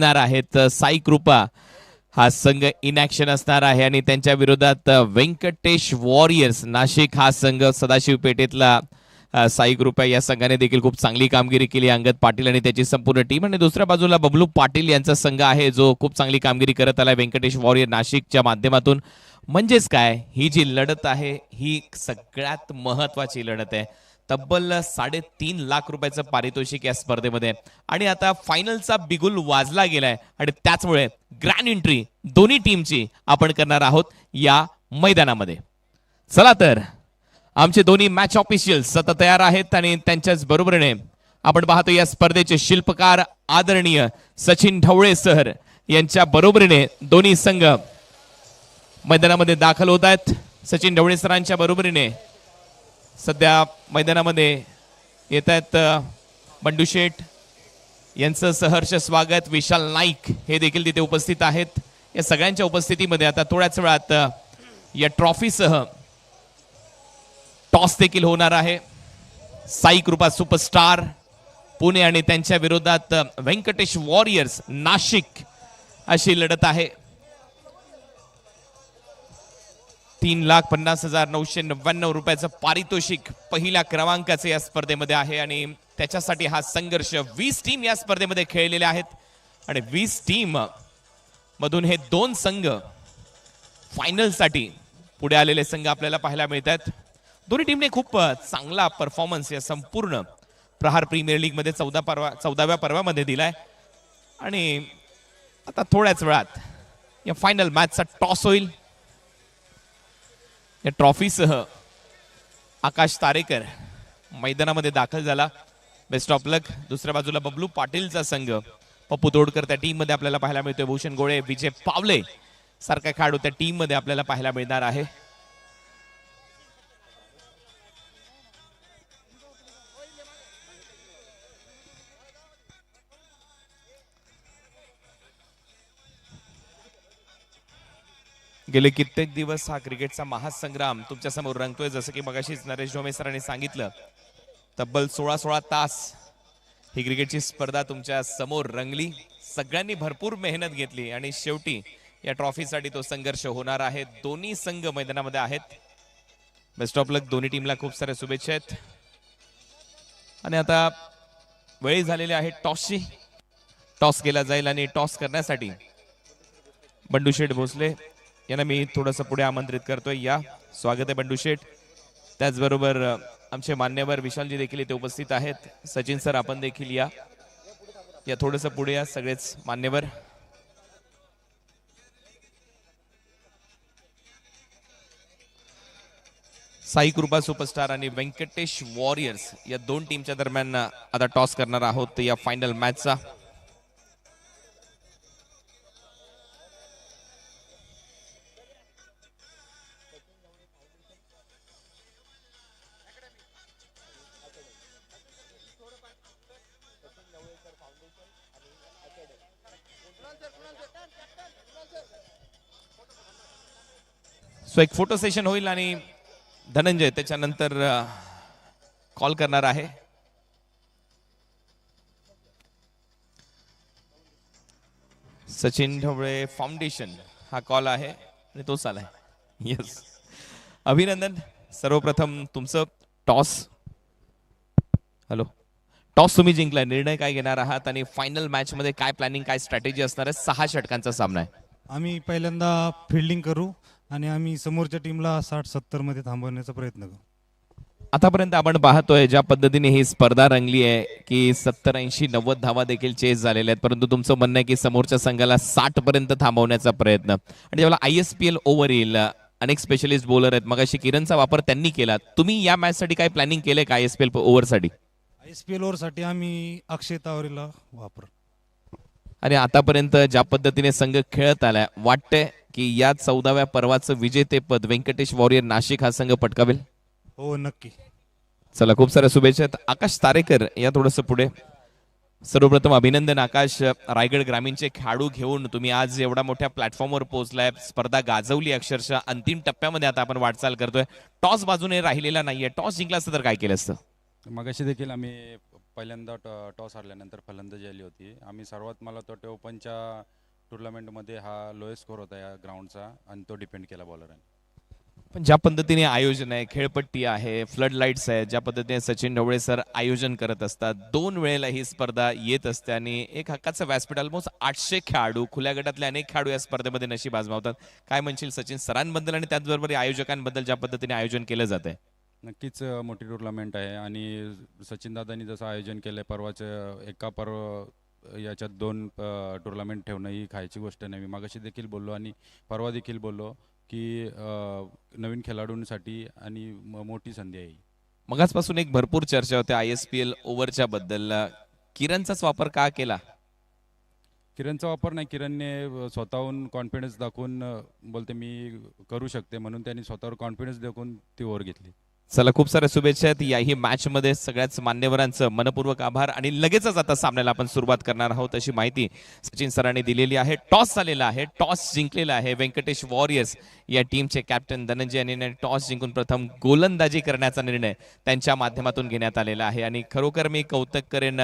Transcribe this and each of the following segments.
आहेत साई कृपा हा संघ इन ऍक्शन असणार आहे आणि त्यांच्या विरोधात व्यंकटेश वॉरियर्स नाशिक हा संघ सदाशिव पेठेतला साई कृपा या संघाने देखील खूप चांगली कामगिरी केली. अंगद पाटील आणि त्याची संपूर्ण टीम आणि दुसऱ्या बाजूला बबलू पाटील यांचा संघ आहे जो खूप चांगली कामगिरी करत आला व्यंकटेश वॉरियर नाशिकच्या माध्यमातून. म्हणजेच काय, ही जी लढत आहे ही सगळ्यात महत्वाची लढत आहे. तब्बल 3.5 लाख रुपयाचं पारितोषिक या स्पर्धेमध्ये आणि आता फायनलचा बिगुल वाजला गेलाय आणि त्याचमुळे ग्रँड एंट्री दोन्ही टीमची आपण करणार आहोत या मैदानामध्ये. चला तर आमचे दोन्ही मॅच ऑफिशियल्स आता तयार आहेत आणि त्यांच्याच बरोबरीने आपण पाहतो या स्पर्धेचे शिल्पकार आदरणीय सचिन ढवळे सर यांच्या बरोबरीने दोन्ही संघ मैदानामध्ये दाखल होत आहेत. सचिन ढवळे सरांच्या बरोबरीने सध्या मैदानामध्ये येत आहेत बंडू शेठ यांचं सहर्ष स्वागत. विशाल नाईक हे देखील तिथे उपस्थित आहेत. या सगळ्यांच्या उपस्थितीमध्ये आता थोड्याच वेळात या ट्रॉफीसह टॉस देखील होणार आहे. साई कृपा सुपरस्टार पुणे आणि त्यांच्या विरोधात व्यंकटेश वॉरियर्स नाशिक अशी लढत आहे. 3,50,999 रुपयाचं पारितोषिक पहिल्या क्रमांकाचे या स्पर्धेमध्ये आहे आणि त्याच्यासाठी हा संघर्ष 20 टीम या स्पर्धेमध्ये खेळलेल्या आहेत आणि 20 टीम मधून हे 2 संघ फायनलसाठी पुढे आलेले संघ आपल्याला पाहायला मिळतात. दोन्ही टीमने खूप चांगला परफॉर्मन्स या संपूर्ण प्रहार प्रीमियर लीग मध्ये 14व्या पर्वामध्ये दिलाय आणि आता थोड्याच वेळात या फायनल मॅचचा टॉस होईल. या ट्रॉफीसह आकाश तारेकर मैदानामध्ये दाखल झाला. Best of luck. दुसऱ्या बाजूला बबलू पाटीलचा संघ पप्पू तोडकर त्या टीम मध्ये आपल्याला पाहायला मिळतोय. भूषण गोळे विजय पावले सारखा खेळाडू त्या टीम मध्ये आपल्याला पाहायला मिळणार आहे. गेले कित्येक दिवस हा क्रिकेटचा महासंग्राम तुमच्या समोर रंगतोय. जसं की मगाशीच नरेश ढोमे सरांनी सांगितलं, तब्बल 16 तास ही क्रिकेटची स्पर्धा तुमच्या समोर रंगली. सगळ्यांनी भरपूर मेहनत घेतली आणि शेवटी या ट्रॉफीसाठी तो संघर्ष होणार आहे. दोन्ही संघ मैदानामध्ये आहेत. Best of luck. दोन्ही टीमला खूप साऱ्या शुभेच्छा आहेत आणि आता वेळ झालेली आहे टॉसची. टॉस केला जाईल आणि टॉस करण्यासाठी बंडू शेठ भोसले यांना मी थोडंसं पुढे आमंत्रित करतोय. या स्वागत आहे बंडू शेठ. त्याचबरोबर आमचे मान्यवर विशालजी देखील इथे उपस्थित आहेत. सचिन सर आपण देखील या थोडंसं पुढे या सगळेच मान्यवर. साई कृपा सुपरस्टार आणि व्यंकटेश वॉरियर्स या 2 टीमच्या दरम्यान आता टॉस करणार आहोत या फायनल मॅचचा. सो एक फोटो सेशन होईल आणि धनंजय त्याच्यानंतर कॉल करणार आहे. सचिन ढवळे फाउंडेशन हा कॉल आहे आणि तोच आलाय. येस, अभिनंदन. सर्वप्रथम तुमचं टॉस. हॅलो, टॉस तुम्ही जिंकलाय. निर्णय काय घेणार आहात आणि फायनल मॅच मध्ये काय प्लॅनिंग, काय स्ट्रॅटेजी असणार आहे? 6 षटकांचा सामना आहे. आम्ही पहिल्यांदा फिल्डिंग करू आणि आम्ही समोरच्या टीमला 60-70 मध्ये थांबवण्याचा प्रयत्न करू. आतापर्यंत आपण पाहतोय ज्या पद्धतीने ही स्पर्धा रंगली आहे की 70-80-90 धावा देखील चेस झालेल्या आहेत, परंतु तुमचं म्हणणं आहे की समोरच्या संघाला 60 पर्यंत थांबवण्याचा प्रयत्न. आणि जेव्हा ISPL ओव्हर येईल, अनेक स्पेशलिस्ट बॉलर आहेत. मगाशी किरणचा वापर त्यांनी केला. तुम्ही या मॅच साठी काय प्लॅनिंग केलंय का ISPL ओव्हर साठी? ISPL ओव्हर साठी आम्ही अक्षय तावरेला वापर. आणि आतापर्यंत ज्या पद्धतीने संघ खेळत आलाय, वाटतंय की या 14व्या पर्वाचं विजेतेपद व्यंकटेश वॉरियर नाशिक हा संघ पटकावेल? हो, नक्की. चला, खूप साऱ्या शुभेच्छा. आकाश तारेकर या थोडंसं पुढे. सर्वप्रथम अभिनंदन आकाश. रायगड ग्रामीणचे खेळाडू घेऊन तुम्ही आज एवढा मोठ्या प्लॅटफॉर्मवर पोहोचलाय. स्पर्धा गाजवली अक्षरशः. अंतिम टप्प्यामध्ये आता आपण वाटचाल करतोय. टॉस बाजूने राहिलेला नाहीये. टॉस जिंकला असतं तर काय केलं असतं? मगाशी देखील आम्ही पहिल्यांदा टॉस हारल्यानंतर फलंदाजी आली होती. आम्ही सर्वात मला तो ओपनच्या टुर्नामेंटमध्ये हा लोएस्ट स्कोर होता या ग्राउंडचा आणि तो डिपेंड केला बॉलरांनी. पण ज्या पद्धतीने आयोजन आहे, खेळपट्टी आहे, फ्लड लाईट्स आहे, ज्या पद्धतीने सचिन ढवळे सर आयोजन करत असतात, 2 वेळेला ही स्पर्धा येत असते आणि एक हक्काचं व्यासपीठ, ऑलमोस्ट 800 खेळाडू, खुल्या गटातले अनेक खेळाडू या स्पर्धेमध्ये नशीब आजमावतात. काय म्हणशील सचिन सरांबद्दल आणि त्याचबरोबर या आयोजकांबद्दल ज्या पद्धतीने आयोजन केलं जात आहे? नक्कीच मोठी टुर्नामेंट आहे आणि सचिन दादांनी जसं आयोजन केलं आहे परवाचं एका याच्यात 2 टुर्नामेंट ठेवणं ही खायची गोष्ट नाही. मी मागाशी देखील बोललो आणि परवा देखील बोललो की नवीन खेळाडूंसाठी आणि मोठी संधी आहे. मगाचपासून एक भरपूर चर्चा होते ISPL ओव्हरच्या बद्दल. किरणचाच वापर का केला? किरणचा वापर नाही, किरणने स्वतःहून कॉन्फिडन्स दाखवून बोलते मी करू शकते म्हणून त्यांनी स्वतःवर कॉन्फिडन्स दाखवून ती ओव्हर घेतली. चला, खूप साऱ्या शुभेच्छा आहेत याही मॅच मध्ये. सगळ्याच मान्यवरांचं मनपूर्वक आभार आणि लगेचच आता सामन्याला आपण सुरुवात करणार आहोत अशी माहिती सचिन सरांनी दिलेली आहे. टॉस झालेला आहे, टॉस जिंकलेला आहे व्यंकटेश वॉरियर्स या टीमचे कॅप्टन धनंजय यांनी टॉस जिंकून प्रथम गोलंदाजी करण्याचा निर्णय त्यांच्या माध्यमातून घेण्यात आलेला आहे आणि खरोखर मी कौतुक करेन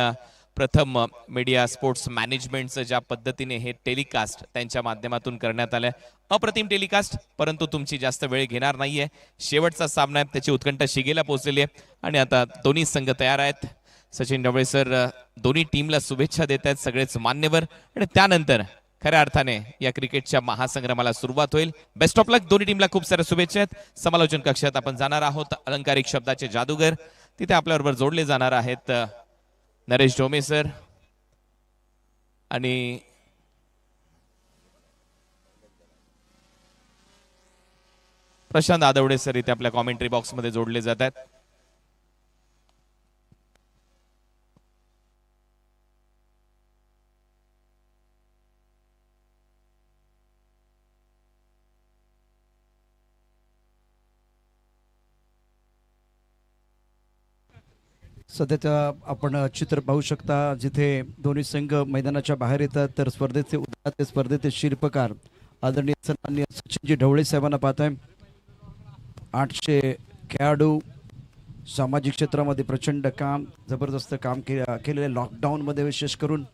प्रथम मीडिया स्पोर्ट्स मॅनेजमेंटचं ज्या पद्धतीने हे टेलिकास्ट त्यांच्या माध्यमातून करण्यात आलंय. अप्रतिम टेलिकास्ट, परंतु तुमची जास्त वेळ घेणार नाहीये. शेवटचा सामना आहे, त्याची उत्कंठ शिगेला पोहोचलेली आहे आणि आता दोन्ही संघ तयार आहेत. सचिन ढवळे सर दोन्ही टीमला शुभेच्छा देत आहेत, सगळेच मान्यवर, आणि त्यानंतर खऱ्या अर्थाने या क्रिकेटच्या महासंग्रामाला सुरुवात होईल. बेस्ट ऑफ लक दोन्ही टीमला. खूप साऱ्या शुभेच्छा आहेत. समालोचन कक्षात आपण जाणार आहोत. अलंकारिक शब्दाचे जादूगर तिथे आपल्याबरोबर जोडले जाणार आहेत नरेश ढोमे सर आणि प्रशांत आदवडे सर इथे आपल्या कॉमेंट्री बॉक्स मध्ये जोडले जात आहेत. सध्याच्या आपण चित्र पाहू शकता जिथे दोन्ही संघ मैदानाच्या बाहेर येतात तर स्पर्धेचे उद्घाटक स्पर्धेचे शिल्पकार आदरणीय सन्माननीय सचिनजी ढवळे साहेबांना पाहताय. 800 खेळाडू सामाजिक क्षेत्रामध्ये प्रचंड काम, जबरदस्त काम केलेले लॉकडाऊनमध्ये विशेष करून.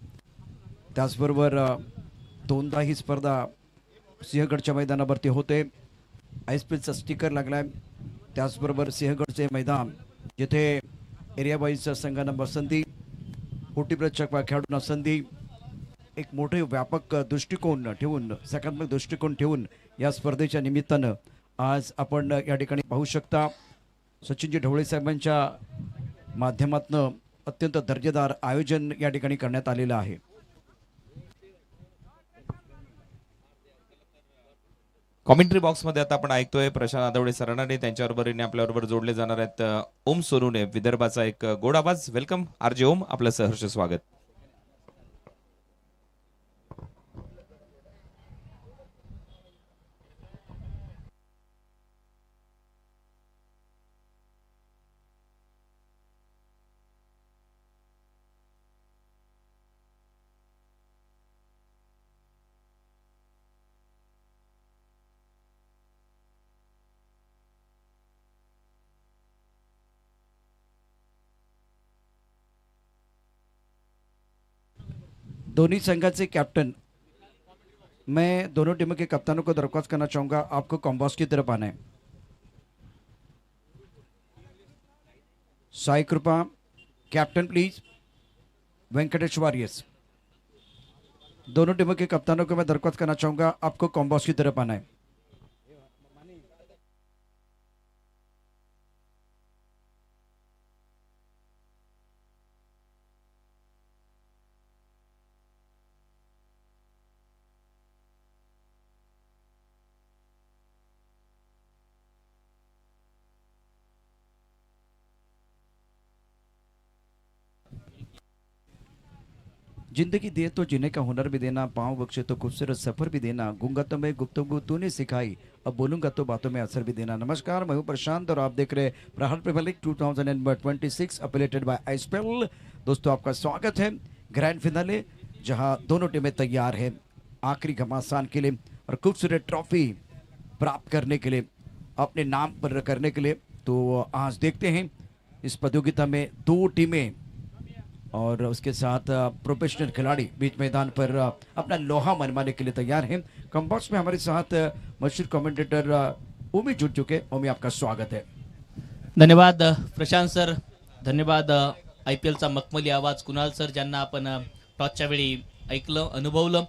त्याचबरोबर 2दा ही स्पर्धा सिंहगडच्या मैदानावरती होते. ISPLचा स्टिकर लागलाय. त्याचबरोबर सिंहगडचे मैदान जिथे एरिया वाईजच्या संघांना पसंती, पोटीप्रचक खेळाडूंना संधी, एक मोठे व्यापक दृष्टिकोन ठेवून, सकारात्मक दृष्टिकोन ठेवून या स्पर्धेच्या निमित्तानं आज आपण या ठिकाणी पाहू शकता सचिनजी ढवळे साहेबांच्या माध्यमातून अत्यंत दर्जेदार आयोजन या ठिकाणी करण्यात आलेलं आहे. कॉमेंट्री बॉक्स मध्ये आता आपण ऐकतोय प्रशांत आदवडे सरांना, त्यांच्याबरोबर आपल्याबरोबर जोडले जाणार आहेत ओम सोनूने, विदर्भाचा एक गोड आवाज. वेलकम RJ ओम, आपलं सहर्ष स्वागत. दोनों संघाचे कैप्टन, मैं दोनों टीमों के कप्तानों को दरख्वास्त करना चाहूँगा आपको कॉम्बॉस की तरफ आना है. साई कृपा, कैप्टन प्लीज, वेंकटेश वॉरियर्स. दोनों टीमों के कप्तानों को मैं दरख्वास्त करना चाहूँगा आपको कॉम्बॉस की तरफ आना है. जिंदगी दे तो जीने का हुनर भी देना, पाँव बख्शे तो खूबसूरत सफर भी देना, गूंगा तो मैं गुफ्तगू तूने सिखाई, अब बोलूंगा तो बातों में असर भी देना. नमस्कार, मैं हूं प्रशांत और आप देख रहे प्रहार प्रीमियर लीग 2026 अपलेटेड बाय ISPL. दोस्तों आपका स्वागत है ग्रैंड फिनाले, जहां दोनों टीमें तैयार हैं आखिरी घमासान के लिए और खूबसूरत ट्रॉफी प्राप्त करने के लिए, अपने नाम पर करने के लिए. तो आज देखते हैं इस प्रतियोगिता में 2 टीमें और उसके साथ प्रोफेशनल खिलाड़ी बीच मैदान पर अपना लोहा मनवाने के लिए तैयार हैं। कॉम्बॉक्स में हमारे साथ मशहूर कमेंटेटर ओमी जुड़ चुके। ओमी, आपका स्वागत है। धन्यवाद प्रशांत सर, धन्यवाद IPLचा मखमली आवाज कुणाल सर, ज्यांना आपण टॉसच्या वेळी ऐकलं, अनुभवलं,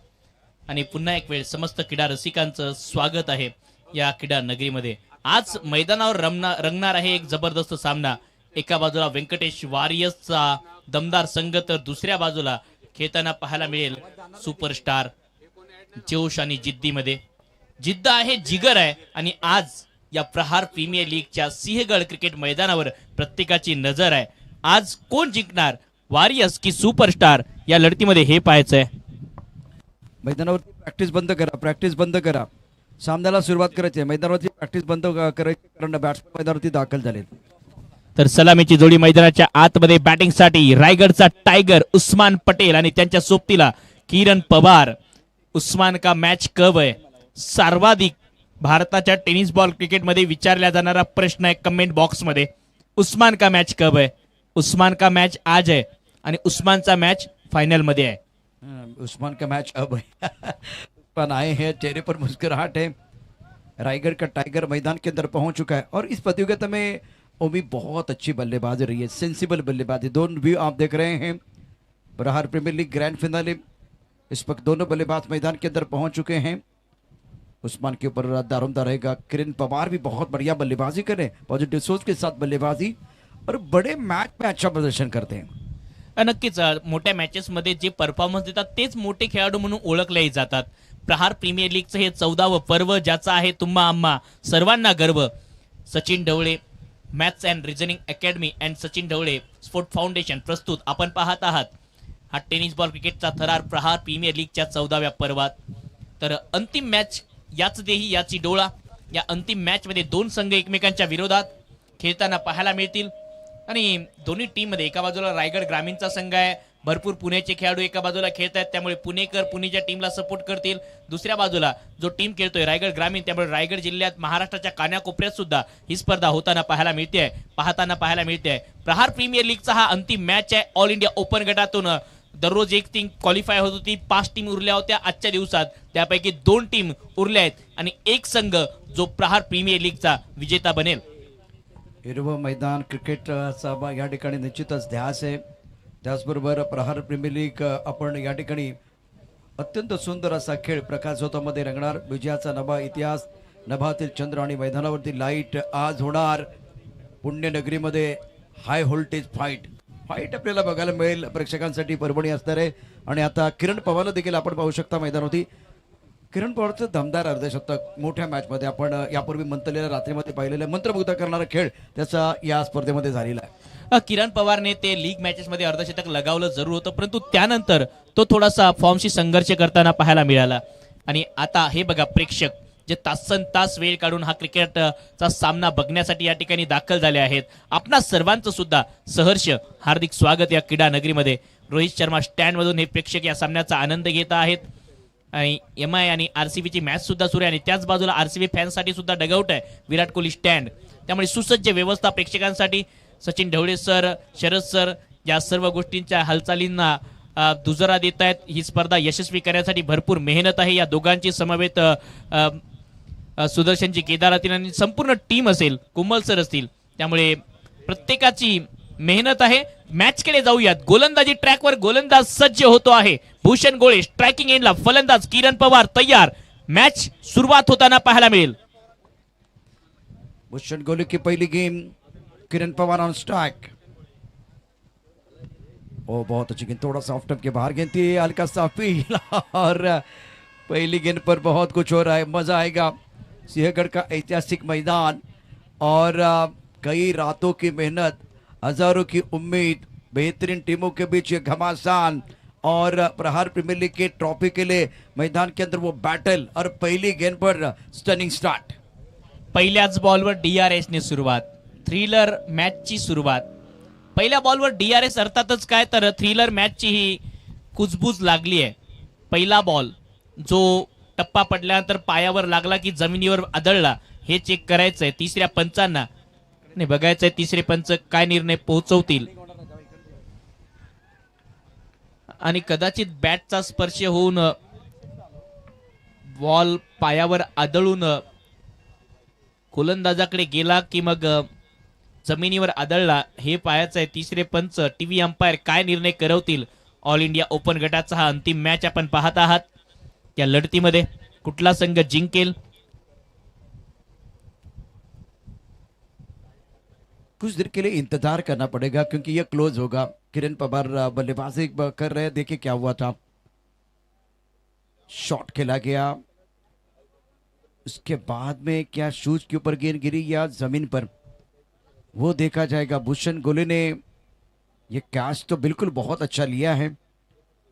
आणि पुन्हा एक वेळ समस्त क्रीडा रसिकांचं स्वागत आहे या क्रीडा नगरीमध्ये। आज मैदानावर रंगणार आहे एक जबरदस्त सामना। एका बाजूला व्यंकटेश वॉरियर्सचा दमदार संघ, तर दुसऱ्या बाजूला खेळताना पाहायला मिळेल सुपरस्टार जोश आणि जिद्दीमध्ये। जिद्द आहे, जिगर आहे, आणि आज या प्रहार प्रीमियर लीगच्या सिंहगड क्रिकेट मैदानावर प्रत्येकाची नजर आहे। आज कोण जिंकणार, वॉरियर्स की सुपरस्टार, या लढतीमध्ये हे पाहायचंय। मैदानावरती प्रॅक्टिस बंद करा, प्रॅक्टिस बंद करा। सामन्याला सुरुवात करायची आहे, मैदानावरती प्रॅक्टिस बंद करायची, कारण बॅट्समन मैदानावरती दाखल झाले। तर सलामीची जोडी मैदानाच्या आतमध्ये बॅटिंगसाठी रायगडचा टायगर उस्मान पटेल आणि त्यांच्या सोबतीला किरण पवार। उस्मान का मॅच कब आहे, सर्वाधिक भारताच्या टेनिस बॉल क्रिकेटमध्ये विचारला जाणारा प्रश्न आहे कमेंट बॉक्स मध्ये। उस्मान का मॅच कब आहे, उस्मान का मॅच आज आहे, आणि उस्मानचा मॅच फाइनल मध्ये आहे। उस्मान का मैच अब है। उस्मान आए हैं, चेहरे पर मुस्कुराहट है। रायगढ़ का टाइगर मैदान के अंदर पहुंच चुका है, और इस प्रतियोगिता में ओमी बहुत अच्छी बल्लेबाजी रही है, सेंसिबल बल्लेबाजी। दोनों व्यू आप देख रहे हैं, प्रहार प्रीमियर लीग ग्रैंड फिनाले, इस वक्त दोनों बल्लेबाज मैदान के अंदर पहुंच चुके हैं। उस्मान के ऊपर दारोमदार रहेगा। किरण पवार भी बहुत बढ़िया बल्लेबाजी कर रहे हैं, पॉजिटिव सोच के साथ बल्लेबाजी, और बड़े मैच में अच्छा प्रदर्शन करते हैं। नक्कीच मोठ्या मॅचेस मध्ये जे परफॉर्मन्स देतात तेच मोठे खेळाडू म्हणून ओळखले जातात। प्रहार प्रीमियर लीगचं हे 14वं पर्व, ज्याचा आहे तुम्हा आम्हा सर्वांना गर्व। Sachin Dhawale maths and reasoning academy and Sachin Dhawale sport foundation प्रस्तुत आपण पाहत आहात हा टेनिस बॉल क्रिकेटचा थरार प्रहार प्रीमियर लीगच्या 14व्या पर्वात। तर अंतिम मॅच याच देही याची डोळा। या अंतिम मॅच मध्ये दोन संघ एकमेकांच्या विरोधात खेळताना पाहायला मिळतील, आणि दोन्ही टीम मध्ये एका बाजूला रायगड ग्रामीणचा संघ आहे, भरपूर पुण्याचे खेळाडू एका बाजूला खेळत आहेत, त्यामुळे पुणेकर पुणेच्या टीमला सपोर्ट करतील। दुसऱ्या बाजूला जो टीम खेळतोय रायगड ग्रामीण, त्यामुळे रायगड जिल्ह्यात महाराष्ट्राच्या कानाकोपऱ्यात सुद्धा ही स्पर्धा होताना पाहायला मिळते। प्रहार प्रीमियर लीगचा हा अंतिम मॅच आहे। ऑल इंडिया ओपन गटातून दररोज एक टीम क्वालिफाय होत होती, 5 टीम उरल्या होत्या आजच्या दिवसात, त्यापैकी 2 टीम उरल्या आहेत, आणि एक संघ जो प्रहार प्रीमियर लीगचा विजेता बनेल। हिरवं मैदान क्रिकेटचा या ठिकाणी निश्चितच ध्यास आहे। त्याचबरोबर प्रहार प्रीमियर लीग आपण या ठिकाणी अत्यंत सुंदर असा खेळ प्रकाशझोतामध्ये रंगणार। विजयाचा नवा इतिहास, नभातील चंद्र आणि मैदानावरती लाईट आज होणार। पुण्यनगरीमध्ये हाय व्होल्टेज फाईट आपल्याला बघायला मिळेल, प्रेक्षकांसाठी पर्वणी असणार आहे। आणि आता किरण पवारला देखील आपण पाहू शकता मैदानावरती। किरण पवारचं दमदार अर्धशतक मोठ्या मॅचमध्ये आपण यापूर्वी मंतलेल्या रात्रीमध्ये पाहिलेलं मंत्रमुग्ध करणारा खेळ त्याचा या स्पर्धेमध्ये झालेला आहे। किरण पवारने ते लीग मॅचेस मध्ये अर्धशतक लगावलं जरूर होतं, परंतु त्यानंतर तो थोडासा फॉर्मशी संघर्ष करताना पाहायला मिळाला। आणि आता हे बघा, प्रेक्षक जे तास वेळ काढून हा क्रिकेटचा सामना बघण्यासाठी या ठिकाणी दाखल झाले आहेत। आपणा सर्वांचं सुद्धा सहर्ष हार्दिक स्वागत या क्रीडा नगरीमध्ये। रोहित शर्मा स्टँड मधून हे प्रेक्षक या सामन्याचा आनंद घेत आहेत, आणि MI आणि RCB ची मॅच सुद्धा सुरू आहे, आणि त्याच बाजूला RCB फॅन्ससाठी सुद्धा डगआउट आहे विराट कोहली स्टँड। त्यामुळे सुसज्ज व्यवस्था प्रेक्षकांसाठी। सचिन ढवळे सर, शरद सर या सर्व गोष्टींच्या हालचालींना दुजोरा देत आहेत। ही स्पर्धा यशस्वी करण्यासाठी भरपूर मेहनत आहे या दोघांची, समवेत सुदर्शनजी केदारातील आणि संपूर्ण टीम असेल, कोमल सर असतील, त्यामुळे प्रत्येकाची मेहनत आहे। मॅच कडे जाऊयात। गोलंदाजी ट्रॅकवर गोलंदाज सज्ज होतो आहे भूषण गोळे, स्ट्रायकिंग एंडला फलंदाज किरण पवार तयार। मॅच सुरुवात होताना पाहायला मिळेल। भूषण गोले की पहली game, Kiran Pawar on strike. ओ बहुत अच्छी गेंद, थोड़ा सा ऑफ टप के बाहर गेंद थी, हल्का सा फील, और पहली गेंद पर बहुत कुछ हो रहा है, मजा आएगा। सिंहगढ़ का ऐतिहासिक मैदान, और कई रातों की मेहनत, हजारों की उम्मीद, बेहतरीन टीमों के बीच ये घमासान, और प्रहार प्रीमियर लीग के ट्रॉफी के लिए मैदान के अंदर वो बैटल, और पहली गेंद पर स्टनिंग स्टार्ट। पहिल्याच बॉलवर DRS ने सुरुवात, थ्रिलर मॅचची सुरुवात। पहिल्या बॉलवर DRS अर्थातच काय तर थ्रिलर मॅचची ही कुजबूज लागली आहे। पहिला बॉल जो टप्पा पडल्यानंतर पायावर लागला की जमिनीवर आदळला हे चेक करायचंय तिसऱ्या पंचांना, आणि बघायचंय तिसरे पंच काय निर्णय पोहोचवतील। आणि कदाचित बॅटचा स्पर्श होऊन बॉल पायावर आदळून गोलंदाजाकडे गेला की मग जमिनीवर आदळला हे पाहायचं आहे. तिसरे पंच टीव्ही अंपायर काय निर्णय करवतील. ऑल इंडिया ओपन गटाचा हा अंतिम मॅच आपण पाहत आहात. त्या लढतीमध्ये कुठला संघ जिंकेल. कुछ देर के लिए इंतजार करना पड़ेगा क्योंकि ये क्लोज होगा. किरण पवार बल्लेबाजी कर रहे हैं. देखिए क्या हुआ था. शॉट खेला गया, उसके बाद में क्या शूज के ऊपर गेंद गिरी या जमीन पर, वो देखा जाएगा. भूषण गोले ने ये कैच तो बिल्कुल बहुत अच्छा लिया है,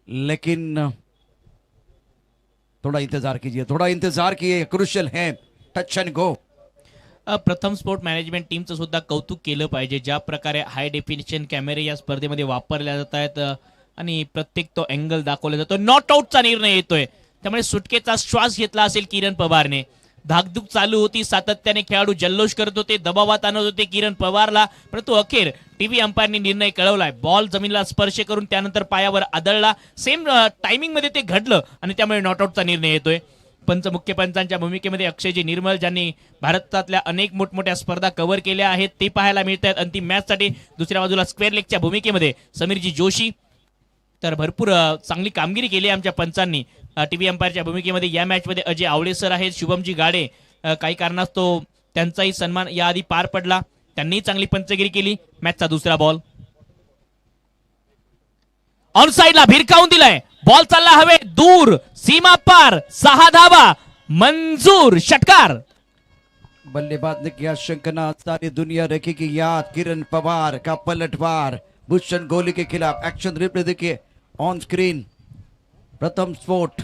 लेकिन थोड़ा इंतजार कीजिए, थोड़ा इंतजार कीजिए. क्रुशियल है, टच एंड गो. प्रथम स्पोर्ट मॅनेजमेंट टीमचं सुद्धा कौतुक केलं पाहिजे. ज्या प्रकारे हाय डेफिनेशन कॅमेरे या स्पर्धेमध्ये वापरल्या जात आहेत आणि प्रत्येक तो अँगल दाखवला जातो. नॉट आउटचा निर्णय येतोय, त्यामुळे सुटकेचा श्वास घेतला असेल किरण पवारने. धाकधूक चालू होती, सातत्याने खेळाडू जल्लोष करत होते, दबावात आणत होते किरण पवारला, परंतु अखेर टीव्ही अंपायरने निर्णय कळवलाय. बॉल जमिनीला स्पर्श करून त्यानंतर पायावर आदळला. सेम टायमिंग मध्ये ते घडलं आणि त्यामुळे नॉट आउटचा निर्णय येतोय. पंच मुख्य पंचांच्या भूमिकेमध्ये अक्षयजी निर्मल, ज्यांनी भारतातल्या अनेक मोठमोठ्या स्पर्धा कव्हर केल्या आहेत, ते पाहायला मिळत आहेत अंतिम मॅच साठी. दुसऱ्या बाजूला स्क्वेअर लेगच्या भूमिकेमध्ये समीरजी जोशी. तर भरपूर चांगली कामगिरी केली आमच्या पंचांनी. टीव्ही अंपायरच्या भूमिकेमध्ये या मॅच मध्ये अजय आवळे सर आहेत. शुभमजी गाडे, काही कारणास्तव त्यांचाही सन्मान याआधी पार पडला, त्यांनी चांगली पंचगिरी केली. मॅचचा दुसरा बॉल ऑन साइडला भिरकावून दिलाय. बॉल चालला हवे दूर, सीमा पार, 6 धावा मंजूर. षटकार. बल्लेबाज ने किया शंकना, सारी दुनिया रखेगी याद. किरण पवार का पलटवार भूषण गोले के खिलाफ. एक्शन रिप्ले देखिए ऑन स्क्रीन. प्रथम स्पोर्ट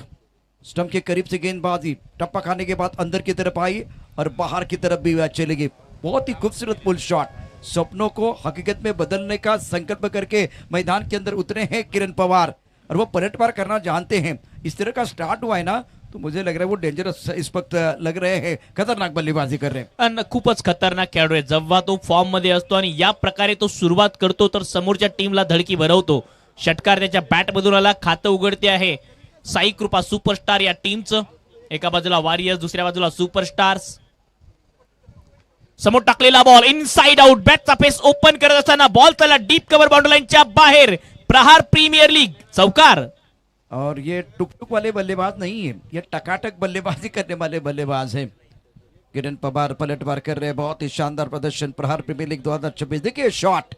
स्टंप के करीब से गेंदबाजी, टप्पा खाने के बाद अंदर की तरफ आई और बाहर की तरफ भी चली गई. बहुत ही खूबसूरत पुल शॉट. सपनों को हकीकत में बदलने का संकल्प करके मैदान के अंदर उतरे हैं किरण पवार, और वो पलटवार करना जानते हैं. इस तरह का स्टार्ट हुआ है ना, तो मुझे लग रहा है वो डेंजरस इस वक्त लग रहे हैं, खतरनाक बल्लेबाजी कर रहे हैं. आणि खूपच खतरनाक खेळाडू आहे. जेव्हा तो फॉर्म मध्ये असतो आणि या प्रकारे तो सुरुवात करतो तर समोरच्या टीमला धडकी भरवतो. षटकार त्याच्या बॅट मधून आला. खातं उघडते आहे साई कृपा सुपरस्टार या टीमचं. एका बाजूला वॉरियर्स, दुसऱ्या बाजूला सुपरस्टार्स. समोर टाकलेला बॉल इनसाइड आउट. बॅटचा फेस ओपन करत असताना बॉल त्याला डीप कव्हर बाउंड्री लाईनच्या बाहेर. प्रहार प्रीमियर लीग चौकार. और ये टुक वाले बल्लेबाज नहीं है, ये टकाटक बल्लेबाजी करने वाले बल्लेबाज हैं. किरण पवार पलटवार कर रहे हैं. बहुत ही शानदार प्रदर्शन प्रहार प्रीमियर लीग 2026. देखिए शॉट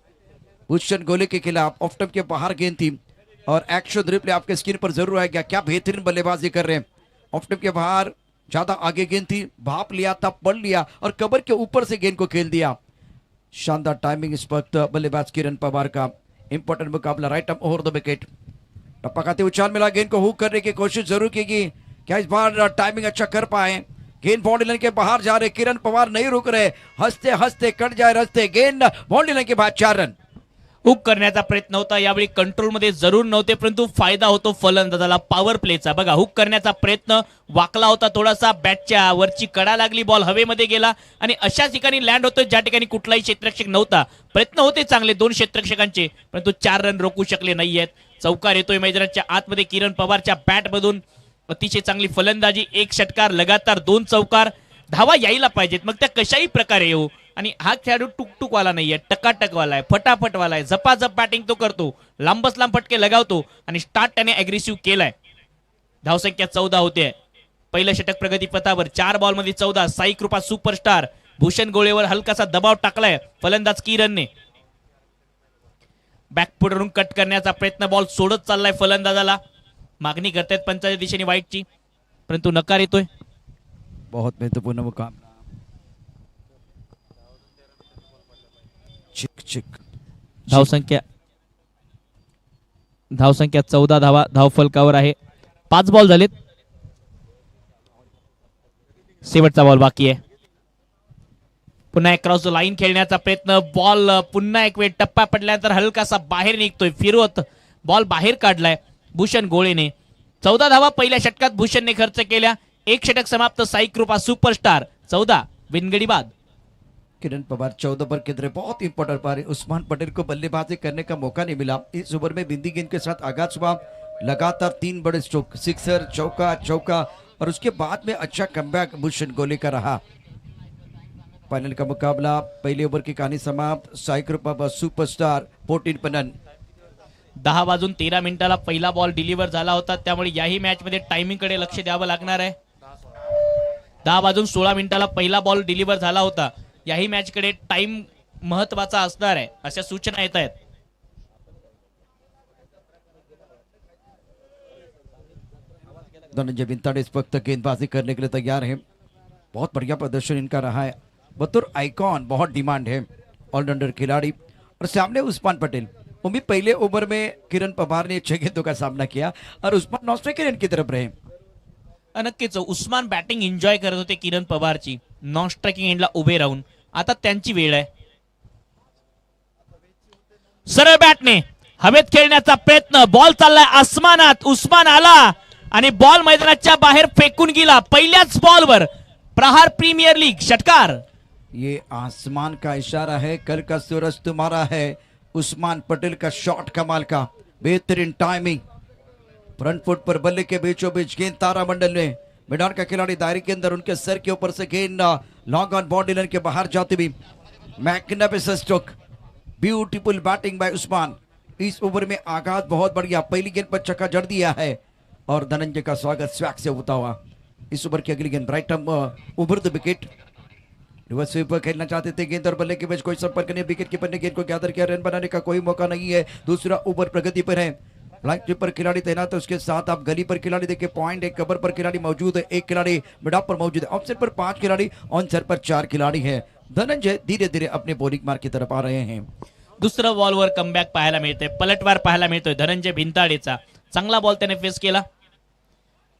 भूषण गोले के खिलाफ ऑफ स्टंप के बाहर गेंद थी, और एक्शन रिप्ले आपके स्क्रीन पर जरूर आएगा. क्या बेहतरीन बल्लेबाजी कर रहे हैं. ऑफ स्टंप के बाहर ज्यादा आगे गेंद थी, भाप लिया था, पढ़ लिया और कवर के ऊपर से गेंद को खेल दिया. शानदार टाइमिंग इस वक्त बल्लेबाज किरण पवार का. इंपॉर्टेंट मुकाबला, right arm over the wicket. टप्पा खाते उछाल मिला, गेंद को हुक करने की कोशिश जरूर की. क्या इस बार टाइमिंग अच्छा कर पाए. गेंद बाउंड्री लाइन के बाहर जा रहे. किरण पवार नहीं रुक रहे, हंसते हंसते कट जाए रस्ते. गेंद बाउंड्री लाइन के बाद 4 रन. हुक करण्याचा प्रयत्न होता, यावेळी कंट्रोल मध्ये जरूर नव्हते, परंतु फायदा होतो फलंदाजाला पॉवर प्लेचा. बघा हुक करण्याचा प्रयत्न वाकला होता थोडासा, बॅटच्या वरची कडा लागली, बॉल हवेमध्ये गेला आणि अशा ठिकाणी लँड होतो ज्या ठिकाणी कुठलाही क्षेत्ररक्षक नव्हता. प्रयत्न होते चांगले 2 क्षेत्ररक्षकांचे, परंतु 4 रन रोखू शकले नाहीयेत. चौकार येतोय मैदानाच्या आतमध्ये किरण पवारच्या बॅट मधून. अतिशय चांगली फलंदाजी. 1 षटकार, लगातार 2 चौकार. धावा यायला पाहिजेत, मग त्या कशाही प्रकारे येऊ. आणि हा खेळाडू टुकटुकवाला नाहीये, टकाटकवाला आहे, फटाफटवाला आहे. झपाझप बॅटिंग तो करतो, लांबच लांब फटके लगावतो आणि स्टार्ट त्याने अग्रेसिव्ह केलाय. धावसंख्या 14 होते. पहिलं षटक प्रगतीपथावर. 4 बॉल मध्ये 14. साई कृपा सुपरस्टार. भूषण गोळेवर हलकासा दबाव टाकलाय फलंदाज किरणने. बॅकफुटवरून कट करण्याचा प्रयत्न, बॉल सोडत चाललाय फलंदाजाला. मागणी करतायत पंचाच्या दिशेने वाईटची, परंतु नकार येतोय. बहुत महत्वपूर्ण मुकाबला. चिक चिक. धावसंख्या 14 धावा धावफलकावर आहे. 5 बॉल झालेत, शेवटचा बॉल बाकी आहे. पुन्हा एक क्रॉस लाईन खेळण्याचा प्रयत्न. बॉल पुन्हा एक वेळ टप्पा पडल्यानंतर हलकासा बाहेर निघतोय, फिरवत बॉल बाहेर काढलाय भूषण गोळेने. 14 धावा पहिल्या षटकात भूषणने खर्च केल्या. 1 षटक समाप्त. साई कृपा सुपरस्टार 14, बिनगडी बाद. किरण पवार 14 पर किधरे बहुत इंपॉर्टेंट पारी. उस्मान पटेल को बल्लेबाजी करने का मौका नहीं मिला. इस ओवर में बिंदी गेंद के साथ आगाज हुआ. लगातार 3 बड़े स्ट्रोक, सिक्सर, चौका चौका, और उसके बाद में अच्छा कमबैक भूषण गोले का रहा। फाइनल का मुकाबला, पहली ओव्हर की कहाणी समाप्त। साई कृपा सुपरस्टार 14 पनन। 10 वाजून 13 मिनिटाला पहिला बॉल डिलिव्हर झाला होता, त्यामुळे याही मॅच मध्ये टायमिंग कडे लक्ष द्यावं लागणार आहे। 10 वाजून 16 मिनिटाला पहिला बॉल डिलिव्हर झाला होता, याही मॅच कडे टाइम महत्वाचा असणार आहे, अशा सूचना येत आहेत। धनंजय बिंताड़े इस वक्त गेंदबाजी करने के लिए तैयार है। बहुत बढ़िया प्रदर्शन इनका रहा है, बतौर आइकॉन बहुत डिमांड है, ऑलराउंडर खिलाड़ी। और सामने उस्मान पटेल, वो भी पहले ओवर में किरण पवार ने 6 गेंदों का सामना किया और उस्मान नॉन स्ट्राइकर की तरफ रहे। नक्कीच उस्मान बॅटिंग एन्जॉय करत होते किरण पवारची, नॉन स्ट्रायकिंग एंडला उभे राहून। आता त्यांची वेळ आहे। सरळ बॅटने हवेत खेळण्याचा प्रयत्न, बॉल चाललाय आसमानात, उस्मान आला आणि बॉल मैदानाच्या बाहेर फेकून गेला पहिल्याच बॉलवर। प्रहार प्रीमियर लीग षटकार। ये आसमान का इशारा है, कल का सूरज तुम्हारा है। उस्मान पटेल का शॉट कमाल का, बेहतरीन टाइमिंग, फ्रंट फुट पर बल्ले के बीचों बीच गेंद तारामंडल में, मैदान का खिलाड़ी दायरे के अंदर, उनके सर के ऊपर से गेंद लॉन्ग ऑन बाउंड्री लाइन के बाहर जाती हुई। Magnificent stroke, beautiful batting bye Usman. इस ओवर में आगाज बहुत बढ़िया, पहली गेंद पर छक्का जड़ दिया है और धनंजय का स्वागत स्वैग से होता हुआ। इस ओवर की अगली गेंद bright over the wicket, reverse sweep पर खेलना चाहते थे, गेंद और बल्ले के बीच कोई संपर्क नहीं, विकेट कीपर ने गेंद को गैदर किया, रन बनाने का कोई मौका नहीं है। दूसरा ओवर प्रगति पर है, फ्लैंक ट्रिप पर खिलाड़ी तैनात है, उसके साथ आप गली पर खिलाड़ी देखिए, पॉइंट एक कवर पर खिलाड़ी मौजूद है, एक खिलाड़ी मिड ऑफ पर मौजूद है, ऑफ साइड पर 5 खिलाड़ी, ऑन साइड पर 4 खिलाड़ी है। धनंजय धीरे धीरे अपने बॉलिंग मार्क की तरफ आ रहे हैं। दुसऱ्या बॉलवर कमबॅक पाहायला मिळते, पलटवार पाहायला मिळतोय धनंजय भिंताडेचा। चांगला बॉल त्याने फेस केला।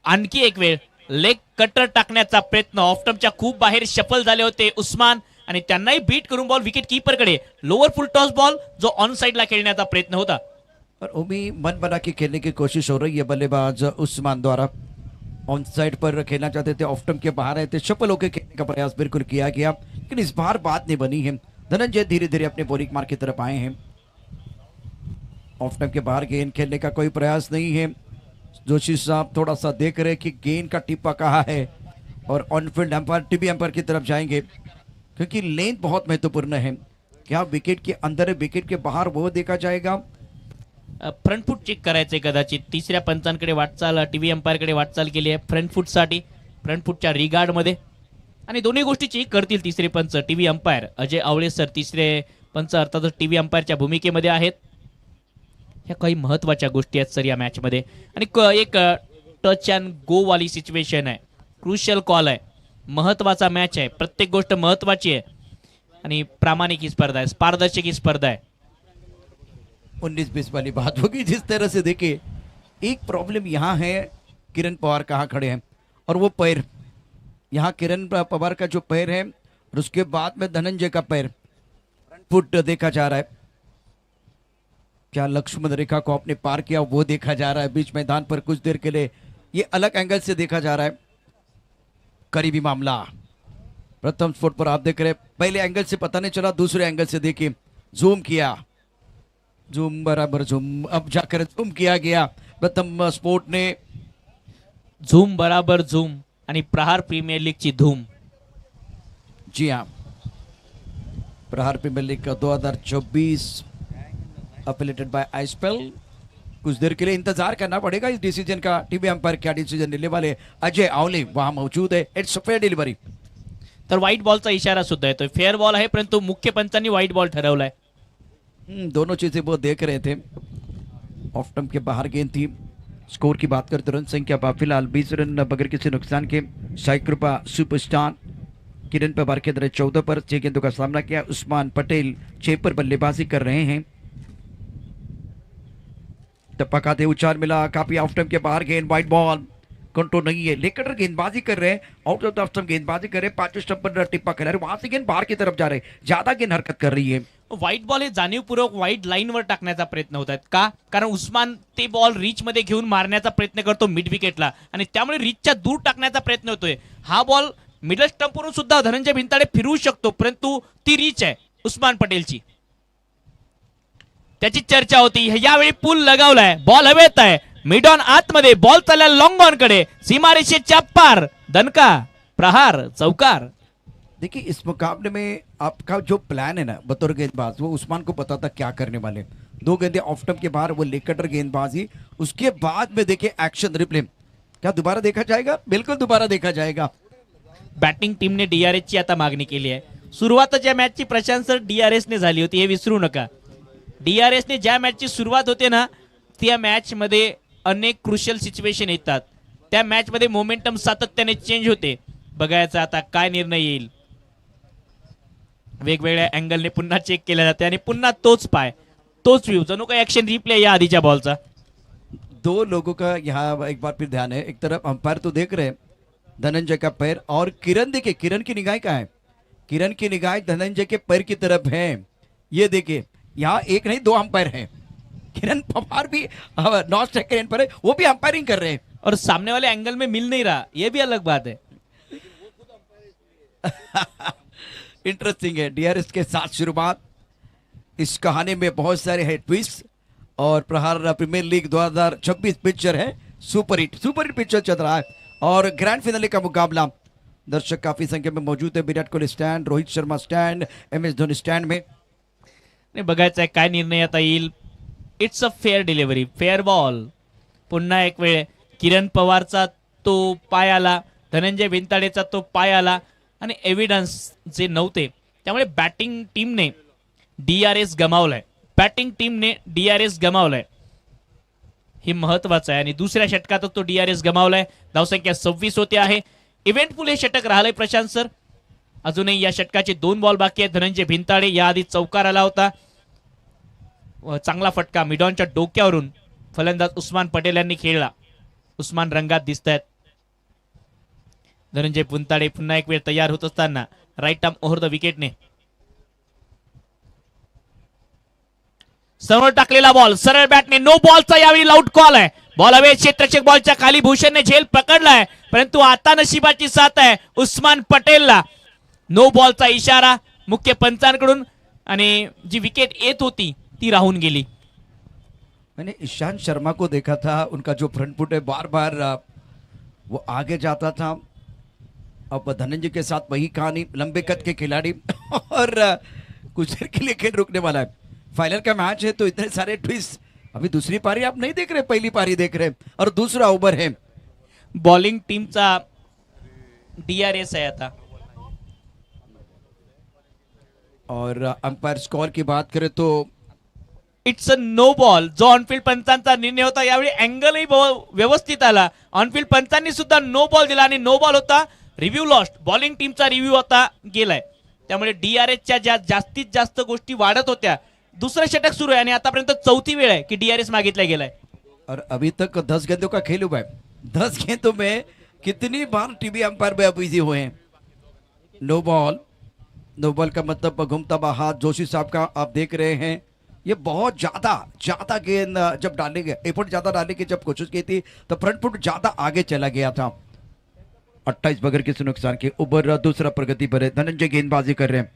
आणखी एक वेळ लेग कटर टाकण्याचा प्रयत्न, ऑफ स्टंपच्या खूप बाहेर शफल झाले होते उस्मान आणि त्यांनाही बीट करून बॉल विकेट कीपरकडे, लोअर फुल टॉस बॉल जो ऑन साइडला खेळण्याचा प्रयत्न होता। और वो भी मन बना के खेलने की कोशिश हो रही है बल्लेबाज उस्मान द्वारा। ऑन साइड पर खेलना चाहते थे, ऑफ स्टंप के बाहर आए थे, शफल होकर खेलने का प्रयास बिल्कुल किया गया, लेकिन इस बार बात नहीं बनी है। धनंजय धीरे धीरे अपने बॉलिंग मार्क की तरफ आए हैं। ऑफ स्टंप के बाहर गेंद खेलने का कोई प्रयास नहीं है। जोशी साहब थोड़ा सा देख रहे कि गेंद का टिप्पा कहाँ है, और on field umpire TV umpire की तरफ जाएंगे, क्योंकि लेंथ बहुत महत्वपूर्ण है। क्या विकेट के अंदर है, विकेट के बाहर, वो देखा जाएगा। फ्रंट फुट चेक करायचंय कदाचित, तिसऱ्या पंचांकडे वाटचाल, टीव्ही अंपायर कडे वाटचाल केली आहे फ्रंट फुट साठी, फ्रंट फुटच्या रिगार्ड मध्ये, आणि दोन्ही गोष्टी चेक करतील तिसरे पंच टीव्ही अंपायर अजय आवळे सर। तिसरे पंच अर्थातच टीव्ही अंपायरच्या भूमिकेमध्ये आहेत। ह्या काही महत्वाच्या गोष्टी आहेत सर या मॅच मध्ये, आणि एक टच अँड गो वाली सिच्युएशन आहे, क्रुशियल कॉल आहे, महत्वाचा मॅच आहे, प्रत्येक गोष्ट महत्वाची आहे आणि प्रामाणिक ही स्पर्धा आहे, पारदर्शक ही स्पर्धा आहे। 19-20 वाली बात होगी जिस तरह से देखिए। एक प्रॉब्लम यहाँ है, किरण पवार कहाँ खड़े हैं, और वो पैर, यहाँ किरण पवार का जो पैर है और उसके बाद में धनंजय का पैर, फ्रंट फुट देखा जा रहा है। क्या लक्ष्मण रेखा को आपने पार किया, वो देखा जा रहा है बीच मैदान पर कुछ देर के लिए, ये अलग एंगल से देखा जा रहा है। करीबी मामला, प्रथम स्पॉट पर आप देख रहे हैं, पहले एंगल से पता नहीं चला, दूसरे एंगल से देखिए, जूम किया, जूम बराबर जूम, अब जाकर जूम किया गया। प्रथम स्पोर्ट ने झूम बराबर झूम आणि प्रहार प्रीमियर लीग ची धूम। जी हाँ, प्रहार प्रीमियर लीग का 2024 अफिलेटेड बाय आईस्पेल। कुछ देर के लिए इंतजार करना पड़ेगा इस डिसीजन का। टीवी अंपायर क्या डिसीजन लेने वाले, अजय आवले वहां मौजूद है। It's fair delivery. तर व्हाईट बॉलचा इशारा सुद्धा येतोय, फेअर बॉल आहे परंतु मुख्य पंचांनी व्हाईट बॉल ठरवलाय। दोनों चीजें वो देख रहे थे। ऑफ स्टंप के बाहर गेंद थी। स्कोर की बात करते, रन संख्या फिलहाल 20 रन बगैर किसी नुकसान के। साई कृपा सुपरस्टार किरण पवार के अंदर 14 पर 6 गेंदों का सामना किया। उस्मान पटेल 6 पर बल्लेबाजी कर रहे हैं। टप्पा खाते उच्चार मिला, काफी ऑफ स्टंप के बाहर गेंद, व्हाइट बॉल, कंट्रोल नहीं है, लेकर गेंदबाजी कर रहे हैं, आउट ऑफ द स्टंप गेंदबाजी कर रहे हैं, 5 स्टंप पर टिप्पा खेला रहे, वहां से गेंद बाहर की तरफ जा रहे, ज्यादा गेंद हरकत कर रही है। व्हाईट बॉल हे जाणीवपूर्वक व्हाईट लाईनवर टाकण्याचा प्रयत्न होत आहेत का, कारण उस्मान ते बॉल रीच मध्ये घेऊन मारण्याचा प्रयत्न करतो मिड विकेटला, आणि त्यामुळे रीचच्या दूर टाकण्याचा प्रयत्न होतोय। हा बॉल मिडल स्टंपवरून सुद्धा धनंजय भिंताडे फिरवू शकतो, परंतु ती रीच आहे उस्मान पटेलची, त्याची चर्चा होती। यावेळी पूल लगावलाय, बॉल हवेत आहे, मिडॉन आतमध्ये बॉल चालला लॉंग ऑन कडे सीमारेषेच्या पार दणका प्रहार चौकार. देखिए इस मुकाबले में आपका जो प्लान है ना बतौर गेंदबाज वो उस्मान को पता था क्या करने वाले. 2 गेंदें ऑफ स्टंप के बाहर वो लेग कटर गेंदबाजी, उसके बाद में देखिए एक्शन रिप्ले. क्या दोबारा देखा जाएगा? बिल्कुल दोबारा देखा जाएगा. बॅटिंग टीमने डीआरएस ची आता मागणी केली आहे. सुरुवातच्या मॅचची प्रशंसा डीआरएस ने झाली होती हे विसरू नका. डीआरएस ने ज्या मॅचची सुरुवात होते ना त्या मॅच मध्ये अनेक क्रुशियल सिच्युएशन येतात. त्या मॅच मध्ये मोमेंटम सातत्याने चेंज होते. बघायचं आता काय निर्णय येईल. वेगवेगळ्या अँगलने पुन्हा चेक केला जाते आणि पुन्हा तोच पाय तोच व्ह्यू जणू काय ऍक्शन रिप्ले या आधीच्या बॉलचा. 2 लोगों का यहाँ एक बार फिर ध्यान है. एक तरफ अंपायर तो देख रहे हैं धनंजय का पैर, और किरण देखिए किरण की निगाह कहाँ है? किरण की निगाह धनंजय के पैर की तरफ है. ये देखिए यहाँ एक नहीं 2 अंपायर हैं. किरण पवार भी नॉन स्ट्राइकर एंड पर है, वो भी अंपायरिंग कर रहे हैं. और सामने वाले एंगल में मिल नहीं रहा ये भी अलग बात है. इंटरेस्टिंग है डीआरएस के साथ शुरुआत. इस कहानी में बहुत सारे है ट्विस्ट, और प्रहार प्रीमियर लीग 2026 पिक्चर है सुपर हिट पिक्चर चल रहा है. और ग्रैंड फिनाले का मुकाबला. दर्शक काफी संख्या में मौजूद है. Virat Kohli stand, Rohit Sharma stand, MS Dhoni stand में. नाही बघायचं आहे काय निर्णय आता येईल. It's a fair delivery fair ball. पुन्हा एक वेळ किरण पवारचा तो पाय आला, धनंजय भिंताडेचा तो पाय आला आणि एव्हिडन्स जे नव्हते त्यामुळे बॅटिंग टीमने डीआरएस गमावलाय. बॅटिंग टीमने डीआरएस गमावलाय हे महत्वाचं आहे आणि दुसऱ्या षटकातच तो डीआरएस गमावलाय. धावसंख्या 26 होते आहे. इव्हेंटफुल हे षटक राहिलंय प्रशांत सर. अजूनही या षटकाचे 2 बॉल बाकी आहेत. धनंजय भिंताडे याआधी चौकार आला होता. चांगला फटका मिडॉनच्या डोक्यावरून फलंदाज उस्मान पटेल यांनी खेळला. उस्मान रंगात दिसत आहेत. धनंजय भिंताडे पुन्हा एक वेळ तयार होत असताना राईट आर्म ओव्हर द विकेटने समोर टाकलेला बॉल सरळ बॅटने नो बॉलचा यावेळी आउट कॉल आहे. बॉल हवे क्षेत्ररक्षक बॉलच्या खाली भूषणने झेल पकडलाय, परंतु आता नशिबाची साथ आहे उस्मान पटेलला. नो बॉलचा इशारा मुख्य पंचांकडून आणि जी विकेट येत होती ती राहून गेली. मैंने ईशांत शर्मा को देखा था, उनका जो फ्रंट फुट है बार बार वो आगे जाता था. अब धनंजय के साथ वही कहानी. लंबे कद के खिलाड़ी और कुछ देर के लिए खेल रुकने वाला है. फाइनल का मैच है तो इतने सारे ट्विस्ट. अभी दूसरी पारी आप नहीं देख रहे, पहली पारी देख रहे और दूसरा ओवर है. बॉलिंग टीमचा डीआरएस आहे आता. और अंपायर स्कोर की बात करें तो इट्स अ नो बॉल. जो ऑनफिल्ड पंचांचा निर्णय होता यावेळी अँगलही व्यवस्थित आला. ऑनफिल्ड पंचांनी सुद्धा नो बॉल दिला आणि नो बॉल होता. Review lost. बॉलिंग टीमचा रिव्ह्यू आता गेलाय. त्यामुळे डीआरएसच्या ज्या जास्तीत जास्त गोष्टी वाढत होत्या दुसरं षटक सुरू आहे आणि आतापर्यंत 4थी वेळ आहे की डीआरएस मागितला गेलाय. और अभी तक 10 गेंदों का खेल हुआ है. 10 गेंदों में कितनी बार टीवी अंपायर में बिजी हुए हैं. No ball. नो बॉल का मतलब घूमता हुआ हाथ जोशी साहब का आप देख रहे हैं. ये बहुत ज्यादा गेंद जब डालेंगे एफर्ट ज्यादा डालने की जब कोशिश की थी तो फ्रंट फुट ज्यादा आगे चला गया था. 28 बगैर किसी नुकसान के ऊपर दूसरा प्रगति पर है. धनंजय गेंदबाजी कर रहे हैं.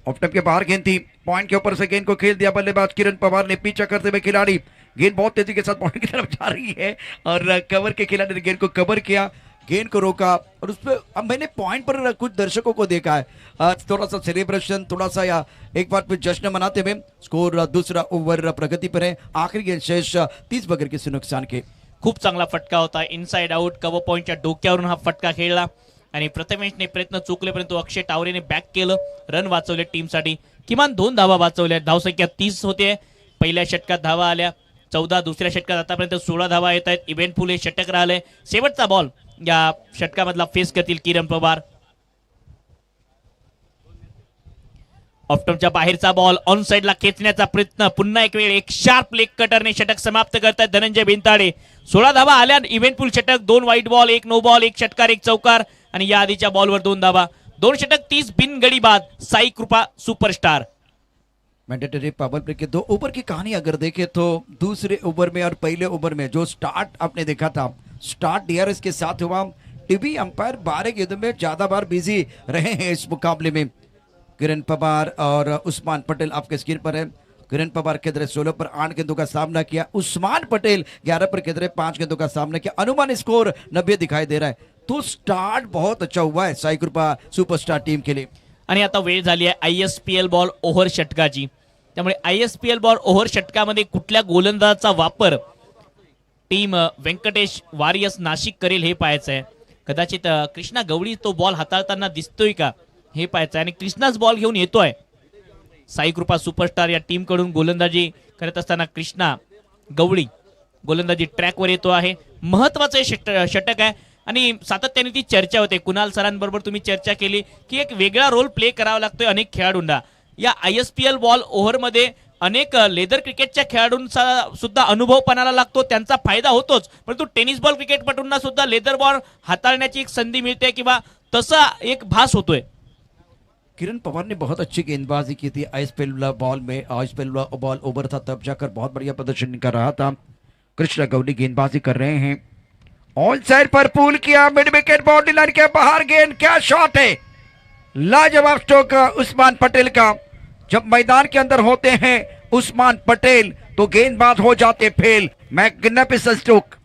ऑफ स्टंप के बाहर गेंद थी. पॉइंट के ऊपर से गेंद को खेल दिया बल्लेबाज किरण पवार ने. पीछा करते हुए खिलाड़ी. गेंद बहुत तेजी के साथ पॉइंट की तरफ जा रही है और कवर के खिलाड़ी ने गेंद को कवर किया, गेंद को रोका. और उस पर अब मैंने पॉइंट पर कुछ दर्शकों को देखा है थोड़ा सा सेलिब्रेशन, थोड़ा सा या एक बार फिर जश्न मनाते हुए. स्कोर दूसरा ओवर प्रगति पर है. आखिरी गेंद शेष 30 बगैर किसी नुकसान के. खूप चांगला फटका होता. इनसाइड आउट कव्हर पॉइंटच्या डोक्यावरून हा फटका खेळला आणि प्रथमेशने प्रयत्न चुकले परंतु अक्षय टावरेने बॅक केलं. रन वाचवले टीमसाठी. किमान 2 धावा वाचवल्या. धावसंख्या 30 होते. पहिल्या षटकात धावा आल्या 14. दुसऱ्या षटकात आतापर्यंत 16 धावा येत आहेत. इव्हेंटफुल हे षटक राहिले. शेवटचा बॉल या षटकामधला फेस करतील किरण पवार. ऑफ्टमच्या बाहेरचा बॉल ऑन साइडला खेचण्याचा प्रयत्न. पुन्हा एक वेळ एक शार्प लेग कटरने षटक समाप्त करतात धनंजय भिंताडे. 16 धावा आल्या. इव्हेंटफुल षटक. 2 वाईट बॉल 1 नो बॉल 1 षटकार 1 चौकार आणि या आधीच्या बॉलवर 2 धावा. 2 षटक 30 बिनगडी बाद. साई कृपा सुपरस्टार. मैंडेटरी पावर प्ले के 2 ओवर की कहानी अगर देखें तो दूसरे ओवर में और पहले ओवर में जो स्टार्ट आपने देखा था, स्टार्ट डीआरएस के साथ हुआ. टीवी अंपायर 12 गेंदों में ज्यादा बार बिजी रहे हैं इस मुकाबले में. किरण पवार और उस्मान पटेल आपके स्क्रीन पर है. किरण पवार के दरे 16 पर 8 गेंदों का सामना किया, उस्मान पटेल 11 पर के दरे 5 गेंदों का सामना किया, अनुमान स्कोर 90 दिखाई दे रहा है। तो स्टार्ट बहुत अच्छा हुआ है साई कृपा सुपरस्टार टीम के लिए। आणि आता वेळ झाली आहे ISPL बॉल ओव्हर षटकाची, त्यामुळे ISPL बॉल ओव्हर षटकामध्ये कुठल्या गोलंदाजाचा वापर टीम व्यंकटेश वॉरियर्स नाशिक करेल हे पाहायचं आहे। कदाचित कृष्णा गवळी तो बॉल हाताळताना दिसतोय का हे पाहायचं आहे, आणि कृष्णाच बॉल घेऊन येतोय। साई कृपा सुपरस्टार या टीम कडून गोलंदाजी करत असताना कृष्णा गवळी गोलंदाजी ट्रॅकवर येतो आहे। महत्वाचं हे षटक आहे आणि सातत्याने ती चर्चा होते। कुणाल सरांबरोबर तुम्ही चर्चा केली की एक वेगळा रोल प्ले करावा लागतोय अनेक खेळाडूंना। या ISPL बॉल ओव्हर मध्ये अनेक लेदर क्रिकेटच्या खेळाडूंचा सुद्धा अनुभव पणाला लागतो, त्यांचा फायदा होतोच, परंतु टेनिस बॉल क्रिकेटपटूंना सुद्धा लेदर बॉल हाताळण्याची एक संधी मिळते किंवा तसा एक भास होतोय। किरण पवार ने बहुत अच्छी गेंदबाजी की थी ISPL बॉल में, ISPL बॉल ओवर था तब जाकर बहुत बढ़िया प्रदर्शन कर रहा था। कृष्णा गवली गेंदबाजी कर रहे हैं, ऑन साइड पर पुल किया, मिड विकेट बाउंड्री लाइन के बाहर, गेंद क्या शॉट है, लाजवाब स्ट्रोक उस्मान पटेल का। जब मैदान के अंदर होते हैं उस्मान पटेल तो गेंदबाज हो जाते फेल, मैग्निफिसेंट स्ट्रोक।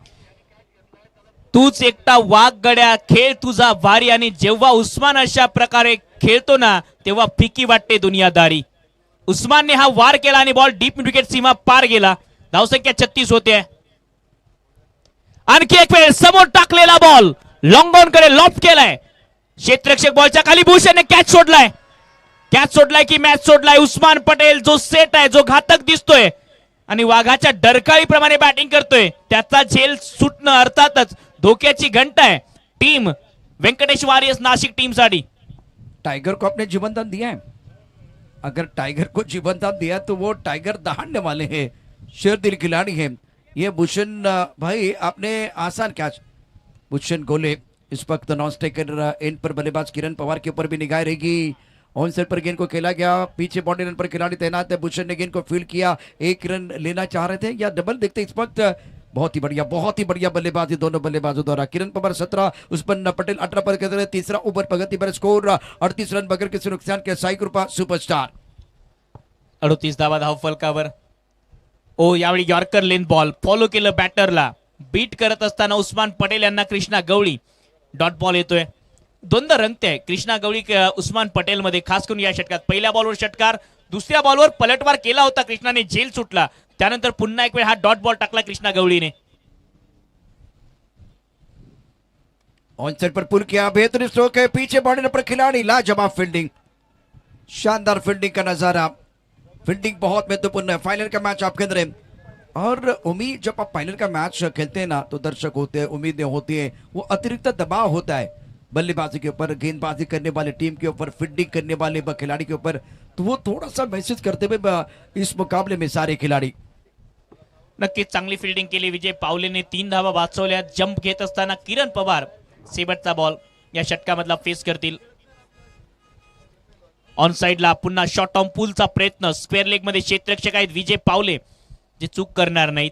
तूच एकटा वाघ गड्या, खेळ तुझा भारी, आणि जेव्हा उस्मान अशा प्रकारे खेळतो ना तेव्हा फिकी वाटते दुनियादारी। उस्मानने हा वार केला आणि बॉल डीप विकेट सीमा पार गेला। धावसंख्या 36 होते। आणखी एक वेळ समोर टाकलेला बॉल लॉंग ऑन कडे लॉफ्ट केलाय, क्षेत्ररक्षक बॉलच्या खाली भूषणने कॅच सोडलाय। कॅच सोडलाय की मॅच सोडलाय। उस्मान पटेल जो सेट आहे, जो घातक दिसतोय आणि वाघाच्या डरकाळीप्रमाणे बॅटिंग करतोय, त्याचा झेल सुटणं अर्थातच धोक्याची घंटा आहे team Venkatesh warriors Nashik team साठी। टाइगर को अपने जीवन दान दिया है, अगर टाइगर को जीवन दान दिया तो वो टाइगर दहाड़ने वाले हैं, शेर दिल खिलाड़ी हैं। ये भूषण भाई आपने आसान कैच, भूषण गोले इस वक्त नॉन स्ट्राइकर एंड पर बल्लेबाज किरण पवार के ऊपर भी निगाह रहेगी। ऑन साइड पर गेंद को खेला गया, पीछे बाउंड्री लाइन पर खिलाड़ी तैनात है, भूषण ने गेंद को फील्ड किया, एक रन लेना चाह रहे थे या डबल देखते इस वक्त। बहुत ही बढ़िया बल्लेबाजी दोनों बल्लेबाजों द्वारा। किरण पवार 17, उस्मान पटेल 18 पर के तीसरा ओवर प्रगति पर स्कोर 38 रन बगैर किसी नुकसान के साई कृपा सुपरस्टार। 38 धावा धावफलकावर। ओ यावेळी यॉर्कर लेन बॉल फॉलो केलं बॅटरला, बीट करत असताना उस्मान पटेल यांना कृष्णा गवळी डॉट बॉल येतोय। द्वंद्व रंगते कृष्णा गवळी उस्मान पटेल मध्ये, खास करून या षटकात। पहिल्या बॉलवर षटकार, दुसऱ्या बॉलवर पलटवार केला होता कृष्णाने, झेल सुटला, त्यानंतर पुन्हा एक वेळ हा डॉट बॉल टाकला कृष्णा गवळीने। ऑन साइड पर पुल किया, बेहतरीन स्ट्रोक है, पीछे बाउंड्री पर खिलाड़ी, लाजवाब फील्डिंग, शानदार फील्डिंग का नजारा। फील्डिंग बहुत महत्वपूर्ण है, फाइनल का मैच आपके अंदर है। और उम्मीद, जब आप फाइनल का मैच खेलते हैं ना तो दर्शक होते हैं, उम्मीदें होती है, वो अतिरिक्त दबाव होता है बल्लेबाजी के ऊपर, गेंदबाजी करने वाले टीम के ऊपर, फील्डिंग करने वाले खिलाड़ी के ऊपर, तो वो थोड़ा सा महसूस करते हुए इस मुकाबले में सारे खिलाड़ी। नक्कीच चांगली फील्डिंग केली विजय पावलेने, 3 धावा वाचवल्या। जंप घेत असताना किरण पवार शेवटचा बॉल या षटकामधला फेस करतील। ऑन साइडला पुन्हा शॉर्ट ऑन पुलचा प्रयत्न, स्क्वेअर लेग मध्ये क्षेत्ररक्षक आहेत विजय पावले जे चूक करणार नाहीत।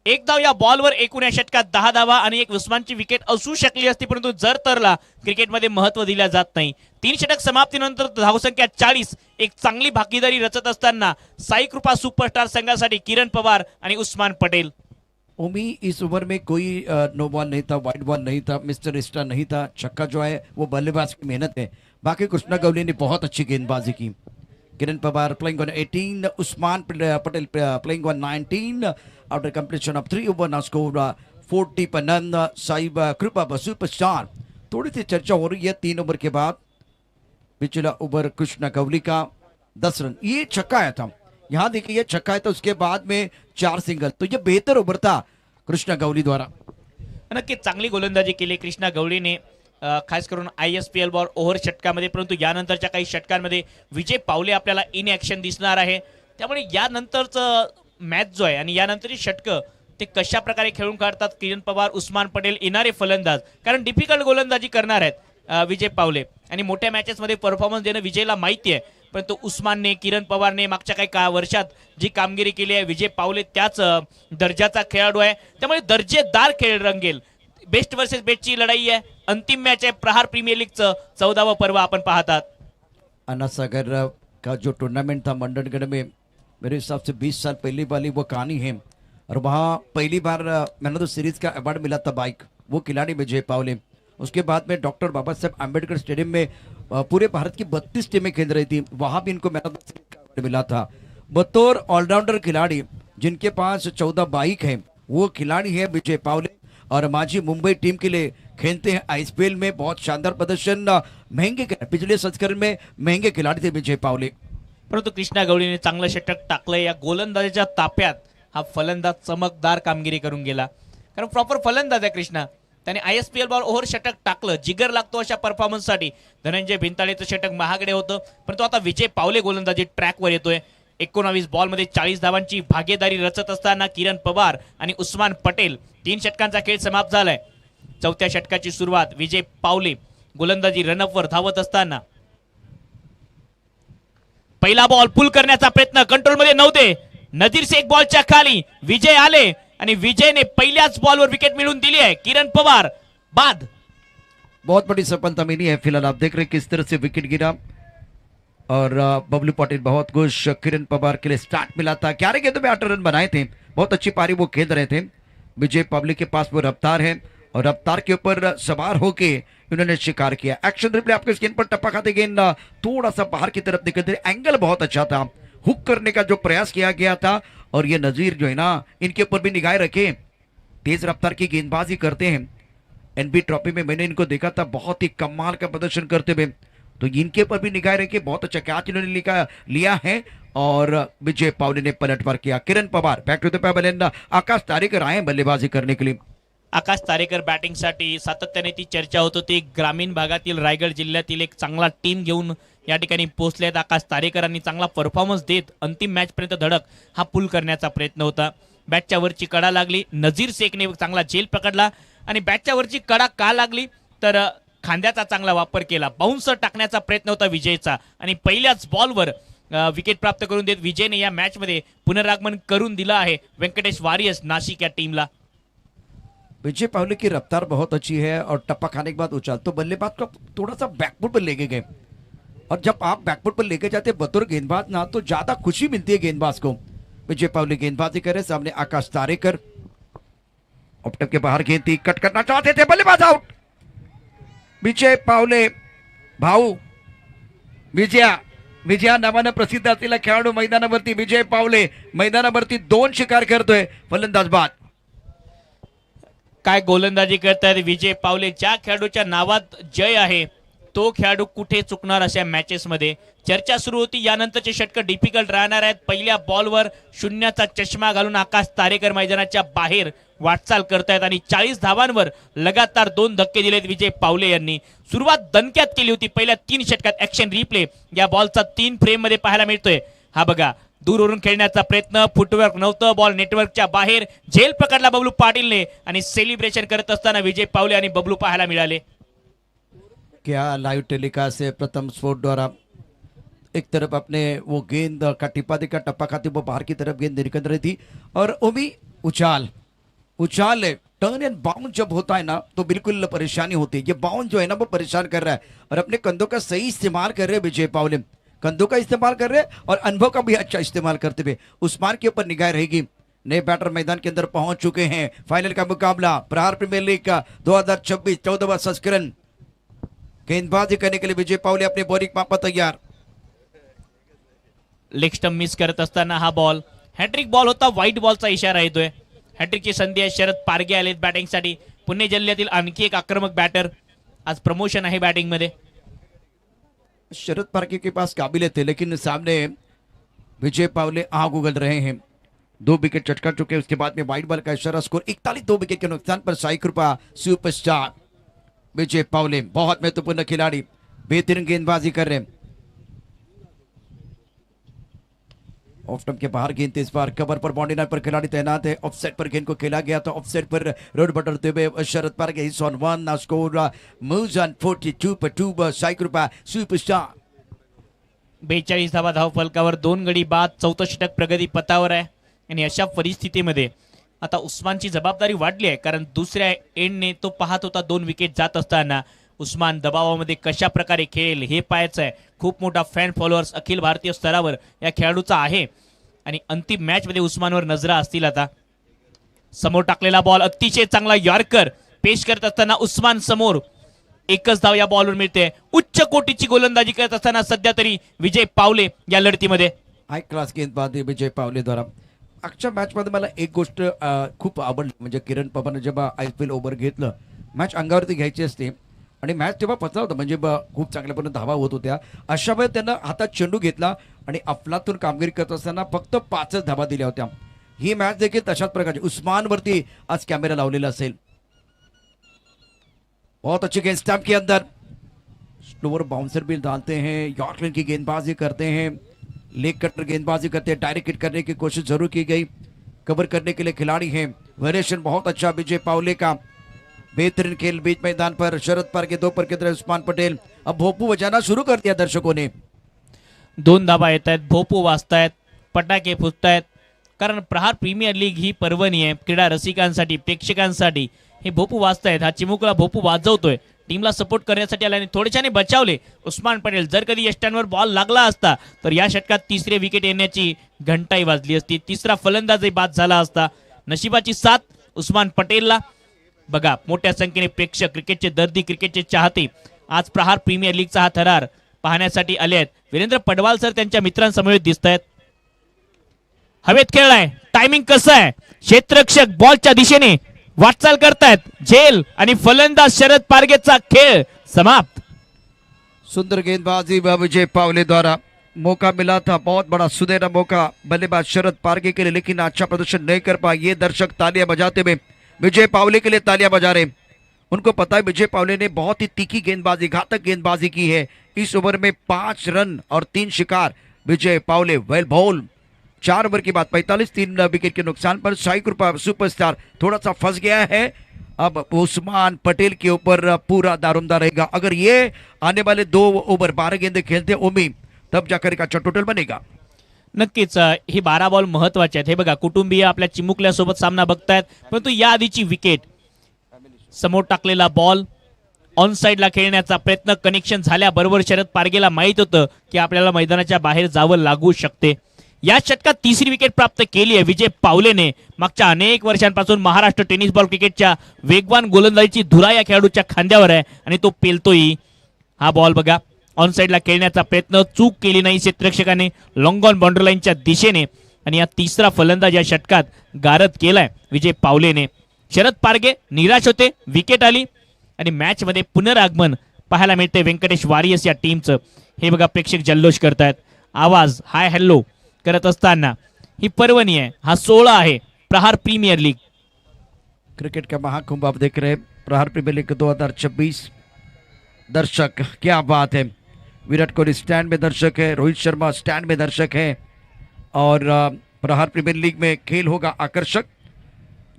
एक धाव या बॉलवर एकूण या षटकात 10 धावा आणि एक उस्मानची विकेट असू शकली असती, परंतु जर तरला क्रिकेटमध्ये महत्व दिल्या जात नाही। 3 षटक समाप्तीनंतर धावसंख्या 40, एक चांगली भागीदारी रचत असताना साई कृपा सुपरस्टार संघासाठी किरण पवार आणि उस्मान पटेल। ओमी इस ओवर में कोई नो बॉल नहीं था, वाइड बॉल नहीं था, मिस्टर स्टार नहीं था, छक्का जो है वो बल्लेबाज की मेहनत है। बाकी कृष्णा गवली ने बहुत अच्छी गेंदबाजी की। Kiran Pawar playing on 18, Usman Patel playing on 19 after completion of 3 over, now score 40 पर नन। साई कृपा सुपरस्टार। थोड़ी सी चर्चा हो रही है 3 ओवर के बाद, पिछला ओवर कृष्णा गवली का 10 रन, ये छक्का आया था, यहाँ देखिए ये छक्का है, तो उसके बाद में 4 सिंगल, तो ये बेहतर ओवर था कृष्णा गवली द्वारा। नक्कीच चांगली गोलंदाजी केली कृष्णा गवळीने, खास करून ISPL बॉल ओव्हर षटकामध्ये, परंतु यानंतरच्या काही षटकांमध्ये विजय पावले आपल्याला इन ॲक्शन दिसणार आहे। त्यामुळे यानंतरचं मॅच जो आहे आणि यानंतरची षटकं ते कशा प्रकारे खेळून काढतात किरण पवार, उस्मान पटेल येणारे फलंदाज, कारण डिफिकल्ट गोलंदाजी करणार आहेत विजय पावले आणि मोठ्या मॅचेसमध्ये परफॉर्मन्स देणं विजयला माहिती आहे। परंतु उस्मानने, किरण पवारने मागच्या काही वर्षात जी कामगिरी केली आहे, विजय पावले त्याच दर्जाचा खेळाडू आहे, त्यामुळे दर्जेदार खेळ रंगेल। बेस्ट वर्सेस बेस्टची लढाई आहे, अंतिम मॅच आहे प्रहार प्रीमियर लीगचं 14वां पर्व आपण पाहतात। अन्ना सागर का जो टूर्नामेंट था मंडनगढ़ में, मेरे हिसाब से 20 साल पहले वाली वो कहानी है। और वहाँ पहली बार मैन ऑफ द सीरीज का अवार्ड मिला था बाइक, वो खिलाड़ी विजय पावले। उसके बाद में डॉक्टर बाबा साहब आम्बेडकर स्टेडियम में पूरे भारत की 32 टीमें खेल रही थी, वहाँ भी इनको मैन ऑफ द सीरीज का अवार्ड मिला था। बतौर ऑलराउंडर खिलाड़ी जिनके पास 14 बाइक है, वो खिलाड़ी है विजय पावले। और माजी मुंबई टीम के लिए खेलते हैं आईपीएल में, बहुत शानदार प्रदर्शन, महंगे पिछले संस्करण में महंगे खिलाड़ी थे विजय पावले। परंतु कृष्णा गवळीने चांगलं षटक टाकलंय। या गोलंदाजीच्या ताप्यात हा फलंदाज चमकदार कामगिरी करून गेला, कारण प्रॉपर फलंदाज आहे कृष्णा। त्याने आयएसपीएल बॉल ओव्हर षटक टाकलं, जिगर लागतो अशा परफॉर्मन्ससाठी। धनंजय भिंताळेचं षटक महागडे होतं, परंतु आता विजय पावले गोलंदाजी ट्रॅकवर येतोय। 19 बॉलमध्ये 40 धावांची भागीदारी रचत असताना किरण पवार आणि उस्मान पटेल 3 षटकांचा खेळ समाप्त झालाय। चौथ्या षटकाची सुरुवात विजय पावले गोलंदाजी रनअपवर धावत असताना पहिला बॉल पुल करण्याचा प्रयत्न कंट्रोलमध्ये नव्हते। नजीर शेख बॉलच्या खाली विजय आले आणि विजयने पहिल्याच बॉलवर विकेट मिळवून दिली आहे। किरण पवार बाद। बहुत बड़ी सफलता मिली है। फिलहाल आप देख रहे हैं किस तरह से विकेट गिरा और बबलू पाटिल बहुत खुश। किरण पवार के लिए स्टार्ट मिला था, 11 गेंदों में 8 रन बनाए थे, बहुत अच्छी पारी वो खेल रहे थे। विजय पावले के पास वो रफ्तार है और रफ्तार के ऊपर सवार होके उन्होंने शिकार किया। एक्शन रिप्ले आपके स्क्रीन पर टप्पा खाते गेंद थोड़ा सा बाहर की तरफ निकल रही, एंगल बहुत अच्छा था, हुक करने का जो प्रयास किया गया था। और ये नजीर जो है ना, इनके ऊपर भी निगाह रखे, तेज रफ्तार की गेंदबाजी करते हैं। एनबी ट्रॉफी में मैंने इनको देखा था, बहुत ही कमाल का प्रदर्शन करते हुए, तो इनके ऊपर भी निगाह रखे, बहुत अच्छा कैच इन्होंने लिया है। और विजय पावले ने पलटवार किया। Kiran Pawar back to the pavilion, Akash Tarekar आए बल्लेबाजी करने के लिए। आकाश तारेकर बॅटिंगसाठी सातत्याने ती चर्चा होत होती। ग्रामीण भागातील रायगड जिल्ह्यातील एक चांगला टीम घेऊन या ठिकाणी पोहोचलेत आकाश तारेकरांनी। चांगला परफॉर्मन्स देत अंतिम मॅच पर्यंत धडक हा पुल करण्याचा प्रयत्न होता। बॅटच्या वरची कडा लागली, नजीर शेखने चांगला झेल पकडला आणि बॅटच्या वरची कडा का लागली तर खांद्याचा चांगला वापर केला। बाउन्सर टाकण्याचा प्रयत्न होता विजयचा आणि पहिल्याच बॉलवर विकेट प्राप्त करून देत विजयने या मॅच मध्ये पुनरागमन करून दिला आहे व्यंकटेश वॉरियर्स नाशिक या टीमला। विजय पावले की रफ्तार बहुत अच्छी है और टप्पा खाने के बाद उछाल, तो बल्लेबाज को थोड़ा सा बैकफुट पर लेके गए। और जब आप बैकफुट पर लेके जाते बतौर गेंदबाज ना, तो ज्यादा खुशी मिलती है गेंदबाज को। विजय पावले गेंदबाजी करे, सामने आकाश तारेकर ऑप्टप के बाहर गेंद थी, कट करना चाहते थे, बल्लेबाज आउट। विजय पावले भाऊ विजया नावानं प्रसिद्ध असलेला खेळाडू मैदानावरती विजय पावले मैदानावरती 2 शिकार करतोय, फलंदाज बाद। काय गोलंदाजी करतात विजय पावले। ज्या खेळाडूच्या नावात जय आहे तो खेळाडू कुठे चुकणार अशा मॅचेस मध्ये। चर्चा सुरू होती, यानंतरचे षटक डिफिकल्ट राहणार आहेत। पहिल्या बॉलवर शून्याचा चष्मा घालून आकाश तारेकर मैदानाच्या बाहेर वाटचाल करतायत आणि 40 धावांवर लगातार 2 धक्के दिलेत विजय पावले यांनी। सुरुवात दणक्यात केली होती पहिल्या 3 षटकात। ऍक्शन रिप्ले या बॉलचा 3 फ्रेम मध्ये पाहायला मिळतोय। हा बघा, दूरवरून खेळण्याचा प्रयत्न, फुटवर्क नव्हतं, बॉल नेटवर्कच्या बाहेर, झेल पकडला बबलू पाटीलने आणि सेलिब्रेशन करत असताना विजय पावले आणि बबलू पाहायला मिळाले। क्या लाइव टेलीकास्ट से प्रथम स्पोर्ट द्वारा एक तरफ अपने वो गेंद का टिप्पा देकर टप्पा खाते वो बाहर की तरफ गेंद निकल रही थी और वो भी उछाल टर्न एंड बाउंड जब होता है ना तो बिल्कुल परेशानी होती है। ये बाउंड जो है ना वो परेशान कर रहा है और अपने कंधों का सही इस्तेमाल कर रहे हैं विजय पावले, कंधों का इस्तेमाल कर रहे हैं और अनुभव का भी अच्छा इस्तेमाल करते हुए। उस्मान के ऊपर निगाह रहेगी। नए बैटर मैदान के अंदर पहुंच चुके हैं। फाइनल का मुकाबला प्रहार प्रीमियर लीग का 2026 14वां संस्करण। गेंदबाजी करने के लिए विजय पावले अपने बॉलिंग मापा तैयार। लेग स्टंप मिस करत असताना हा बॉल हॅट्रिक बॉल होता, व्हाईट बॉलचा इशारा येतोय। हॅट्रिकची संधी आहे, शरद पारगे आलेत बॅटिंगसाठी। पुणे जिल्ह्यातील आणखी एक आक्रमक बॅटर, आज प्रमोशन आहे बॅटिंग मध्ये। शरद पारगे के पास काबिलियत है लेकिन सामने विजय पावले आग उगल रहे हैं। 2 विकेट चटका चुके, उसके बाद में वाइड बॉल का इशारा। स्कोर 41, 2 विकेट के नुकसान पर साई कृपा सुपरस्टार विजय पावले बहुत महत्वपूर्ण खिलाड़ी, बेहतरीन गेंदबाजी कर रहे हैं। ऑफ स्टंप के बाहर गेंद इस बार कवर पर बाउंड्री लाइन पर खिलाड़ी तैनात है। ऑफसेट पर गेंद को खेला गया तो ऑफसेट पर रोड बटरते हुए Sharad Parge is on 1 now score moves on 42 पर 2 साई कृपा सुपरस्टार। 42 धावा धाव फलकावर, 2 गडी बाद, 4थं षटक प्रगती पथावर आहे आणि अशा परिस्थितीमध्ये आता उस्मानची जबाबदारी वाढली आहे, कारण दुसऱ्या एंडने तो पाहत होता 2 विकेट जात असताना उस्मान दबावामध्ये कशा प्रकारे खेळेल हे पाहायचं आहे। खूप मोठा फॅन फॉलोअर्स अखिल भारतीय स्तरावर या खेळाडूचा आहे आणि अंतिम मॅच मध्ये उस्मानवर नजरा असतील आता. समोर टाकलेला बॉल अतिशय चांगला यॉर्कर पेश करत असताना उस्मान समोर एकच धाव या बॉलवर मिळते. उच्च कोटीची गोलंदाजी करत असताना सध्या तरी विजय पावले या लढतीमध्ये. हाय क्लास गेंदबाजी विजय पावलेद्वारा. आजच्या मॅचमध्ये मला एक गोष्ट खूप आवडली, म्हणजे किरण पवारने जेव्हा IPL ओव्हर घेतलं, मॅच अंगावरती घ्यायची असते आणि मॅच तेव्हा पचला होता, म्हणजे खूप चांगल्यापणे धावा होत होत्या. अशा वेळेस त्यांना हातात चेंडू घेतला आणि अफलातून कामगिरी करत असताना फक्त 5च धावा दिल्या होत्या. ही मॅच देखील तशाच प्रकारची उस्मानवरती आज कॅमेरा लावलेला असेल. बहुत अच्छी गेंद स्टंप के अंदर, स्लोअर बाउंसर भी डालते हैं, यॉर्कर की गेंदबाजी करते हैं, लेग कटर गेंदबाजी करते हैं, डायरेक्ट हिट करने की कोशिश जरूर की गई, कवर करने के लिए खिलाड़ी हैं. वेरिएशन बहुत अच्छा विजय पावले का, बेहतरीन खेल बीच मैदान पर. शरद पार के 2 पर की तरह उस्मान पटेल. अब भोपू बजाना शुरू कर दिया दर्शकों ने. 2 धाबा येत आहेत, भोपू वाजतायत, पटाके फुटतायत. कारण प्रहार प्रीमियर लीग ही पर्वणी आहे क्रीडा रसिकांसाठी, प्रेक्षकांसाठी. हे भोपू वाजतायत, हा चिमुकला भोपू वाजवतोय, टीमला सपोर्ट करण्यासाठी आला आणि थोडेशाने बचावले उस्मान पटेल. जर कधी यष्टांवर बॉल लागला असता तर या षटकात 3रे विकेट येण्याची घंटाही वाजली असती, 3रा फलंदाजही बाद झाला असता. नशिबाची साथ उस्मान पटेलला. बघा मोठ्या संख्येने प्रेक्षक, क्रिकेटचे दर्दी, क्रिकेटचे चाहते आज प्रहार प्रीमियर लीगचा हा थरार पाहण्यासाठी आले आहेत. वीरेंद्र पडवाल सर त्यांच्या मित्रांसमवेत दिसत आहेत. हवेत खेळलाय, टायमिंग कसं आहे, क्षेत्ररक्षक बॉलच्या दिशेने वाटचाल करतायत, झेल आणि फलंदाज शरद पारगेचा खेळ समाप्त. सुंदर गेंदबाजी विजय पावले द्वारा. मौका मिला था, बहुत बड़ा सुनहरा मौका बल्लेबाज शरद पारगे के लिए, लेकिन अच्छा प्रदर्शन नहीं कर पाए. ये दर्शक तालियां बजाते हुए विजय पावले के लिए तालियां बजा रहे. उनको पता है विजय पावले ने बहुत ही तीखी गेंदबाजी, घातक गेंदबाजी की है. इस ओवर में 5 रन और 3 शिकार. विजय पावले वेल बॉल. 4 ओवर की बात, 45 3 विकेट के नुकसान पर साई कृपा सुपरस्टार थोड़ा सा फंस गया है. अब उस्मान पटेल के ऊपर पूरा दारोमदार रहेगा. अगर ये आने वाले 2 ओवर 12 गेंदे खेलते ओमी, तब जाकर एक अच्छा टोटल बनेगा. नक्कीच ही 12 बॉल महत्वाचे आहेत. हे बघा कुटुंबीय आपल्या चिमुकल्यासोबत सामना बघतायत, परंतु या आधीची विकेट, समोर टाकलेला बॉल, ऑन साइडला खेळण्याचा प्रयत्न, कनेक्शन झाल्याबरोबर शरद पारगेला माहित होतं की आपल्याला मैदानाच्या बाहेर जावं लागू शकते. या षटकात 3री विकेट प्राप्त केली आहे विजय पावलेने. मागच्या अनेक वर्षांपासून महाराष्ट्र टेनिस बॉल क्रिकेटच्या वेगवान गोलंदाजीची धुरा या खेळाडूच्या खांद्यावर आहे आणि तो पेलतोही. हा बॉल बघा, ऑन साइडला खेळण्याचा प्रयत्न, चूक केली नाही क्षेत्ररक्षकाने लॉंग ऑन बाउंड्री लाईनच्या दिशेने. आणि या 3रा फलंदाज या षटकात गारद केलाय विजय पावलेने. शरद पारगे निराश होते, विकेट आली आणि मॅच मध्ये पुनरागमन पाहायला मिळते व्यंकटेश वारियर्स या टीमचं. हे बघा प्रेक्षक जल्लोष करतायत, आवाज हाय हॅलो करत असताना. ही पर्वणी आहे, हा 16 आहे प्रहार प्रीमियर लीग. क्रिकेट का महाकुंभ आप देख रहे हैं, प्रहार प्रीमियर लीग 2026. दर्शक क्या बात है, विराट कोहली स्टैंड में दर्शक है, रोहित शर्मा स्टैंड में दर्शक है. और प्रहार प्रीमियर लीग में खेल होगा आकर्षक,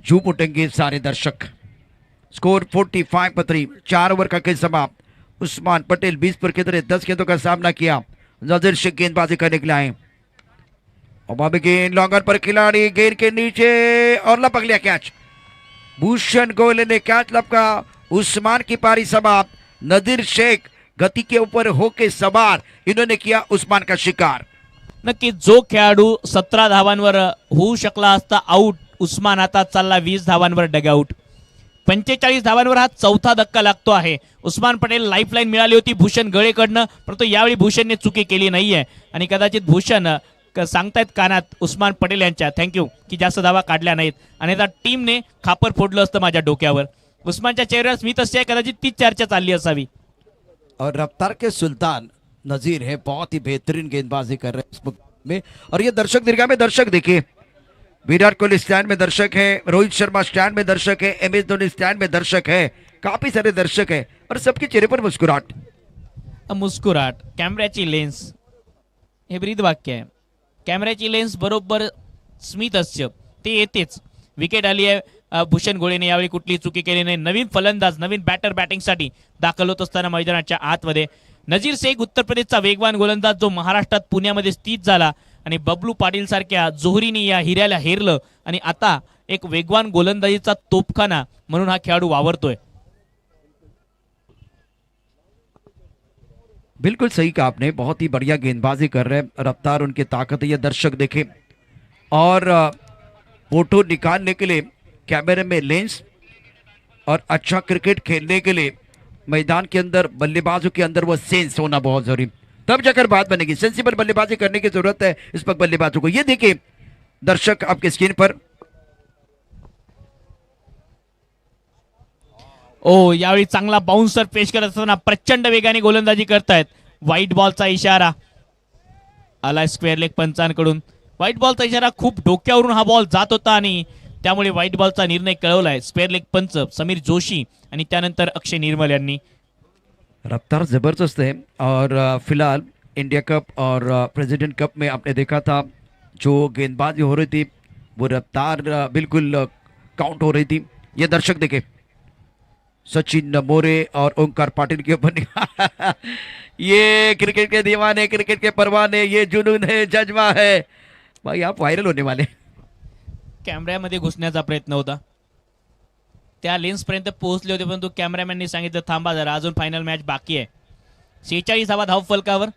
झूम उठेंगे सारे दर्शक. स्कोर 45 पर 3, 4 ओवर का खेल समाप्त. उस्मान पटेल 20 पर की तरह 10 गेंदों का सामना किया. नजर से गेंदबाजी करने के लिए आए. और गेंद लॉन्गर पर खिलाड़ी गेंद के नीचे और लपक लिया कैच. भूषण गोयल ने कैच लपका. उस्मान की पारी समाप्त. नदीर शेख गति के ऊपर होके सवार, इन्होंने किया उस्मान का शिकार. नक्की जो खेळाडू 17 धावांवर होऊ शकला असता आउट, उस्मान आता चालला 20 धावांवर डगआउट. 45 धावांवर हा 4था धक्का लागतो आहे. उस्मान पटेल लाईफलाईन मिळाली होती भूषण गळेकडनं, परंतु यावेळी भूषणने चुकी केली नाहीये आणि कदाचित भूषण सांगतायत कानात उस्मान पटेल यांच्या थँक्यू की जास्त धावा काढल्या नाहीत, आणि आता टीमने खापर फोडलं असतं माझ्या डोक्यावर. उस्मानच्या चेहऱ्यावर स्मित असते, कदाचित तीच चर्चा चालली असावी. और रफ्तार के सुल्तान नजीर है, बहुत ही बेहतरीन गेंदबाजी कर रहे हैं इस में. और ये दर्शक दीर्घा में दर्शक देखिए, विराट कोहली स्टैंड में दर्शक है, रोहित शर्मा स्टैंड में दर्शक है, MS धोनी स्टैंड में दर्शक है, काफी सारे दर्शक है और सबके चेहरे पर मुस्कुराहट. मुस्कुराट, कॅमेऱ्याची लेन्स, हे ब्रीद वाक्य आहे. कॅमेऱ्याची लेन्स बरोबर स्मित हास्य ते येतेच. विकेट आली आहे. भूषण गोळेने यावेळी कुठली चुकी केली नाही. नवीन फलंदाज, नवीन बॅटर बॅटिंगसाठी दाखल होत असताना मैदानाच्या आतमध्ये नजीर शेख, उत्तर प्रदेशचा वेगवान गोलंदाज जो महाराष्ट्रात पुण्यामध्ये स्थित झाला आणि बबलू पाटील सारख्या जोहरीने या हिऱ्याला हेरलं आणि आता एक वेगवान गोलंदाजीचा तोपखाना म्हणून हा खेळाडू वावरतोय. बिल्कुल सही कहा आपने, बहुत ही बढ़िया गेंदबाजी कर रहे हैं, रफ्तार उनकी ताकत है. ये दर्शक देखें, और फोटो निकालने के लिए कैमरे में लेंस और अच्छा क्रिकेट खेलने के लिए मैदान के अंदर बल्लेबाजों के अंदर वो सेंस होना बहुत जरूरी, तब जाकर बात बनेगी। सेंसिबल बल्लेबाजी करने की जरूरत है इस वक्त बल्लेबाजों को। ये देखिए दर्शक आपके स्क्रीन पर, ओ यावेळी चांगला बाउन्सर पेश करत असताना प्रचंड वेगाने गोलंदाजी करतायत. व्हाईट बॉलचा इशारा आलाय स्क्वेअर लेग पंचांकडून. व्हाईट बॉलचा इशारा खूप डोक्यावरून हा बॉल जात होता आणि त्यामुळे व्हाईट बॉलचा निर्णय कळवलाय स्क्वेअर लेग पंच समीर जोशी आणि त्यानंतर अक्षय निर्मल यांनी. रफ्तार जबरदस्त है और फिलहाल इंडिया कप और प्रेसिडेंट कप में आपने देखा था जो गेंदबाजी हो रही थी वो रफ्तार बिल्कुल काउंट हो रही थी। ये दर्शक देखे सचिन मोरे और ओंकार पाटिल के ऊपर ये क्रिकेट के दीवाने, क्रिकेट के परवाने, ये जुनून है, जज्बा है भाई, आप वायरल होने वाले। कॅमेऱ्यामध्ये घुसण्याचा प्रयत्न होता, त्या लेन्स पर्यंत पोहोचले होते, परंतु कॅमेरामॅननी सांगितलं थांबा जरा, अजून फायनल मॅच बाकी आहे. 46 धाव फलकावर.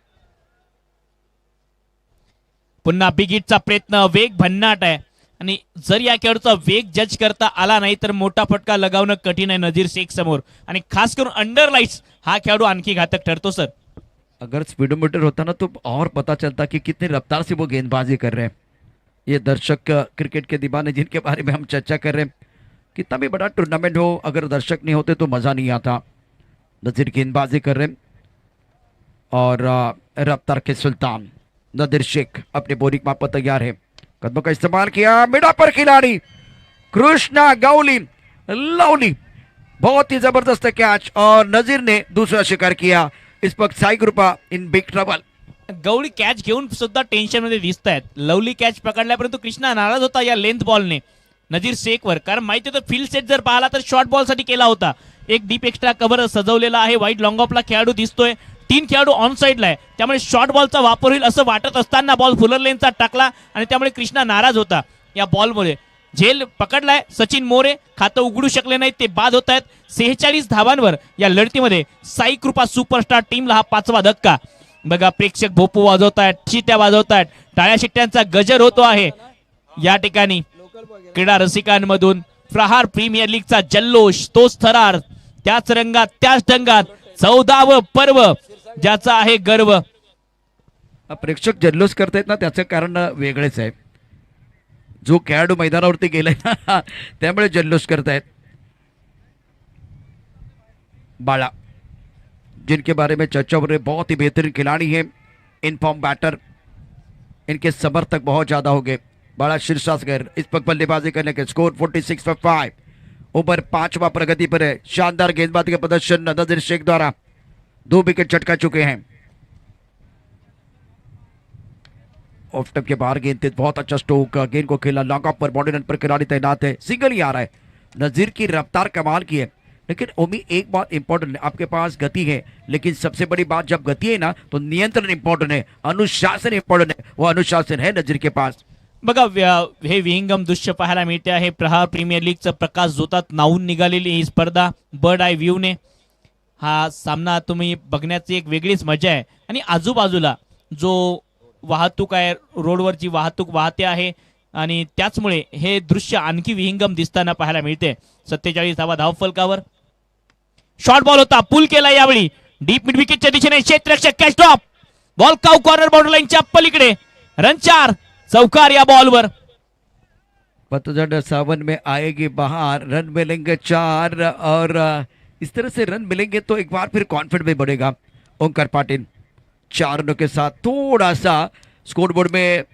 पुन्हा बिगिटचा प्रयत्न, वेग भन्नाट आहे आणि जर या खेळाडूचा वेग जज करता आला नाही तर मोठा फटका लगावणं कठीण आहे नजीर शेख समोर, आणि खास करून अंडर लाइट्स हा खेळाडू आणखी घातक ठरतो सर. अगर स्पीडोमीटर होता ना तो और पता चलता कि कितनी रफ्तार से वो गेंदबाजी कर रहे हैं। ये दर्शक क्रिकेट के दीवाने जिनके बारे में हम चर्चा कर रहे हैं, कितना भी बड़ा टूर्नामेंट हो अगर दर्शक नहीं होते तो मज़ा नहीं आता। नजीर गेंदबाजी कर रहे हैं और रफ्तार के सुल्तान नदीर शेख अपने बोलिंग माप पर तैयार है। कदमों का इस्तेमाल किया, मिडा पर खिलाड़ी कृष्णा गौली लवली, बहुत ही जबरदस्त कैच और नजीर ने दूसरा शिकार किया। इस वक्त Sai ग्रुपा in big trouble. Gawali catch घेऊन सुद्धा टेन्शन मध्ये दिसत आहेत. लवली कॅच पकडल्या परंतु कृष्णा नाराज होता या लेंथ बॉलने नजीर शेखवर, कारण माहिती होतं फील्ड सेट जर पाहिला तर शॉर्ट बॉल साठी केला होता. एक डीप एक्स्ट्रा कव्हर सजवलेला आहे, वाईड लॉंग ऑफला खेळाडू दिसतोय, 3 खेळाडू ऑन साईडला आहे, त्यामुळे शॉर्ट बॉलचा वापर होईल असं वाटत असताना बॉल फुलर लेनचा टाकला आणि त्यामुळे कृष्णा नाराज होता. या बॉलमुळे झेल पकडलाय सचिन मोरे, खातं उघडू शकले नाही, ते बाद होत आहेत. 46 धावांवर या लढतीमध्ये साई कृपा सुपरस्टार टीमला हा 5वा धक्का. बघा प्रेक्षक भोपू वाजवतायत, शिट्या वाजवतायत, टाळ्या शिट्ट्यांचा गजर होतो आहे या ठिकाणी. क्रीडा रसिकांमधून प्रहार प्रीमियर लीगचा जल्लोष, तोच थरार, त्याच रंगात त्याच ढंगात 14व पर्व ज्याचा आहे गर्व. प्रेक्षक जल्लोष करतायत ना त्याचं कारण वेगळेच आहे. जो खेळाडू मैदानावरती गेलाय ना त्यामुळे जल्लोष करतायत. बाला जिनके बारे में चर्चा हो रही है, बहुत ही बेहतरीन खिलाड़ी है, इन फॉर्म बैटर, इनके समर्थक बहुत ज्यादा हो गए. बड़ा शीर्षासगर इस वक्त बल्लेबाजी करने के स्कोर 46 पर 5 ओवर 5वां प्रगति पर है. शानदार गेंदबाजी का प्रदर्शन नजीर शेख द्वारा, 2 विकेट चटका चुके हैं. ऑफ स्टंप के बाहर गेंद थे, बहुत अच्छा स्ट्रोक, गेंद को खेला लॉन्ग ऑफ पर, बॉडी रन पर खिलाड़ी तैनात है, सिंगल ही आ रहा है. नजीर की रफ्तार कमाल की है, लेकिन ओमी एक बात इंपॉर्टेंट है, आपके पास गति है लेकिन सबसे बड़ी बात जब गति है ना तो नियंत्रण इंपॉर्टेंट है, अनुशासन इंपॉर्टेंट है, वो अनुशासन है नजीर के पास. बघा हे विहिंगम दृश्य पाहायला मिळते आहे. प्रहार प्रीमियर लीगचं प्रकाश जोतात नावून निघालेली ही स्पर्धा बर्ड आय व्ह्यूने हा सामना तुम्ही बघण्याची एक वेगळीच मजा आहे. आणि आजूबाजूला जो वाहतूक आहे, रोडवर जी वाहतूक वाहते आहे आणि त्याचमुळे हे दृश्य आणखी विहिंगम दिसताना पाहायला मिळते. 47 धावा फलकावर. शॉर्ट बॉल होता, पुल केला यावेळी डीप मिड विकेटच्या दिशेने, क्षेत्ररक्षक catch drop, ball cow corner boundary लाईनच्या पलीकडे, रन 4, चौकार या बॉलवर. पतझड़ सावन में आएगी बहार, रन मिलेंगे 4 और इस तरह से रन मिलेंगे तो एक बार फिर कॉन्फिडेंस भी बढ़ेगा. ओंकार पाटिल 4 रनों के साथ थोड़ा सा स्कोरबोर्ड में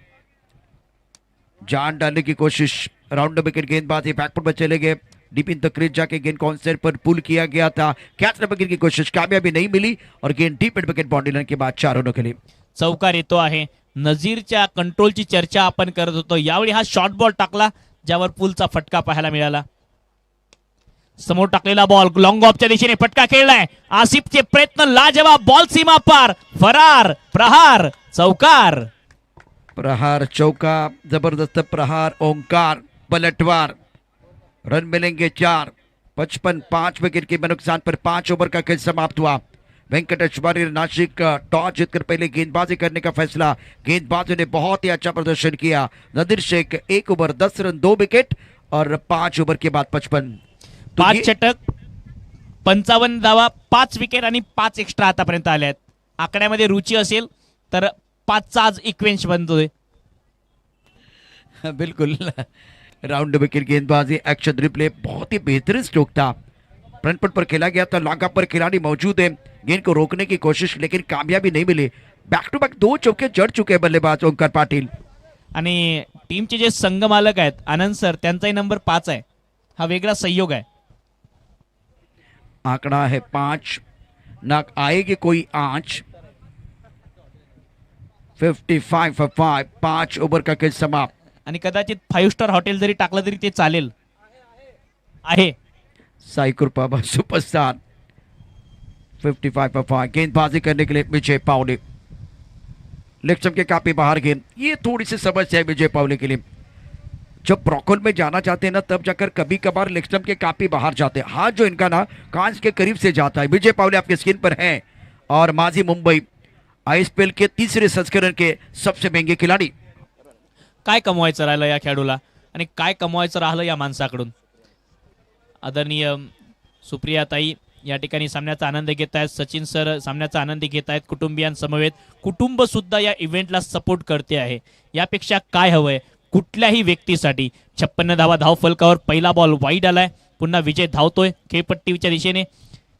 जान डालने की कोशिश. राउंड विकेट गेंदबाजी बैकफुट में चले गए, डीप इन द क्रीज जाके गेंद को ऑनसाइड पर पुल किया गया था, कैच विकेट की कोशिश कामयाबी नहीं मिली और गेंद deep in wicket boundary line के बाद 4 रनों के लिए चौकार येतो आहे. नजीरच्या कंट्रोलची चर्चा आपण करत होतो, यावेळी हा शॉर्ट बॉल टाकला ज्यावर पुलचा फटका पाहायला मिळाला. समोर टाकलेला बॉल लॉंग ऑफच्या दिशेने फटका खेळलाय, आसिफचे प्रयत्न लाजवाब, बॉल सीमा पार, फरार, प्रहार, चौकार. प्रहार चौका, जबरदस्त प्रहार, ओंकार पलटवार, रन मिलेंगे 4. 55 5 विकेट के नुकसान पर 5 ओवर का खेल समाप्त हुआ. वेंकटेश वारियर नासिक टॉस जीतकर पहले गेंदबाजी करने का फैसला। गेंदबाजों ने बहुत ही अच्छा प्रदर्शन किया। नदीर शेख 1 ओवर 10 रन 2 विकेट और 5 ओवर के बाद 55। 5 षटक 55 धावा 5 विकेट आणि 5 एक्स्ट्रा आतापर्यंत आल्या आहेत. आकड्यामध्ये रुची असेल तर 5चा आज इक्वेन्स बनतोय. बिल्कुल राउंड विकेट गेंदबाजी एक्शन रिप्ले बहुत ही बेहतरीन स्ट्रोक था। फ्रंट फुट पर खेला गया था, लॉन्ग ऑफ पर खिलाड़ी मौजूद है, गेंद को रोकने की कोशिश लेकिन कामयाबी नहीं मिली। बैक टू बैक 2 चौके जड़ चुके हैं बल्लेबाज ओंकार पाटील। आणि टीमचे जे संघ मालक आहेत आनंद सर त्यांचाही नंबर 5 आहे. हा वेगळा संयोग आहे. आंकड़ा है 5, ना आएगी कोई आंच। 55 for 5, 5 ओवर का खेल समाप्त। आणि कदाचित 5 स्टार हॉटेल जरी टाकलं तरी ते चालेल आहे. साई कृपा सुपरस्टार 55 for 5 गेंदबाजी करने के लिए विजय पावले। लेग स्टंप के काफी बाहर गेंद, ये थोड़ी सी समस्या है विजय पावले के लिए। जब ब्रॉकल में जाना चाहते हैं ना तब जाकर कभी कभार लेग स्टंप के काफी बाहर जाते हैं। हाथ जो इनका ना कांच के करीब से जाता है। विजय पावले आपके स्क्रीन पर हैं और माजी मुंबई आईएसपीएल के तीसरे संस्करण के सबसे महंगे खिलाड़ी। काय कमवायचं राहिलं या खेळाडूला आणि काय कमवायचं राहिलं या माणसाकडून. आदरणीय सुप्रियाताई या ठिकाणी सामन्याचा आनंद घेत आहेत. सचिन सर सामन्याचा आनंद घेत आहेत. कुटुंबियांसमवेत कुटुंब सुद्धा या इव्हेंटला सपोर्ट करते आहे. यापेक्षा काय हवंय कुठल्याही व्यक्तीसाठी. 56 धावा धावफलकावर पहिला बॉल वाईड आलाय. पुन्हा विजय धावतोय खेळपट्टीच्या दिशेने.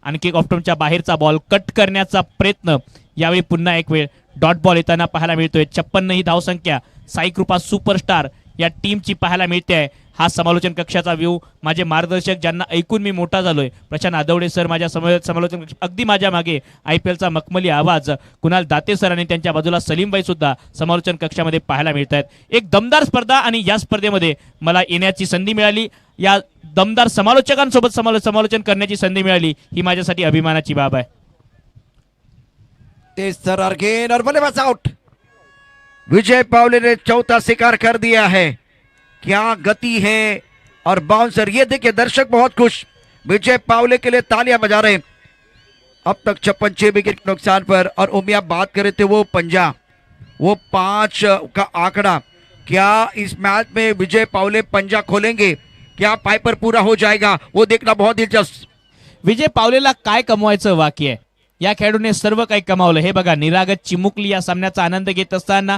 आणखी ऑप्टमच्या बाहेरचा बॉल कट करण्याचा प्रयत्न. यावेळी पुन्हा एक वेळ डॉट बॉल येताना पाहायला मिळतोय. 56 ही धावसंख्या साई कृपा सुपरस्टार या टीमची पाहायला मिळते आहे. हा समालोचन कक्षाचा व्ह्यू माझे मार्गदर्शक ज्यांना ऐकून मी मोठा झालोय प्रशांत आदवडे सर माझ्या समालोचन अगदी माझ्या मागे आयपीएलचा मखमली आवाज कुणाल दाते सर आणि त्यांच्या बाजूला सलीमबाई सुद्धा समालोचन कक्षामध्ये पाहायला मिळत आहेत. एक दमदार स्पर्धा आणि या स्पर्धेमध्ये मला येण्याची संधी मिळाली. या दमदार समालोचकांसोबत समालोचन करण्याची संधी मिळाली ही माझ्यासाठी अभिमानाची बाब आहे. तेज तर्रार गेंद और बल्लेबाज आउट। विजय पावले ने चौथा शिकार कर दिया है। क्या गति है और बाउंसर, ये देखिए दर्शक बहुत खुश। विजय पावले के लिए तालियां बजा रहे। अब तक 56 विकेट के नुकसान पर। और उमिया बात करे थे वो पंजा, वो 5 का आंकड़ा, क्या इस मैच में विजय पावले पंजा खोलेंगे? क्या पाइपर पूरा हो जाएगा? वो देखना बहुत दिलचस्प। विजय पावलेला काय कमवायचं बाकी आहे. या खेळाडूने सर्व काही कमावलं. हे बघा निरागत चिमुकली या सामन्याचा आनंद घेत असताना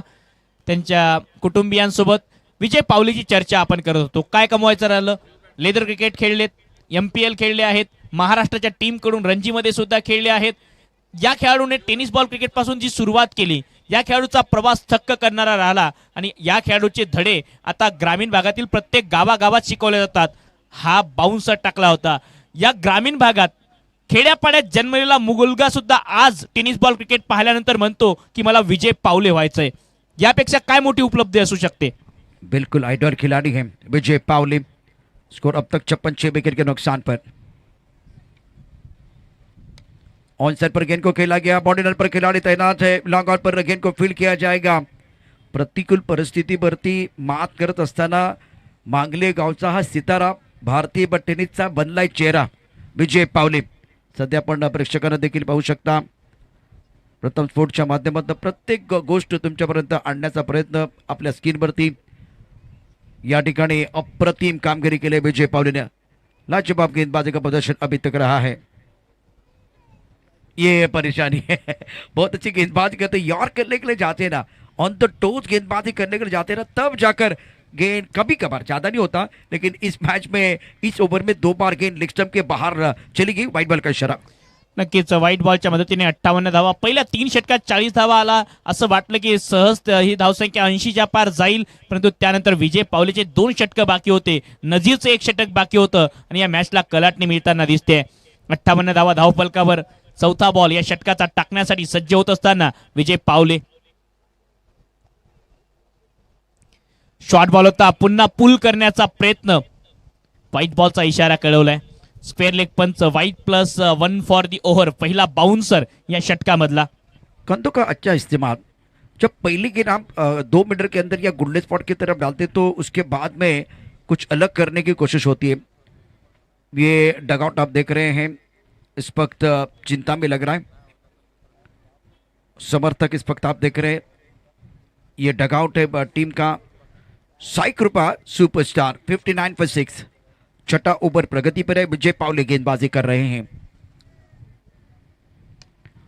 त्यांच्या कुटुंबियांसोबत विजय पावलेची चर्चा आपण करत होतो. काय कमवायचं राहिलं. लेदर क्रिकेट खेळलेत, MPL खेळले आहेत, महाराष्ट्राच्या टीमकडून रणजीमध्ये सुद्धा खेळले आहेत. या खेळाडूने टेनिस बॉल क्रिकेट पासून जी सुरुवात केली या खेळाडूचा प्रवास थक्क करणारा राहिला आणि या खेळाडूचे धडे आता ग्रामीण भागातील प्रत्येक गावागावात शिकवले जातात. हा बाउन्सर टाकला होता. या ग्रामीण भागात खेड्यापाड्यात जन्मलेला मुलगा सुद्धा आज टेनिस बॉल क्रिकेट पाहिल्यानंतर म्हणतो की मला विजय पावले व्हायचंय. यापेक्षा काय मोठी उपलब्धी असू शकते. बिल्कुल आइडल खिलाड़ी हैं विजय पावले। स्कोर अब तक 56 विकेट के नुकसान पर। ऑन साइड पर गेंद को खेला गया। बॉडी रन पर खिलाड़ी तैनात है। लॉन्ग ऑन पर गेंद को फील्ड किया जाएगा। प्रतिकूल परिस्थितीवरती मात करत असताना मांगले गावचा हा सितारा भारतीय टेनिसचा बनलाय चेहरा विजय पावले। सध्या आपण प्रेक्षकांना देखील पाहू शकता। प्रथम स्पोर्ट्सच्या माध्यमातून प्रत्येक गोष्ट तुमच्यापर्यंत आणण्याचा प्रयत्न आपल्या स्क्रीनवरती। या ठिकाणी अप्रतिम कामगिरी के लिए विजय पावले ने लाजवाब गेंदबाजी का प्रदर्शन अभी तक रहा है। ये परेशानी है। बहुत अच्छी गेंदबाजी करते, यॉर्क करने के लिए जाते हैं ना, ऑन द टोज गेंदबाजी करने के लिए जाते हैं ना, तब जाकर गेंद कभी कभार, ज्यादा नहीं होता, लेकिन इस मैच में इस ओवर में 2 बार गेंद लेग स्टंप के बाहर चली गई। व्हाइट बॉल का इशारा। नक्कीच व्हाईट बॉलच्या मदतीने 58 धावा. पहिल्या 3 षटकात 40 धावा आला असं वाटलं की सहज ही धावसंख्या 80च्या पार जाईल. परंतु त्यानंतर विजय पावलेचे 2 षटकं बाकी होते. नजीरचं 1 षटक बाकी होतं आणि या मॅचला कलाटणी मिळताना दिसते. 58 धावा धावफलकावर. चौथा बॉल या षटकाचा टाकण्यासाठी सज्ज होत असताना विजय पावले. शॉर्ट बॉल होता. पुन्हा पुल करण्याचा प्रयत्न. व्हाईट बॉलचा इशारा कळवलाय. स्क्वेअर लेग पंच. White +1 for the over. पहिला बाउंसर या षटकामधला. कंधों का अच्छा इस्तेमाल। जब पहली गेंद आप 2 मीटर के अंदर या गुंडे स्पॉट की तरफ डालते तो उसके बाद में कुछ अलग करने की कोशिश होती है। ये डगआउट आप देख रहे हैं, इस वक्त चिंता में लग रहा है। समर्थक इस वक्त आप देख रहे हैं, ये डगआउट है टीम का। साई कृपा सुपरस्टार 59 for 6, छठा ओवर प्रगति पर है। विजय पावले गेंदबाजी कर रहे हैं।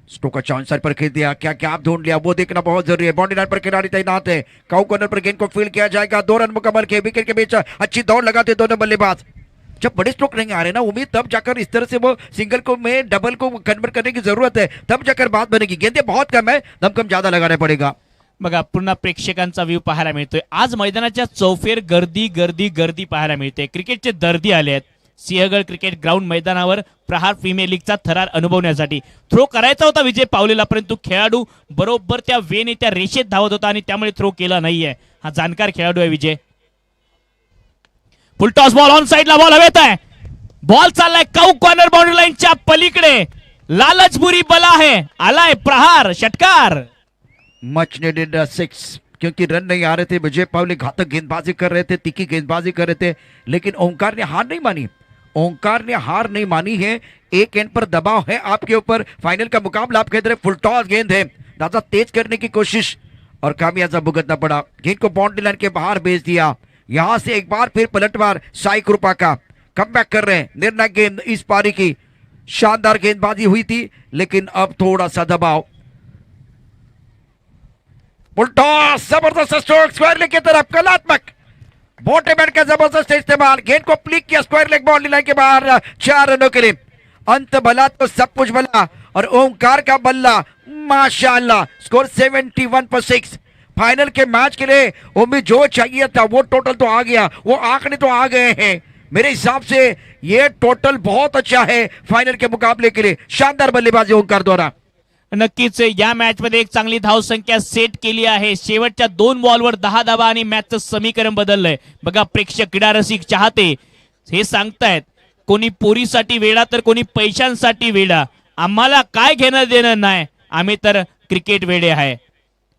स्टोका चांसर पर खेल दिया, क्या क्या आप ढूंढ लिया वो देखना बहुत जरूरी है। बाउंड्री लाइन पर खिलाड़ी तैनात है। काउ कॉर्नर पर गेंद को फील्ड किया जाएगा। 2 रन मुकम्मल के विकेट के बीच अच्छी दौड़ लगाते दोनों बल्लेबाज। जब बड़े स्ट्रोक नहीं आ रहे ना उम्मीद, तब जाकर इस तरह से वो सिंगल को में डबल को कन्वर्ट करने की जरूरत है, तब जाकर बात बनेगी। गेंदें बहुत कम है, दमकम ज्यादा लगाना पड़ेगा। बघा पुन्हा प्रेक्षकांचा व्ह्यू पाहायला मिळतोय। आज मैदानाच्या चौफेर गर्दी गर्दी गर्दी पाहायला मिळते। क्रिकेटचे दर्दी आले आहेत सिंहगड क्रिकेट ग्राउंड मैदानावर प्रहार प्रीमियर लीगचा थरार अनुभवण्यासाठी। थ्रो करायचा होता विजय पावलेला, परंतु खेळाडू बरोबर त्या वेने त्या रेषेत धावत होता आणि त्यामुळे थ्रो केला नाहीये। हा जाणकार खेळाडू आहे विजय। फुल टॉस बॉल ऑन साइडला, बॉल हवेत आहे। बॉल चाललाय काउ कॉर्नर बाउंड्री लाईनच्या पलीकडे। लालचबुरी बला है, आलाय प्रहार षटकार। मच नीडेड 6, क्योंकि रन नहीं आ रहे थे। विजय पावले घातक गेंदबाजी कर रहे थे, तीखी गेंदबाजी कर रहे थे, लेकिन ओंकार ने हार नहीं मानी। ओंकार ने हार नहीं मानी है। एक एंड पर दबाव है आपके ऊपर, फाइनल का मुकाबला आप कह रहे। फुल टॉस गेंद है, ज्यादा तेज करने की कोशिश और खामियाजा भुगतना पड़ा। गेंद को बाउंड्री लाइन के बाहर भेज दिया। यहां से एक बार फिर पलटवार साई कृपा का कमबैक कर रहे हैं। निर्णायक गेंद इस पारी की, शानदार गेंदबाजी हुई थी, लेकिन अब थोड़ा सा दबाव। फुल टॉस, जबरदस्त स्ट्रोक स्क्वायर लेग की तरफ, कलात्मक बोटेमैन का जबरदस्त इस्तेमाल। गेंद को प्लिक किया स्क्वायर लेग बाउंड्री लाइन के बाहर 4 रनों के लिए। अंत भला तो सब कुछ भला, और ओंकार का बल्ला माशाअल्लाह। Score 71 for 6। फाइनल के मैच के लिए उम्मीद जो चाहिए था वो टोटल तो आ गया, वो आंकड़े तो आ गए हैं। मेरे हिसाब से ये टोटल बहुत अच्छा है फाइनल के मुकाबले के लिए। शानदार बल्लेबाजी ओंकार द्वारा। नक्कीच या मॅच मध्ये एक चांगली धावसंख्या सेट केली आहे। शेवटच्या 2 बॉलवर 10 धावा आणि मॅचचं समीकरण बदललंय। बघा प्रेक्षक, क्रीडा रसिक, चाहते हे सांगतायत, कोणी पोरीसाठी वेडा तर कोणी पैशांसाठी वेडा। आम्हाला काय घेणं देणं नाही, आम्ही तर क्रिकेट वेडे आहे।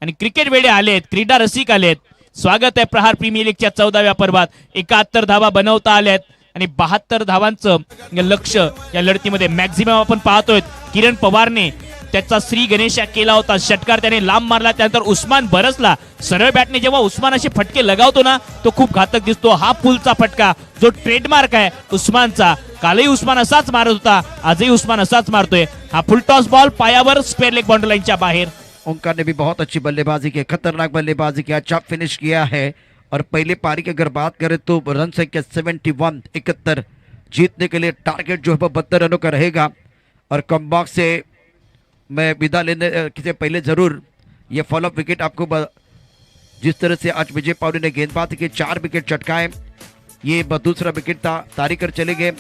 आणि क्रिकेट वेडे आलेत, क्रीडा रसिक आलेत। स्वागत आहे प्रहार प्रीमियर लीगच्या 14व्या पर्वात। 71 धावा बनवता आल्यात आणि 72 धावांचं लक्ष्य या लढतीमध्ये मॅक्झिमम आपण पाहतोय। किरण पवारने त्याचा श्री गणेशा केला होता, षटकार त्याने लांब मारला। त्यानंतर उस्मान बरसला। सरळ बॅटने जेव्हा उस्मान असे फटके लगावतो ना, तो खूप घातक दिसतो। हा पुलचा फटका जो ट्रेडमार्क आहे उस्मानचा, कालही उस्मान असाच मारत होता, आजही उस्मान असाच मारतोय। हा फुल टॉस बॉल पायावर स्क्वेअर लेग बाउंड्री लाईनच्या बाहेर। ओंकार ने भी बहुत अच्छी बल्लेबाजी की, खतरनाक बल्लेबाजी की, अच्छा फिनिश किया है। और पहले पारी की अगर बात करें तो रन संख्या 71 जीतने के लिए टारगेट जो है 72 रनों का रहेगा। और कमबैक से मैं विदा लेने से पहले जरूर ये फॉलोअप विकेट आपको जिस तरह से आज विजय पावले ने गेंदबाजी के 4 विकेट चटकाए, ये दूसरा विकेट था, तारी कर चले गए।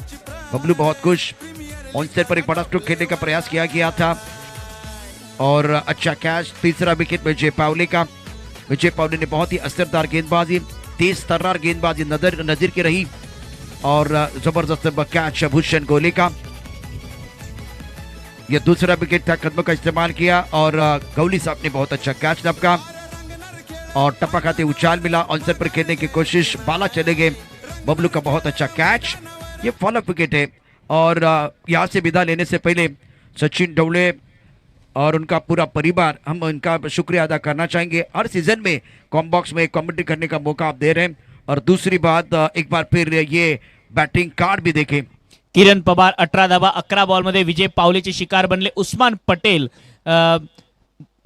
बबलू बहुत खुश। ऑनसेट पर एक बड़ा स्ट्रोक खेलने का प्रयास किया गया था और अच्छा कैच। तीसरा विकेट विजय पावले का। विजय पावले ने बहुत ही असरदार गेंदबाजी, तेज तर्रार गेंदबाजी नजर की रही और जबरदस्त कैच भूषण गोले का। यह दूसरा विकेट था, कदमों का इस्तेमाल किया और गौली साहब ने बहुत अच्छा कैच टपका और टप्पा खाते उछाल मिला। ऑनसर पर खेलने की कोशिश, बाला चले गए। बबलू का बहुत अच्छा कैच। ये फॉलोअप विकेट है और यहाँ से विदा लेने से पहले सचिन ढवले और उनका पूरा परिवार, हम उनका शुक्रिया अदा करना चाहेंगे। हर सीजन में कॉम्बॉक्स में कमेंट्री करने का मौका आप दे रहे हैं। और दूसरी बात, एक बार फिर ये बैटिंग कार्ड भी देखें। किरण पवार 18 धावा 11 बॉलमध्ये विजय पावलेचे शिकार बनले। उस्मान पटेल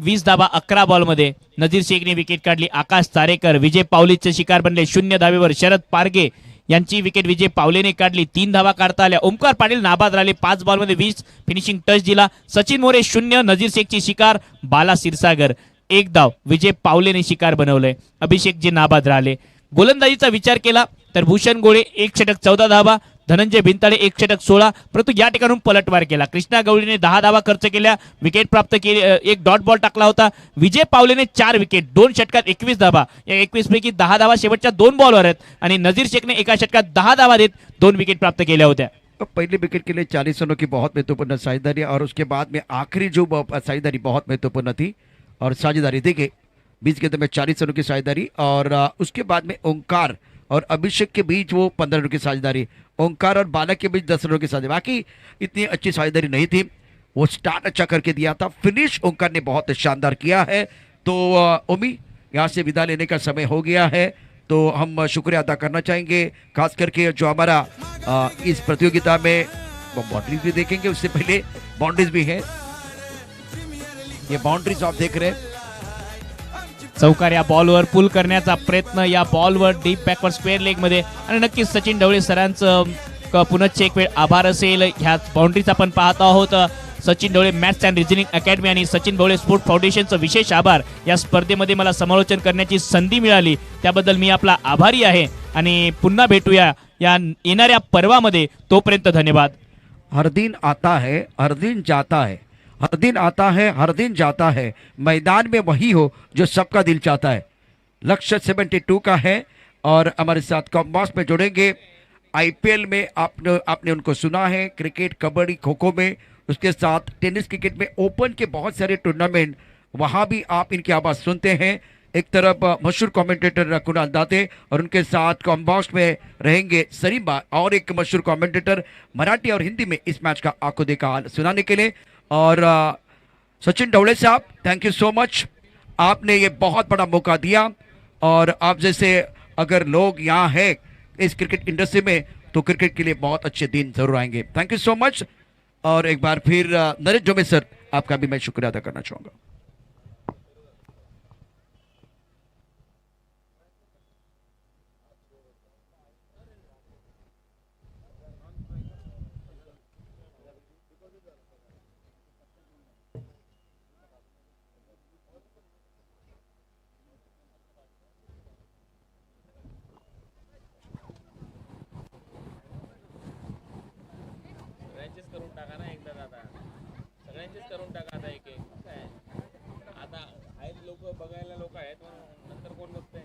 20 धावा 11 बॉलमध्ये। नजीर शेखने विकेट काढली। आकाश तारेकर विजय पावलेचे शिकार बनले। 0 धावेवर शरद पारगे यांची विकेट विजय पावलेने काढली। 3 धावा काढता आल्या। ओमकार पाटील नाबाद राहिले। 5 बॉलमध्ये 20 फिनिशिंग टच दिला। सचिन मोरे 0, नजीर शेखची शिकार। बाला क्षीरसागर 1 धाव विजय पावलेने शिकार बनवलंय। अभिषेक जे नाबाद राहिले। गोलंदाजीचा विचार केला तर भूषण गोळे 1 षटक 14 धावा, धनंजय भिंताडे 1 षटक 16, परंतु या ठिकाणून पलटवार केला। कृष्णा गवळीने 10 धावा खर्च केल्या, विकेट प्राप्त केली, 1 डॉट बॉल टाकला होता। विजय पावलेने 4 विकेट, 2 षटकात 21 धावा। या 21 पैकी 10 धावा शेवटच्या 2 बॉलवर आहेत आणि नजीर शेखने एका षटकात 10 धावा देत 2 विकेट प्राप्त केल्या होत्या। पहले विकेट के लिए 40 रनों की बहुत महत्वपूर्ण साझेदारी और उसके बाद में आखिरी जो साझेदारी बहुत महत्वपूर्ण थी और साझेदारी देखिए 20 गेंदों में 40 रनों की साझेदारी और उसके बाद में ओंकार और अभिषेक के बीच वो 15 रनों की साझेदारी, ओंकार और बालक के बीच 10 रनों की साझेदारी। बाकी इतनी अच्छी साझेदारी नहीं थी। वो स्टार्ट अच्छा करके दिया था, फिनिश ओंकार ने बहुत शानदार किया है। तो ओमी, यहाँ से विदा लेने का समय हो गया है, तो हम शुक्रिया अदा करना चाहेंगे, खास करके जो हमारा इस प्रतियोगिता में बाउंड्रीज भी देखेंगे, उससे पहले बाउंड्रीज भी है, ये बाउंड्रीज आप देख रहे हैं। चौकार या बॉलवर पुल करण्याचा प्रयत्न, या बॉलवर डीप बॅकवर्ड स्क्वेअर लेग मध्ये, आणि नक्कीच सचिन ढवळे सरांचं पुनश्च एक वेळ आभार असेल. ह्या बाउंड्रीज आपण पाहत आहोत. Sachin Dhawale maths and reasoning academy आणि सचिन ढवळे स्पोर्ट फाउंडेशनचं विशेष आभार. या स्पर्धेमध्ये मला समालोचन करण्याची संधी मिळाली, त्याबद्दल मी आपला आभारी आहे. आणि पुन्हा भेटूया या येणाऱ्या पर्वामध्ये, तोपर्यंत धन्यवाद. हर दिन आता है, हर दिन जाता है, हर दिन आता है, हर दिन जाता है, मैदान में वही हो जो सबका दिल चाहता है. लक्ष्य 72 का है और हमारे साथ कॉम्बॉक्स में जुड़ेंगे. आईपीएल में आपने उनको सुना है, क्रिकेट, कबड्डी, खो खो में, उसके साथ टेनिस क्रिकेट में ओपन के बहुत सारे टूर्नामेंट, वहाँ भी आप इनकी आवाज़ सुनते हैं. एक तरफ मशहूर कमेंटेटर कुणाल दाते और उनके साथ कॉम्बॉक्स में रहेंगे सरीबा, और एक मशहूर कमेंटेटर मराठी और हिंदी में इस मैच का आंखों देखा हाल सुनाने के लिए. और सचिन ढवळे साहब, थैंक यू सो मच, आपने ये बहुत बड़ा मौका दिया, और आप जैसे अगर लोग यहाँ हैं इस क्रिकेट इंडस्ट्री में, तो क्रिकेट के लिए बहुत अच्छे दिन जरूर आएंगे. Thank you so much. और एक बार फिर नरेश जोमे सर, आपका भी मैं शुक्रिया अदा करना चाहूँगा. करून टाका ना एकदा, दादा सगळ्यांचीच करून टाका आता एक एक. काय आता आहेत लोक बघायला, लोक आहेत, नंतर कोण बघतंय.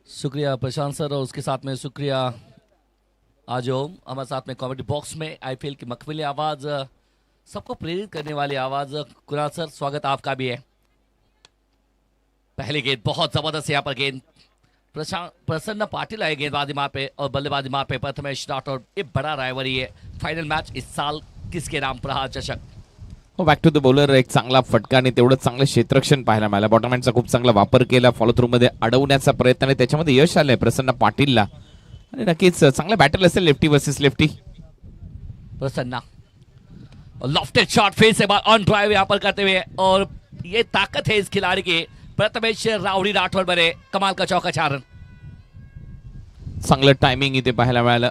शुक्रिया प्रशांत सर, और उसके साथ में शुक्रिया आज हमारे साथ में कॉमेडी बॉक्स में आईपीएल की मखमली आवाज़, सबको प्रेरित करने वाली आवाज़. कुणाल सर, स्वागत आपका भी है. पहली गेंद बहुत ज़बरदस्त यहाँ पर गेंद, प्रसन्न पाटिल आए गेंदबाजी मार पे और बल्लेबाजी मार पे प्रथमेश राठौड़. ये बड़ा राइवरी है, फाइनल मैच इस साल किसके नाम प्रहार चषक. बॅक टू द बॉलर, एक चांगला फटका आणि तेवढंच चांगलं क्षेत्ररक्षण पाहायला मिळालं. बॉटमहँडचा खूप चांगला वापर केला, फॉलो थ्रू मध्ये अडवण्याचा प्रयत्न, आणि त्याच्यामध्ये यश आलंय प्रसन्न पाटीलला. आणि नक्कीच चांगला बॅटल असेल lefty versus lefty. Prasanna lofted shot फिर से बार ऑन ड्राइव यहाँ पर करते हुए, और ये ताकत है इस खिलाड़ी की. प्रथमेश राउडी राठौड़ बने कमाल का चौका चारण. चांगलं टायमिंग इथे पाहायला मिळालं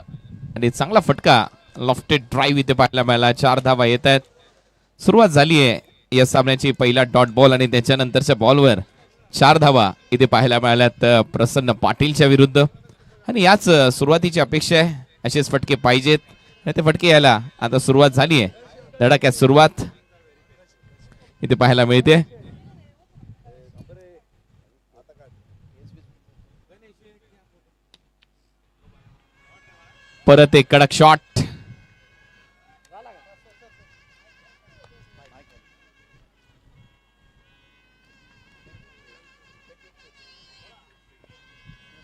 आणि चांगला फटका, लॉफ्टेड ड्राईव्ह इथे पाहायला मिळाला. 4 धावा येत आहेत. सुरुवात झाली आहे या सामन्याची. पहिला डॉट बॉल आणि त्याच्यानंतरच्या बॉलवर 4 धावा इथे पाहायला मिळाल्यात प्रसन्न पाटीलच्या विरुद्ध. आणि याच सुरुवातीची अपेक्षा आहे, असेच फटके पाहिजेत, आणि ते फटके यायला आता सुरुवात झाली आहे. धडाक्यात सुरुवात इथे पाहायला मिळते. परत एक कडक शॉट.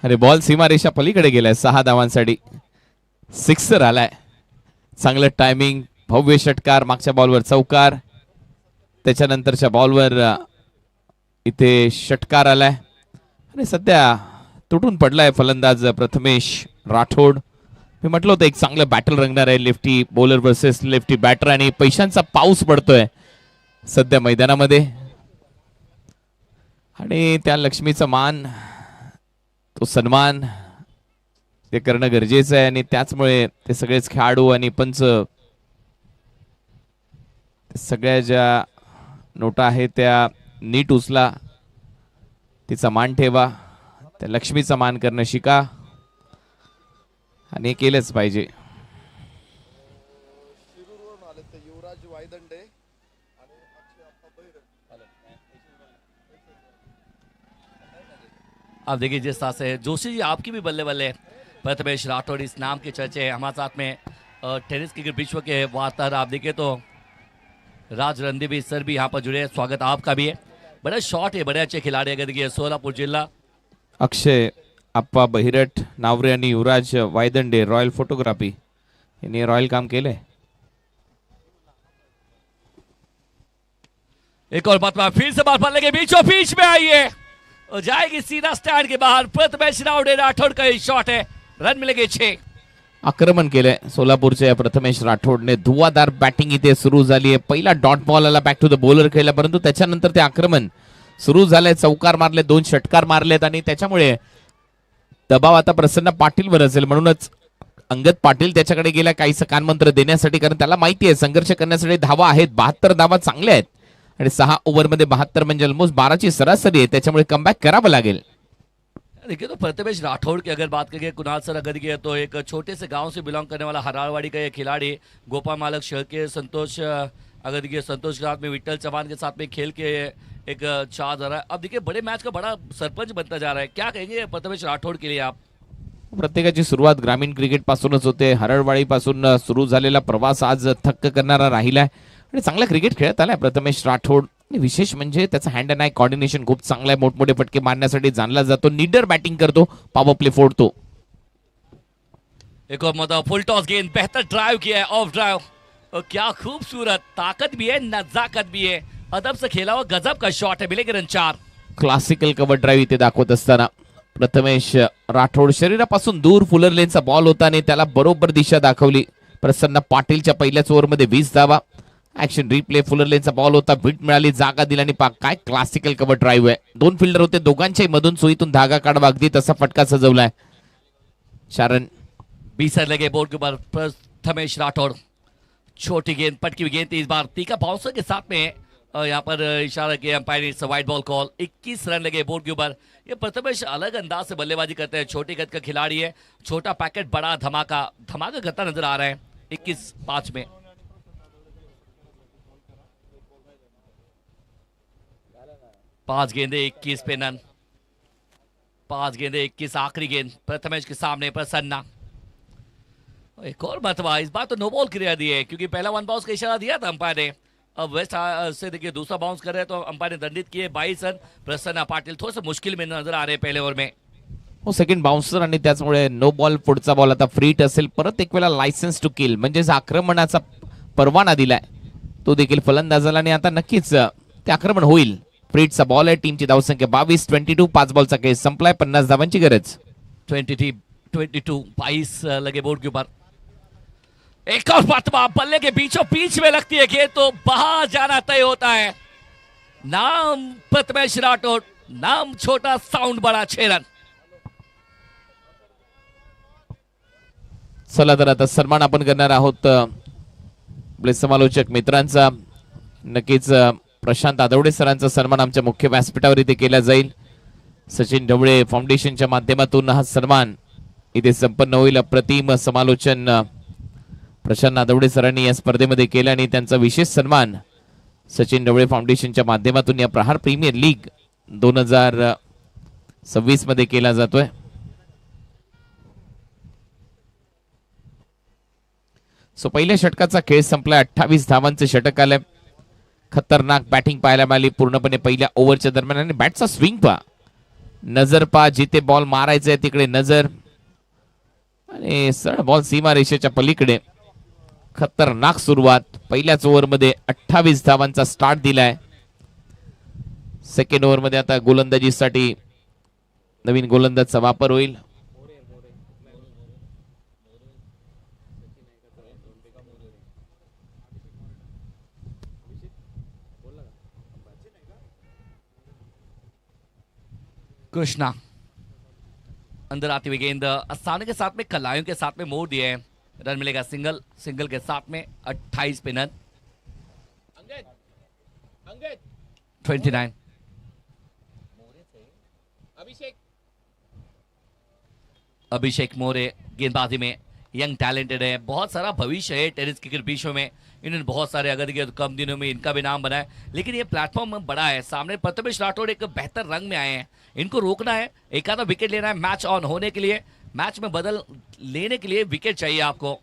अरे बॉल सीमारेषा पलीकडे गेलाय. 6 धावांसाठी सिक्सर आलाय. चांगलं टायमिंग, भव्य षटकार, मागच्या बॉलवर चौकार, त्याच्यानंतरच्या बॉलवर इथे षटकार आलाय. आणि सध्या तुटून पडलाय फलंदाज प्रथमेश राठोड. मी म्हटलं होतं एक चांगलं बॅटल रंगणार आहे, lefty bowler versus lefty batter, आणि पैशांचा पाऊस पडतोय सध्या मैदानामध्ये. आणि त्या लक्ष्मीचा मान, तो सन्मान ते करणं गरजेचं आहे. आणि त्याचमुळे ते सगळेच खेळाडू आणि पंच, सगळ्या ज्या नोटा आहेत त्या नीट उचला, तिचा मान ठेवा, त्या लक्ष्मीचा मान करणं शिका, आणि केलंच पाहिजे. आप देखिए जिस तरह से जोशी जी आपकी भी बल्ले बल्ले प्रथमेश राठौड़ इस नाम के चर्चे हैं हमारे साथ में टेनिस क्रिकेट विश्व के वार्ताहर आप देखिए तो राज रणदीप सर भी यहाँ पर जुड़े हैं स्वागत आपका भी है बड़ा शॉट है बड़े अच्छे खिलाड़ी अगर देखिए सोलापुर जिल्हा अक्षय आप्पा बहिरट नावरे आणि युवराज वायदंडे रॉयल फोटोग्राफी यांनी रॉयल काम केलंय. एक और बात फिर से बात पड़ने के बीचों बीच में आई है और जाएगी सीधा स्टैंड के बाहर प्रथमेश राठौड़ का शॉट है रन मिलेंगे 6. आक्रमण केलंय सोलापूरच्या या प्रथमेश राठोडने धुवाधार बॅटिंग इथे सुरू झाली आहे. पहिला डॉट बॉल आला बॅक टू द बॉलर खेळला परंतु त्याच्यानंतर ते आक्रमण सुरू झालंय. चौकार मारले 2 षटकार मारलेत आणि त्याच्यामुळे दबाव आता प्रसन्न पाटीलवर असेल म्हणूनच अंगद पाटील त्याच्याकडे गेला काहीसं कानमंत्र देण्यासाठी कारण त्याला माहिती आहे संघर्ष करण्यासाठी धावा आहेत 72 धावा चांगल्या आहेत आणि 6 ओव्हरमध्ये 72 म्हणजे ऑलमोस्ट 12ची सरासरी आहे त्याच्यामुळे कमबॅक करावं लागेल. देखिए तो प्रथमेश राठौड़ की अगर बात करें कुणाल सर अगर देखिए तो एक छोटे से गांव से बिलोंग करने वाला हरारवाड़ी का ये खिलाड़ी गोपाल मालक शेळके संतोष अगर देखिए संतोष के साथ में विट्ठल चौहान के साथ में खेल के एक चार जा रहा है. अब देखिए बड़े मैच का बड़ा सरपंच बनता जा रहा है क्या कहेंगे प्रथमेश राठौड़ के लिए आप. प्रत्येकाची सुरुवात ग्रामीण क्रिकेट पासूनच होते. हरळवाडी पासून सुरू झालेला प्रवास आज थक्क करणारा राहिलाय आणि चांगला क्रिकेट खेळत आलाय प्रथमेश राठौड़. विशेष म्हणजे त्याचा हँड अँड आय कॉर्डिनेशन खूप चांगला आहे. मोठमोठे फटके मारण्यासाठी जाणला जातो. नीडर बॅटिंग करतो पॉवर प्ले फोडतो. एक और मतलब फुल टॉस गेंद बेहतर ड्राइव किया है ऑफ ड्राइव और क्या खूबसूरत ताकत भी है नजाकत भी है अदब से खेला हुआ गजब का शॉट है मिलेंगे रन 4. क्लासिकल कव्हर ड्राईव्ह इथे दाखवत असताना प्रथमेश राठोड शरीरापासून दूर फुलर लेनचा बॉल होता आणि त्याला बरोबर दिशा दाखवली. प्रसन्न पाटीलच्या पहिल्याच ओव्हरमध्ये 20 धावा. ऍक्शन रिप्ले फुलर लेनचा बॉल होता विट मिळाली जागा दिली आणि काय क्लासिकल कव्हर ड्राईव्ह आहे. 2 फिल्डर होते दोघांच्याही मधून सुईतून धागा काढवा अगदी तसा फटका सजवलाय. 4 रन 20 रन लगे बोर्ड के ऊपर प्रथमेश राठौड़. छोटी गेंद पटकी हुई गेंद थी इस बार तीखा बाउंसर के साथ में यहाँ पर इशारा किया अंपायर ने वाइड बॉल कॉल. 21 रन लगे बोर्ड के ऊपर. ये प्रथमेश अलग अंदाज से बल्लेबाजी करते हैं. छोटी कद का खिलाड़ी है. छोटा पैकेट बड़ा धमाका करता नजर आ रहा है 21-5 में. पांच गेंदे 21 पे नन. 5 गेंदे 21 आखिरी गेंद प्रथमेश के सामने प्रसन्ना. एक और मतवा इस बार तो नो बॉल क्रिया दी है क्योंकि पहला 1 बाउंस का इशारा दिया था अंपायर ने. अब वेस्ट से देखिए दूसरा बाउंस कर रहे हैं तो अंपायर ने दंडित किए. 22 रन. प्रसन्ना पाटिल थोड़ा सा मुश्किल में नजर आ रहे हैं पहले ओव्हर में. हो सेकंड बाउन्सर आणि त्याचमुळे नो बॉल पुढचा बॉल आता फ्रीट असेल. परत एक वेळा लायसन्स टू किल म्हणजेच आक्रमणाचा परवाना दिलाय तो देखील फलंदाजाला आणि आता नक्कीच ते आक्रमण होईल. फ्रीटचा बॉल आहे. टीमची धावसंख्या 22-22 5 बॉलचा खेळ संपलाय. 50 धावांची गरज. 22 लगे बोर्ड के ऊपर. एक और फतवा बल्ले के बीचों बीच में लगती है गेंद तो बाहर जाना तय होता है. नाम प्रथमेश राठौड़ नाम छोटा साउंड बड़ा 6 रन. चला तर आता सन्मान आपण करणार आहोत आपले समालोचक मित्रांचा. नक्कीच प्रशांत आदवडे सरांचा सन्मान आमच्या मुख्य व्यासपीठावर इथे केला जाईल. सचिन ढवळे फाउंडेशनच्या माध्यमातून हा सन्मान इथे संपन्न होईल. अप्रतिम समालोचन प्रशांत आदवडे सरांनी या स्पर्धेमध्ये केलं आणि त्यांचा विशेष सन्मान सचिन ढवळे फाउंडेशनच्या माध्यमातून या प्रहार प्रीमियर लीग 2026 मध्ये केला जातोय. सो पहिल्या षटकाचा खेळ संपला. 28 धावांचे षटक आलंय. खतरनाक बॅटिंग पाहायला मिळाली पूर्णपणे पहिल्या ओव्हरच्या दरम्यान आणि बॅटचा स्विंग पहा. नजर पहा जिथे बॉल मारायचा आहे तिकडे नजर आणि सरळ बॉल सीमा रेषेच्या पलीकडे. खतरनाक सुरुवात. पहिल्याच ओव्हरमध्ये 28 धावांचा स्टार्ट दिलाय. सेकंड ओव्हरमध्ये आता गोलंदाजीसाठी नवीन गोलंदाजचा वापर होईल. कृष्णा अंदर आती हुई गेंद आसानी के साथ में कलायों के साथ में मोड़ दिए हैं. रन मिलेगा सिंगल के साथ में 28 पे रन. 29. अभिषेक मोरे गेंदबाजी में यंग टैलेंटेड है, बहुत सारा भविष्य है टेनिस क्रिकेट विश्व में। इन्होंने बहुत सारे अगर देखिए तो कम दिनों में इनका भी नाम बना है, लेकिन ये प्लेटफॉर्म बड़ा है। सामने प्रथमेश राठौड़ एक बेहतर रंग में आए हैं, इनको रोकना है, एक आधा विकेट लेना है मैच ऑन होने के लिए। मैच में बदल लेने के लिए विकेट चाहिए आपको।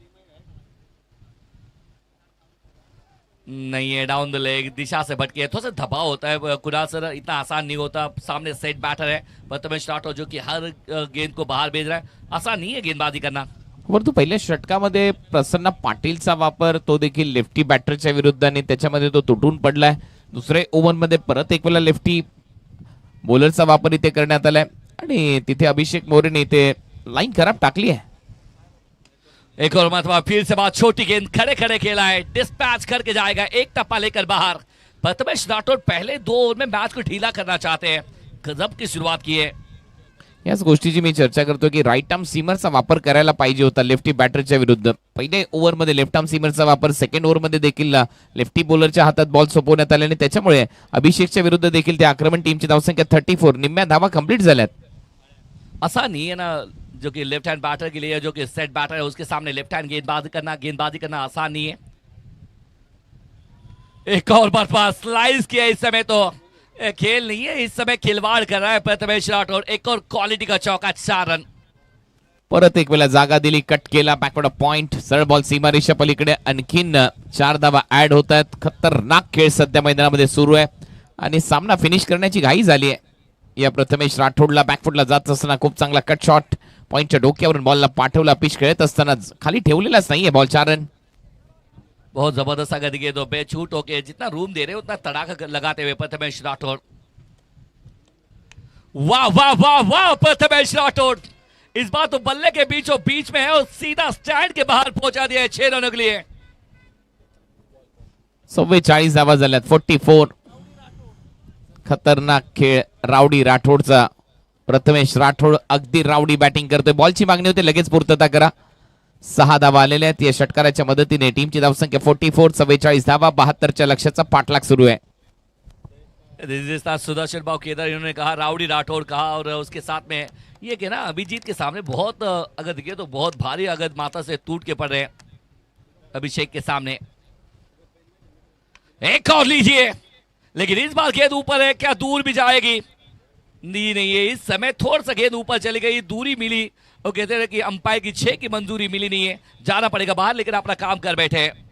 नहीं है, डाउन द लेग, दिशा से भटके, थोड़ा सा दबाव होता है कुणाल सर, इतना आसान नहीं होता। सामने सेट बैटर है प्रथमेश राठौड़ जो कि हर गेंद को बाहर भेज रहा है, आसान नहीं है गेंदबाजी करना। परंतु पहिल्या षटकामध्ये प्रसन्न पाटीलचा वापर, तो देखील लेफ्टी बॅटरच्या विरुद्ध, आणि त्याच्यामध्ये तो तुटून पडलाय। दुसरे ओव्हरमध्ये परत एक वेळा लेफ्टी बॉलरचा वापर इथे करण्यात आलाय आणि तिथे अभिषेक मोरेने इथे लाईन खराब टाकली आहे। एक और मरतबा फील्ड से बात, छोटी गेंद खड़े खड़े खेला है, डिस्पैच करके जाएगा, एक टप्पा लेकर बाहर। प्रथमेश राठौड़ पहले 2 ओवर में मैच को ढीला करना चाहते हैं, गजब की शुरुआत की है। याच गोष्टीची मी चर्चा करतो की राईट आर्म सीमरचा वापर करायला पाहिजे होता लेफ्टी बॅटरच्या विरुद्ध। पहिले ओव्हरमध्ये लेफ्ट आर्म सीमरचा वापर, सेकंड ओव्हरमध्ये देखील लेफ्टी बॉलरच्या हातात बॉल सोपवण्यात आले आणि त्याच्यामुळे अभिषेकच्या विरुद्ध देखील ते आक्रमण टीमची धावसंख्या 34, निम्म्या धावा कंप्लीट झाल्यात। आसान नहीं है ना, जो कि लेफ्ट हैंड बैटर के लिए, जो कि सेट बैटर है उसके सामने लेफ्ट हैंड गेंदबाजी करना आसान नहीं है। एक और मरतबा स्लाइस किया, इस समय तो खेल नहीं है, इस समय खिलवाड़ कर रहा है प्रथमेश राठौड़। एक और क्वालिटी का चौका, 4 रन। परत एक वेळा जागा दिली, कट केला, बॅकवर्ड पॉइंट, सरळ बॉल सीमारेषा पलीकडे, आणखीन 4 धावा ऍड होत आहेत। खतरनाक खेळ सध्या मैदानामध्ये सुरू आहे आणि सामना फिनिश करण्याची घाई झाली आहे या प्रथमेश राठौडला। बॅकफुटला जात असताना खूप चांगला कट शॉट, पॉइंटच्या डोक्यावरून बॉलला पाठवला, पिच खेळत असताना खाली ठेवलेलाच नाहीये बॉल। 4 रन। बहुत जबरदस्त अगर देखिए तो बेछूट होके जितना रूम दे रहे उतना तड़ाका लगाते हुए प्रथमेश राठौड़। वाह वाह वाह वाह, प्रथमेश राठौड़ इस बार तो बल्ले के बीचों बीच में है और सीधा स्टैंड के बाहर पहुंचा दिया है 6 रनों के लिए। 44 धावा झाल्यात, 44। खतरनाक खेळ रावडी राठोडचा। प्रथमेश राठोड अगदी रावडी बॅटिंग करतोय, बॉलची मागणी होते लगेच पूर्तता करा। 6 धावा आलेल्या आहेत या षटकाराच्या मदतीने। टीमची धावसंख्या 44, 44 धावा, 72च्या लक्ष्याचा पाठलाग सुरू आहे। सुदर्शन भाव केदार इन्होंने कहा, राउडी राठौड़ कहा, और उसके साथ में ये कि ना अभिजीत के सामने बहुत अगर देखिए तो बहुत भारी अगर माथा से टूट के पड़ रहे हैं अभिषेक के सामने। एक और लीजिए, लेकिन इस बार गेंद ऊपर है, क्या दूर भी जाएगी? नहीं है, इस समय थोड़ा सा गेंद ऊपर चली गई, दूरी मिली और कहते हैं कि अंपायर की 6 की मंजूरी मिली नहीं है, जाना पड़ेगा बाहर, लेकिन अपना काम कर बैठे हैं।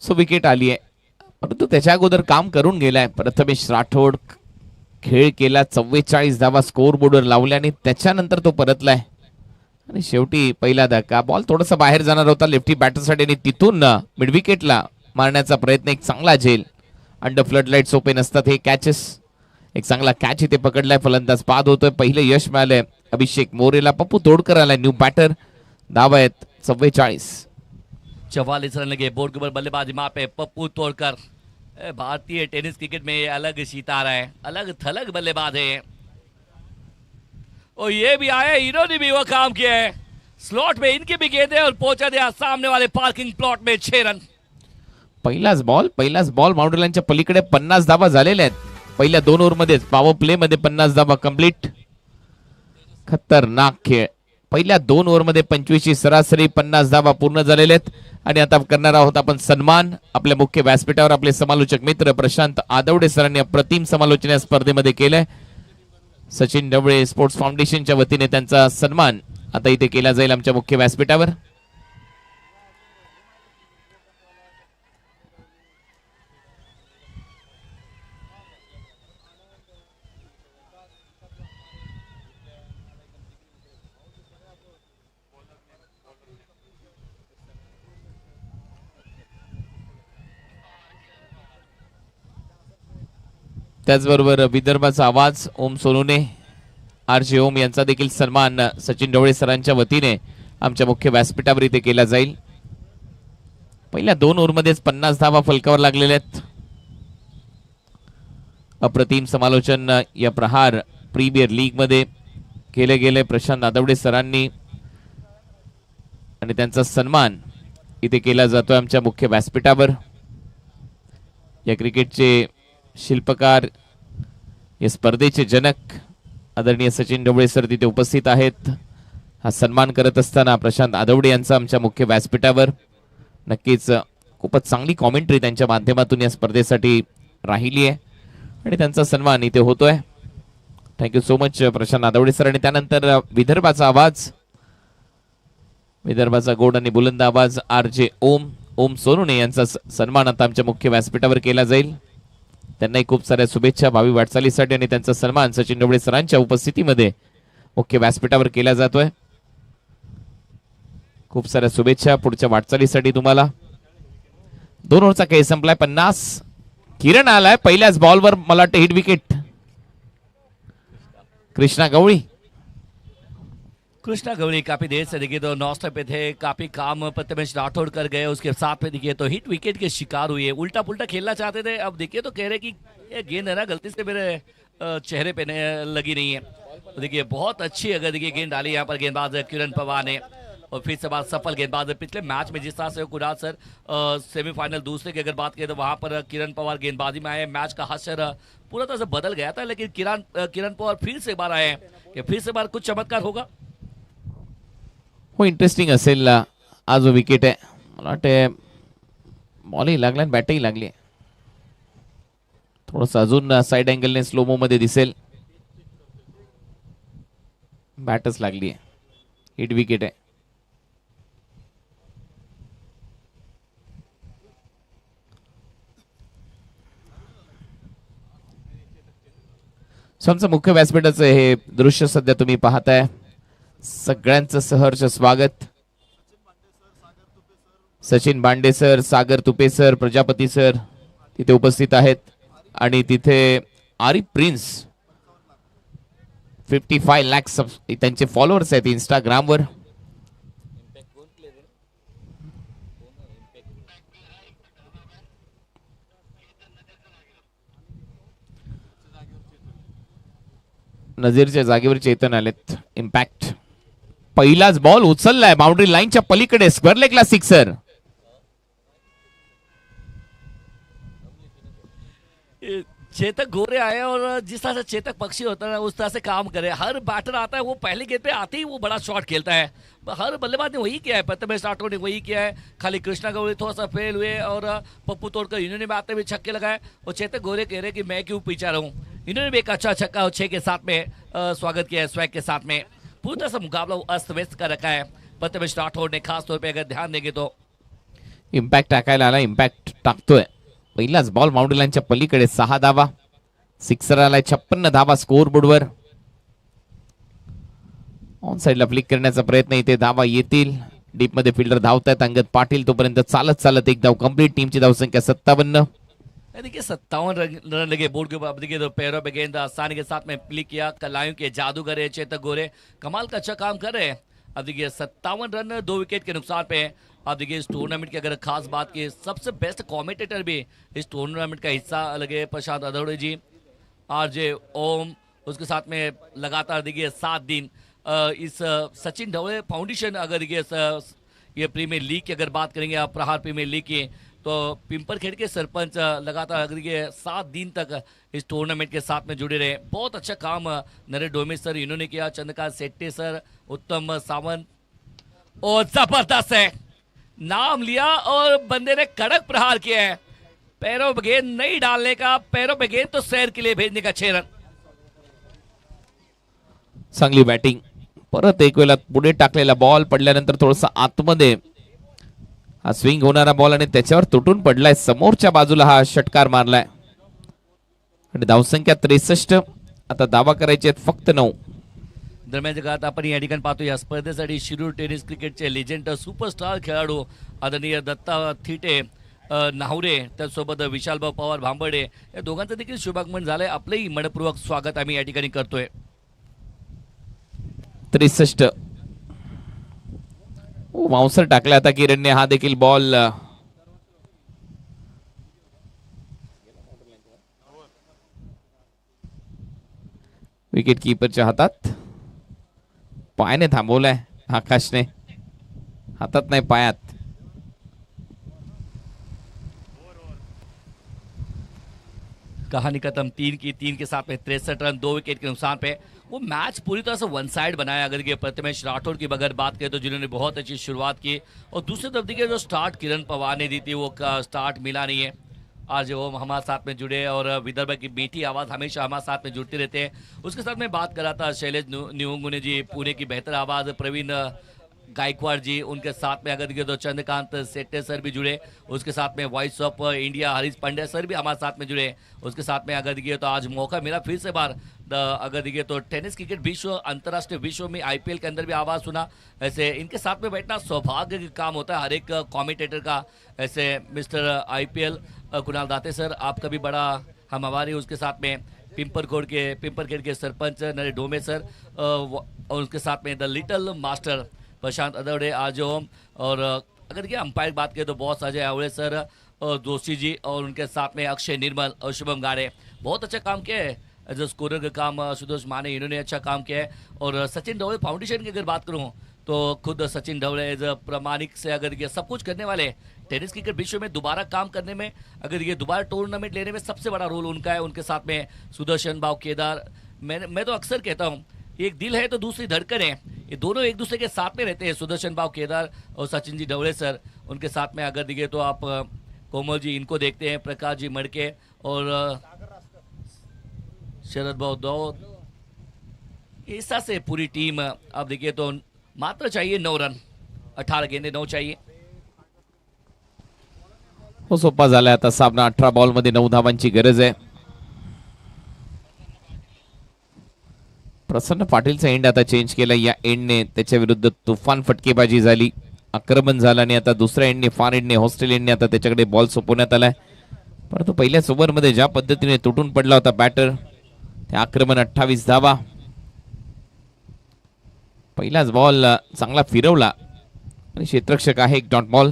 सो विकेट आली आहे, परंतु त्याच्या अगोदर काम करून गेलाय प्रथमेश राठोड। खेळ केला, 44 धावा स्कोर बोर्डवर लावल्या आणि त्याच्यानंतर तो परतलाय आणि शेवटी पहिला धक्का, बॉल थोडासा बाहेर जाणार होता लेफ्टी बॅटरसाठी आणि तिथून मिड विकेटला मारण्याचा प्रयत्न, एक चांगला झेल। अंडर फ्लड लाईट्स ओपन असतात हे कॅचेस, एक चांगला कॅच इथे पकडलाय, फलंदाज बाद होतोय। पहिलं यश मिळालंय अभिषेक मोरेला। पप्पू तोडकर आलाय न्यू बॅटर, धावा आहेत 44। 44 रन लगे बोर्ड के ऊपर, बल्लेबाजी मार पे पप्पू तोड़कर। भारतीय टेनिस क्रिकेट में अलग सितारा है, अलग थलग बल्लेबाज है। और ये भी आए, इन्होंने भी वो काम किया है, स्लॉट में इनकी भी गेंद है और पहुंचा दिया सामने वाले पार्किंग प्लॉट में 6 रन। पहिलाच बॉल बाउंड्री लाईनच्या पलीकडे 50 धावा झालेल्या आहेत पहिल्या 2 ओव्हरमध्येच। पॉवर प्ले मध्ये 50 धावा कंप्लीट। खतरनाक खेळ, पहिल्या 2 ओव्हरमध्ये 25ची सरासरी, 50 धावा पूर्ण झालेल्या आहेत। आणि आता करणार आहोत आपण सन्मान आपल्या मुख्य व्यासपीठावर। आपले समालोचक मित्र प्रशांत आदवडे सरांनी अप्रतिम समालोचन या स्पर्धेमध्ये केलंय। सचिन ढवळे स्पोर्ट्स फाउंडेशनच्या वतीने त्यांचा सन्मान आता इथे केला जाईल आमच्या मुख्य व्यासपीठावर। त्याचबरोबर विदर्भाचा आवाज ओम सोनूने, आरजे ओम यांचा देखील सन्मान सचिन ढवळे सरांच्या वतीने आमच्या मुख्य व्यासपीठावर इथे केला जाईल. पहिल्या 2 ओव्हरमध्येच 50 धावा फलकावर लागलेल्या आहेत. अप्रतिम समालोचन या प्रहार प्रीमियर लीग मध्ये केले गेले प्रशांत नादवडे सरांनी आणि त्यांचा सन्मान इथे केला जातोय आमच्या मुख्य व्यासपीठावर. या क्रिकेटचे शिल्पकार, या स्पर्धेचे जनक आदरणीय सचिन ढवळे सर तिथे उपस्थित आहेत. हा सन्मान करत असताना प्रशांत आदवडे यांचा आमच्या मुख्य व्यासपीठावर. नक्कीच खूपच चांगली कॉमेंट्री त्यांच्या माध्यमातून या स्पर्धेसाठी राहिली आहे आणि त्यांचा सन्मान इथे होतोय. थँक्यू सो मच प्रशांत आदवडे सर. आणि त्यानंतर विदर्भाचा आवाज, विदर्भाचा गोड आणि बुलंद आवाज RJ ओम सोनुने यांचा सन्मान आता आमच्या मुख्य व्यासपीठावर केला जाईल. त्यांनाही खूप साऱ्या शुभेच्छा भावी वाटचालीसाठी आणि त्यांचा सन्मान सचिन ढवळे सरांच्या उपस्थितीमध्ये मुख्य व्यासपीठावर केला जातोय. खूप साऱ्या शुभेच्छा पुढच्या वाटचालीसाठी तुम्हाला. 2 ओव्हरचा खेळ संपलाय. 50. किरण आलाय पहिल्याच बॉलवर, मला वाटतं हिट विकेट. कृष्णा गवळी काफी देर से देखिए तो नॉस्टर पे थे, काफी काम प्रथमेश राठौड़ कर गए. उसके साथ में देखिए तो हिट विकेट के शिकार हुए. उल्टा पुल्टा खेलना चाहते थे, अब देखिए तो कह रहे कि ये गेंद है ना गलती से मेरे चेहरे पे लगी नहीं है. तो देखिए बहुत अच्छी अगर देखिए गेंद डाली यहाँ पर गेंदबाज किरण पवार ने, और फिर से बात सफल गेंदबाज. पिछले मैच में जिस तरह से कुराल सर सेमीफाइनल दूसरे की अगर बात करें तो वहां पर किरण पवार गेंदबाजी में आए, मैच का हशर पूरा तरह से बदल गया था. लेकिन किरण पवार फिर से बार आए कि फिर से बार कुछ चमत्कार होगा. हो, इंटरेस्टिंग असेल. आज जो विकेट आहे मला वाटतं बॉलही लागला आणि बॅटही लागली. थोडस अजून साइड अँगलने स्लोमो मध्ये दिसेल. बॅटच लागली आहे. हिट विकेट आहे. आमचं मुख्य व्यासपीठाचं हे दृश्य सध्या तुम्ही पाहताय. सगळ्यांचं सहर्ष स्वागत. सचिन बांडे सर, सागर तुपे सर, प्रजापती सर तिथे उपस्थित आहेत आणि तिथे आरिफ प्रिन्स 55 लाख त्यांचे फॉलोअर्स आहेत इंस्टाग्रामवर. नजीरच्या जागेवर चेतन आलेत. इम्पॅक्ट. पहिलाच बॉल उचललाय बाउंड्री लाईनच्या पलीकडे, स्क्वेअर लेगला सिक्सर. चेतक गोरे आए और जिस तरह से चेतक पक्षी होता है उस तरह से काम करे. हर बैटर आता है वो पहली गेंद पे आते ही वो बड़ा शॉट खेलता है. हर बल्लेबाज ने वही किया है. प्रथमेश राठौड़ ने वही किया है. खाली कृष्णा गौरी थोड़ा सा फेल हुए और पप्पू तोड़कर इन्होंने भी आते हुए छक्के लगाए. और चेतक गोरे कह रहे कि मैं क्यों पीछा रहूं. इन्होंने भी एक अच्छा छक्का 6 के साथ में स्वागत किया है स्वैग के साथ में. पूरी तरह से मुकाबला अस्त व्यस्त कर रखा है प्रथमेश राठौड़ ने. खास तौर पे अगर ध्यान देंगे तो इम्पॅक्ट टाकायला आला. इम्पॅक्ट टाकतोय. पहिलाच बॉल बाउंड्री लाईनच्या पलीकडे 6 धावा. सिक्सर आलाय. 56 धावा स्कोर बोर्डवर. ऑन साइडला फ्लिक करण्याचा प्रयत्न. इथे धावा येतील. डीप मध्ये फिल्डर धावतायत. अंगद पाटील तोपर्यंत चालत चालत एक धाव कंप्लीट. टीमची धावसंख्या 57. देखिए 57 रन लगे बोर्ड के ऊपर. अब देखिए तो पैरों पे गेंद आसानी के साथ में प्ले किया. कलायों के जादूगर है चेतक गोरे, कमाल का अच्छा काम कर रहे हैं. अब देखिए 57 रन 2 विकेट के नुकसान पे. अब देखिए इस टूर्नामेंट की अगर खास बात की, सबसे बेस्ट कमेंटेटर भी इस टूर्नामेंट का हिस्सा लगे प्रशांत आदवड़े जी, RJ ओम. उसके साथ में लगातार देखिए 7 दिन इस सचिन ढवळे फाउंडेशन, अगर देखिए ये प्रीमियर लीग की अगर बात करेंगे आप, प्रहार प्रीमियर लीग की, तो पिंपरखेड़ के सरपंच लगातार अगर देखिए 7 दिन तक इस टूर्नामेंट के साथ में जुड़े रहे. बहुत अच्छा काम नरेश डोमे सर इन्होंने किया. चंद्रकांत सेट्टे सर, उत्तम सावंत, और जबरदस्त है नाम लिया और बंदे ने कड़क प्रहार किया है. पैरों पे गेंद नहीं डालने का, पैरों पे गेंद तो सैर के लिए भेजने का 6 रन. चांगली बॅटिंग. परत एक वेळा पुढे टाकलेला बॉल पडल्यानंतर थोडासा आतमध्ये हा स्विंग होणारा बॉल आणि त्याच्यावर तुटून पडलाय. समोरच्या बाजूला हा षटकार मारलाय आणि धावसंख्या 63. आता दावा करायचे आहेत फक्त 9. दरम्यानच्या काळात आपण या ठिकाणी पाहतो या स्पर्धेसाठी शिरूर टेनिस क्रिकेटचे लेजेंड सुपरस्टार खेळाडू आदरणीय दत्ता थिटे नाहुरे, त्याचसोबत विशालभाऊ पवार भांबर्डे या दोघांचं देखील शुभागमन झालंय. आपलंही मनपूर्वक स्वागत आम्ही या ठिकाणी करतोय. 63. वाउन्सर टाकला आता किरणने. हा देखील बॉल विकेट कीपरच्या हातात. पायाने थांबवलाय आकाशने, हातात नाही पायात. कहानी खत्म. 3 के साथ में 63 रन, 2 विकेट के नुकसान पे वो मैच पूरी तरह से वन साइड बनाया. अगर ये प्रथमेश राठौर की अगर बात करें तो जिन्होंने बहुत अच्छी शुरुआत की, और दूसरी तरफ देखिए जो स्टार्ट किरण पवार ने दी थी वो स्टार्ट मिला नहीं है. आज वो हमारे साथ में जुड़े और विदर्भ की मीठी आवाज़ हमेशा हमारे साथ में जुड़ते रहते हैं. उसके साथ में बात कर रहा था शैलेश न्यूंगुने जी, पुणे की बेहतर आवाज़, प्रवीण गायकवाड़ जी, उनके साथ में अगर देखिए तो चंद्रकांत सेट्टे सर भी जुड़े. उसके साथ में voice of India Harish Pandya sir भी हमारे साथ में जुड़े. उसके साथ में अगर देखिए तो आज मौका मिला फिर से बार अगर देखिए तो टेनिस क्रिकेट विश्व अंतर्राष्ट्रीय विश्व में IPL के अंदर भी आवाज़ सुना. ऐसे इनके साथ में बैठना सौभाग्य का काम होता है हर एक कॉमेंटेटर का. ऐसे मिस्टर IPL कुणाल दाते सर, आपका भी बड़ा हम हमारे उसके साथ में पिंपरखेड़ के सरपंच नरे डोमे सर, और उसके साथ में द लिटिल मास्टर प्रशांत अदौड़े आज होम. और अगर ये अंपायर बात करें तो बॉस अजय आवड़े सर और दोषी जी, और उनके साथ में अक्षय निर्मल और शुभम गाड़े बहुत अच्छा काम किया है. एज अ स्कोरर का काम सुदोष माने इन्होंने अच्छा काम किया है. और सचिन ढवले फाउंडेशन की अगर बात करूँ तो खुद सचिन ढवले एज अ प्रामाणिक से अगर ये सब कुछ करने वाले टेनिस क्रिकेट विश्व में दोबारा काम करने में, अगर ये दोबारा टूर्नामेंट लेने में सबसे बड़ा रोल उनका है. उनके साथ में सुदर्शन भाव केदार, मैं तो अक्सर कहता हूँ एक दिल है तो दूसरी धड़कन है, ये दोनों एक दूसरे के साथ में रहते हैं. सुदर्शन भाव केदार और सचिन जी ढवले सर, उनके साथ में अगर दिखे तो आप कोमल जी इनको देखते हैं, प्रकाश जी मड़के और शरद भाव दौद, ऐसा से पूरी टीम. अब देखिए तो मात्र चाहिए 9 रन, 18 गेंदे 9 चाहिए. हो सोपा झालाय आता सामना. 18 बॉल मध्ये 9 धावांची गरज आहे. प्रसन्न पाटीलचा एंड आता चेंज केला. या एंडने त्याच्या विरुद्ध तुफान फटकेबाजी झाली, आक्रमण झालं आणि आता दुसऱ्या एंडने फार एंडने हॉस्टेल एंडने आता त्याच्याकडे बॉल सोपवण्यात आलाय. परंतु पहिल्याच ओव्हरमध्ये ज्या पद्धतीने तुटून पडला होता बॅटर, ते आक्रमण 28 धावा. पहिलाच बॉल चांगला फिरवला आणि क्षेत्ररक्षक आहे एक डॉट बॉल.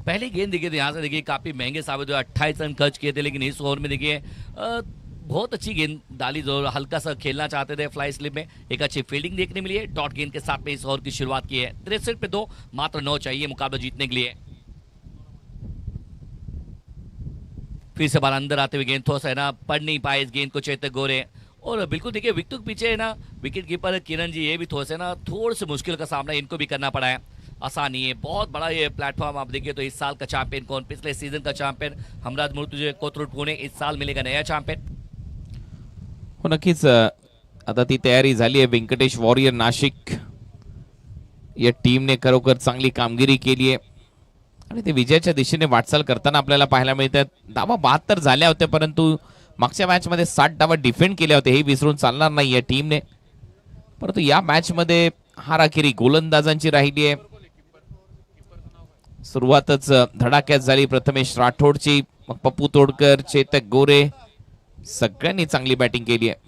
पहली गेंद देखिए तो यहाँ से देखिए काफी महंगे साबित हुए. 28 रन खर्च किए थे, लेकिन इस ओवर में देखिए बहुत अच्छी गेंद डाली जो हल्का सा खेलना चाहते थे फ्लाई स्लिप में. एक अच्छी फील्डिंग देखने मिली है. डॉट गेंद के साथ में इस ओवर की शुरुआत की है. 63 पे 2, मात्र 9 चाहिए मुकाबला जीतने के लिए. फिर से बार अंदर आते हुए गेंद थोड़ा सा है ना पढ़ नहीं पाए इस गेंद को चेतक गोरे. और बिल्कुल देखिए विकेट के पीछे है ना विकेट कीपर किरण जी, ये भी थोड़े से मुश्किल का सामना इनको भी करना पड़ा है. आसानी है, बहुत बड़ा ये प्लेटफॉर्म. आप देखिए तो इस साल का चैंपियन कौन, पिछले सीजन का चैंपियन हमराज मुर्तुजे कोथरूड पुणे, इस साल मिलेगा नया चैंपियन. हो नक्कीच आता ती तयारी झाली आहे. व्यंकटेश वॉरियर नाशिक या टीमने खरोखर चांगली कामगिरी केली आहे आणि ते विजयाच्या दिशेने वाटचाल करताना आपल्याला पाहायला मिळतात. धावा 72 झाल्या होत्या, परंतु मागच्या मॅच मध्ये 60 धावा डिफेंड केल्या होत्या. हे विसरून चालणार नाही या टीमने. परंतु या मॅच मध्ये हाराखिरी गोलंदाजांची राहिली आहे. सुरुवातच धडाक्यात झाली प्रथमेश राठोडची, मग पप्पू तोडकर, चेतक गोरे सगळ्यांनी चांगली बॅटिंग केली आहे.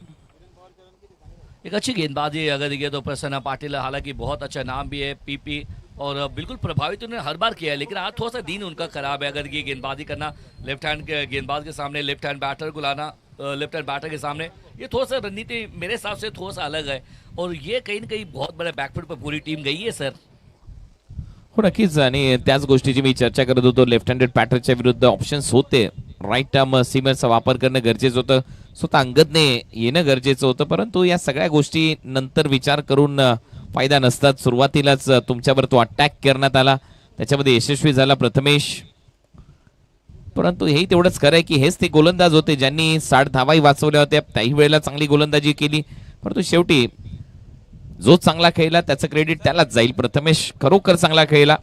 एक अच्छी गेंदबाजी अगर देखिए तो प्रसन्न पाटिल, हालांकि बहुत अच्छा नाम भी है PP, और बिल्कुल प्रभावित उन्होंने हर बार किया है, लेकिन आज थोड़ा सा दिन उनका खराब है. अगर ये गेंदबाजी करना लेफ्ट हैंड के गेंदबाज के सामने, लेफ्ट हैंड बैटर को लाना लेफ्ट हैंड बैटर के सामने, ये थोड़ा सा रणनीति मेरे हिसाब से थोड़ा सा अलग है. और ये कहीं ना कहीं बहुत बड़े बैकफुट पर पूरी टीम गई है सर. हो नक्कीच, आणि त्याच गोष्टीची मी चर्चा करत होतो. लेफ्ट हँडेड बॅटरच्या विरुद्ध ऑप्शन्स होते. राईट आर्म सीमरचा वापर करणं गरजेचं होतं, स्वतः अंगदने येणं गरजेचं होतं. परंतु या सगळ्या गोष्टी नंतर विचार करून फायदा नसतात. सुरुवातीलाच तुमच्यावर तो अटॅक करण्यात आला, त्याच्यामध्ये यशस्वी झाला प्रथमेश. परंतु हेही तेवढंच खरं आहे की हेच ते गोलंदाज होते ज्यांनी 60 धावाही वाचवल्या होत्या. त्याही वेळेला चांगली गोलंदाजी केली, परंतु शेवटी जो चांगला खेळला त्याचं क्रेडिट त्यालाच जाईल. प्रथमेश खरोखर चांगला खेळला.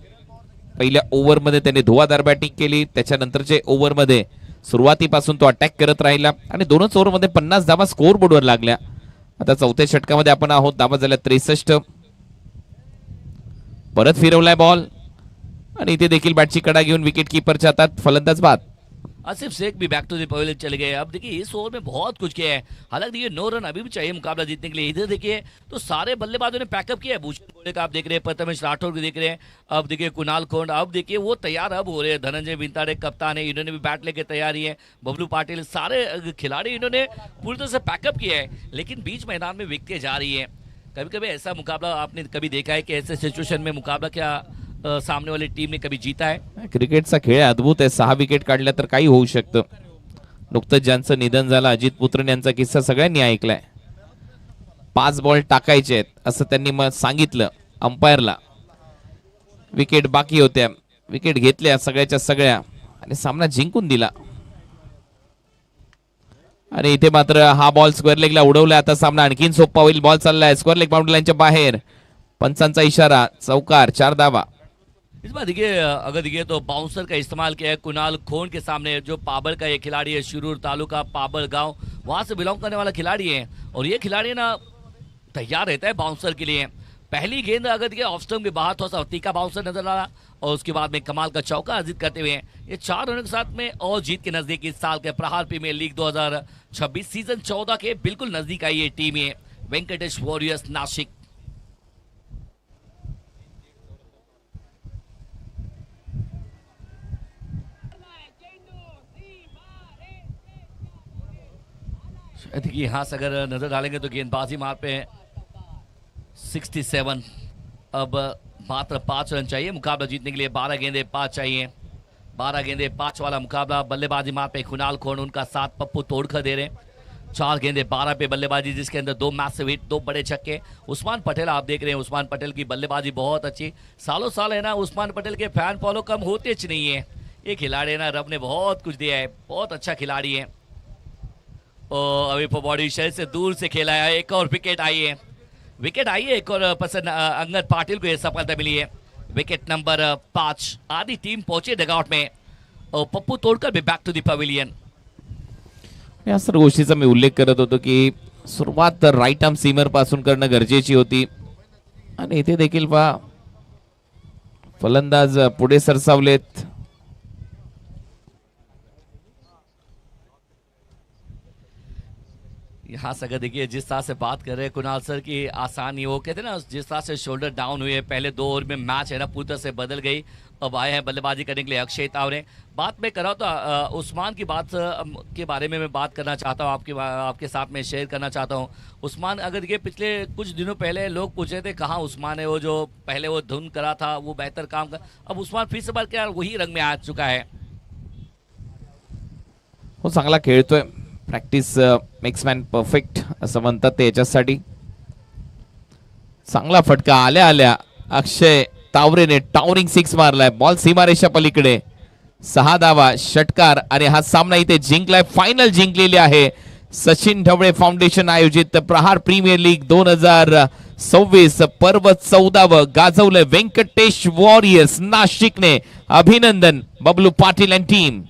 पहिल्या ओव्हरमध्ये त्याने धुवाधार बॅटिंग केली, त्याच्यानंतरच्या ओव्हरमध्ये सुरुवातीपासून तो अटॅक करत राहिला आणि दोनच ओव्हरमध्ये 50 धावा स्कोअर बोर्डवर लागल्या. आता चौथ्या षटकामध्ये आपण आहोत. धावा झाल्या 63. परत फिरवलाय बॉल आणि इथे देखील बॅटची कडा घेऊन विकेट कीपरच्या हातात, फलंदाज बाद. आसिफ शेख भी बैक टू द पवेलियन चले गए। अब देखिए इस ओवर में बहुत कुछ किया है, हालांकि देखिए 9 रन अभी भी चाहिए मुकाबला जीतने के लिए। इधर देखिए तो सारे बल्लेबाजों ने पैकअप किया है। भूषण गोले का आप देख रहे हैं, प्रथमेश राठौर को देख रहे हैं, अब देखिए कुणाल खोंड, अब देखिए वो तैयार अब हो रहे हैं। धनंजय विंताड़े कप्तान है, इन्होंने भी बैट लेके तैयारी है। बबलू पाटिल, सारे खिलाड़ी इन्होंने पूरी तरह से पैकअप किया है, लेकिन बीच मैदान में विकेटें जा रही है। कभी कभी ऐसा मुकाबला आपने कभी देखा है कि ऐसे सिचुएशन में मुकाबला क्या सामने वाली टीम ने कभी जीता है? क्रिकेटचा खेळ अद्भुत आहे. 6 विकेट काढल्या तर काही होऊ शकतं. नुकतंच ज्यांचं निधन झालं अजित पुत्रन यांचा किस्सा सगळ्यांनी ऐकलाय. 5 बॉल टाकायचे आहेत असं त्यांनी मग सांगितलं अंपायरला. विकेट बाकी होत्या, विकेट घेतल्या सगळ्याच्या सगळ्या आणि सामना जिंकून दिला. आणि इथे मात्र हा बॉल स्क्वेअर लेगला उडवला. आता सामना आणखीन सोपा होईल. बॉल चाललाय स्क्वेअर लेग बाउंड्री लाईनच्या बाहेर. पंचांचा इशारा, चौकार, 4 धावा. इस बार देखिए अगर देखिए तो बाउंसर का इस्तेमाल किया है कुणाल खोंड के सामने, जो पाबड़ का ये खिलाड़ी है, शिरूर तालुका पाबड़ गांव, वहां से बिलोंग करने वाला खिलाड़ी है। और ये खिलाड़ी ना तैयार रहता है बाउंसर के लिए। पहली गेंद अगर देखिए ऑफ स्टंप के बाहर थोड़ा सा तीखा बाउंसर नजर आ रहा, और उसके बाद में कमाल का चौका अर्जित करते हुए ये 4 रनों के साथ में और जीत के नजदीक इस साल के प्रहार प्रीमियर लीग 2026 सीजन 14 के बिल्कुल नजदीक आई ये टीम है वेंकटेश वॉरियर्स नासिक। देखिए यहाँ से अगर नजर डालेंगे तो गेंदबाजी मार पे 67। अब मात्र 5 रन चाहिए मुकाबला जीतने के लिए। 12 गेंदे 5 चाहिए, 12 गेंदे 5 वाला मुकाबला। बल्लेबाजी मार पे कुणाल खोंड, उनका साथ पप्पू तोड़कर दे रहे। 4 गेंदे 12 पे बल्लेबाजी, जिसके अंदर 2 मैसिव हिट, 2 बड़े छक्के। उस्मान पटेल आप देख रहे हैं, उस्मान पटेल की बल्लेबाजी बहुत अच्छी। सालों साल है ना उस्मान पटेल के फैन फॉलो कम होते नहीं है। ये खिलाड़ी है ना, रब ने बहुत कुछ दिया है, बहुत अच्छा खिलाड़ी है। और अभी बॉडी शेल से दूर से खेला है। एक और विकेट आई है, विकेट आई है एक और पसंद अंगद पाटिल को यह सफलता मिली है। Wicket number 5। आधी टीम पहुंचे डगआउट में और पप्पू तोड़कर भी बैक टू द पवेलियन। या सर्व गोष्टीचा मी उल्लेख करत होतो की सुरुवात राईट आर्म सीमर पासून करणं गरजेची होती. आणि इथे देखील पहा फलंदाज पुढे सरसावलेत. यहाँ से अगर देखिए जिस तरह से बात कर रहे हैं कुणाल सर की आसानी, वो कहते हैं ना जिस तरह से शोल्डर डाउन हुए, पहले 2 ओवर में मैच है ना पूरी तरह से बदल गई। अब आए हैं बल्लेबाजी करने के लिए अक्षय तावरे। बात मैं कर रहा हूँ तो उस्मान की बात के बारे में मैं बात करना चाहता हूँ, आपके साथ में शेयर करना चाहता हूँ। उस्मान अगर देखिए पिछले कुछ दिनों पहले लोग पूछ रहे थे कहाँ उस्मान है, वो जो पहले वो धुन करा था वो बेहतर काम कर, अब उस्मान फिर से बार क्या वही रंग में आ चुका है। हो चांगला खेळतोय. प्रॅक्टिस मेक्स मॅन परफेक्ट असं म्हणतात ते याच्यासाठी. चांगला फटका आल्या आल्या अक्षय तावरेने टावरिंग 6 मारलाय. बॉल सीमारेषा पलीकडे. 6 धावा, षटकार आणि हा सामना इथे जिंकलाय. फायनल जिंकलेली आहे सचिन ढवळे फाउंडेशन आयोजित प्रहार प्रीमियर लीग 2026 पर्व 14व गाजवलं व्यंकटेश वॉरियर्स नाशिकने. अभिनंदन Bablu Patil and team.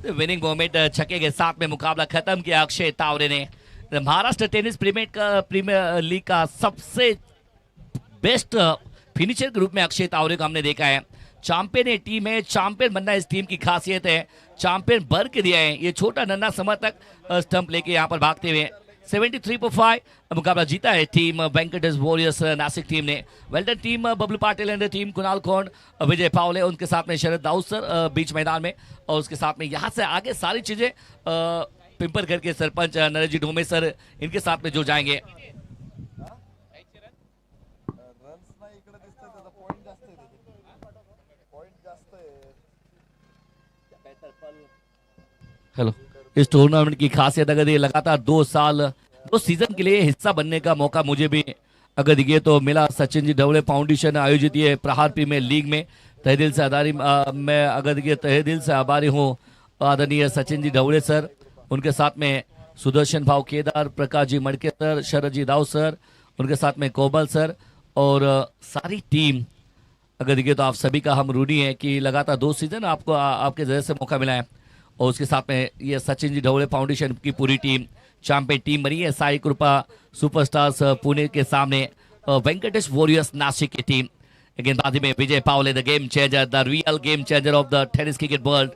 Winning moment छक्के के साथ में मुकाबला खत्म किया अक्षय तावरे ने। महाराष्ट्र टेनिस प्रीमियर लीग का सबसे बेस्ट फिनिशर के रूप में अक्षय तावरे को हमने देखा है। चैंपियन ये टीम है, चैंपियन बनना इस टीम की खासियत है। चैंपियन भर के दिया है। ये छोटा नन्हा समर्थक स्टंप लेके यहाँ पर भागते हुए 73 पर 5 मुकाबला जीता है team Venkatesh warriors Nashik team ने। Well done team Bablu Patil and team Kunal Khond, Vijay Pawale, उनके साथ में शरद दाऊद सर बीच मैदान में, और उसके साथ में यहाँ से आगे सारी चीजें पिंपरगढ़ के सरपंच नरेश जी ढोमे सर इनके साथ में जो जाएंगे। हेलो, इस टूर्नामेंट की खासियत अगर ये लगातार 2 सीजन के लिए हिस्सा बनने का मौका मुझे भी अगर देखिए तो मिला। सचिन जी ढवले फाउंडेशन आयोजित ये प्रहार प्रीमियर लीग में तहे दिल से आभारी मैं अगर देखिए तहे दिल से आभारी हूँ आदरणीय सचिन जी ढवले सर, उनके साथ में सुदर्शन भाव केदार, प्रकाश जी मड़के सर, शरद जी दाऊ सर, उनके साथ में कोमल सर और सारी टीम। अगर देखिए तो आप सभी का हम ऋणी है कि लगातार 2 सीजन आपको आपके जरिए से मौका मिला है। और उसके साथ में ये सचिन जी ढवले फाउंडेशन की पूरी टीम चैंपियन टीम बनी है। साई कृपा सुपरस्टार्स पुणे के सामने वेंकटेश वॉरियर्स नासिक की टीम। गेंदबाजी में Vijay Pawale, the game changer, the real game changer of the tennis cricket world,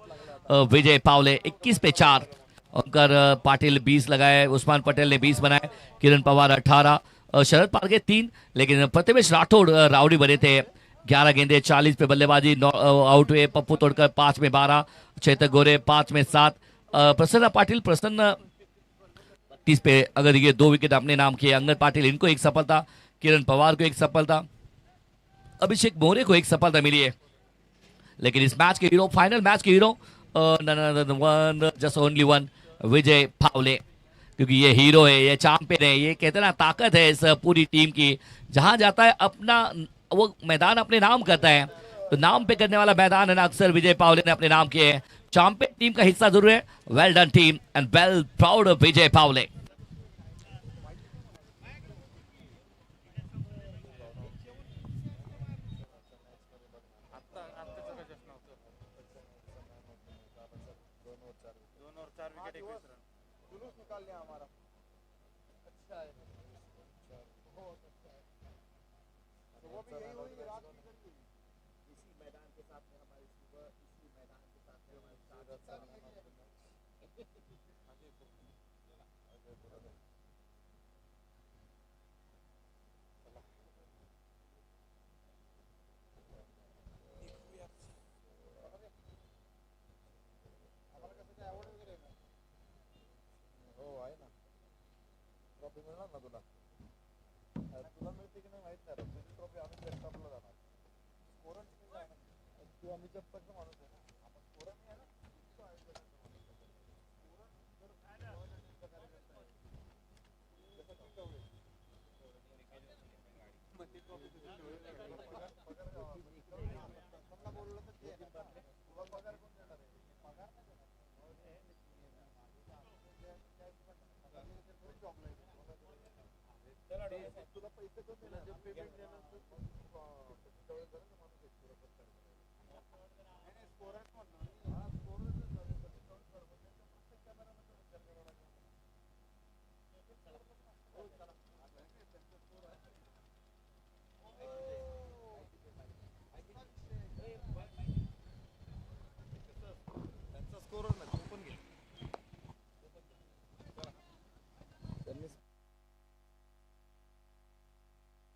Vijay Pawale 21 पे 4, ओंकार पाटिल 20 लगाए, उस्मान पटेल ने 20 बनाए, किरण पवार 18, शरद पारगे 3, लेकिन प्रतिवेश राठौड़ राउडी बने थे। 11 गेंदे 40 पे बल्लेबाजी, आउट हुए पप्पू तोड़कर 5 में 12, चेतक गोरे 5 में 7, प्रसन्न पाटिल 30 पे अगर ये 2 विकेट अपने नाम किए। अंगद पाटिल इनको एक सफलता, किरण पवार को एक सफलता, अभिषेक मोरे को एक सफलता मिली है। लेकिन इस मैच के हीरो, फाइनल मैच के हीरो, जस्ट ओनली वन, विजय पावले, क्योंकि ये हीरो है, ये चैंपियन है, ये कहते ना ताकत है इस पूरी टीम की। जहां जाता है अपना वो मैदान अपने नाम करता है, तो नाम पे करने वाला मैदान है ना, अक्सर विजय पावले ने अपने नाम किए हैं। चैंपियन टीम का हिस्सा जरूर है। Well done team and well proud of Vijay Pawle.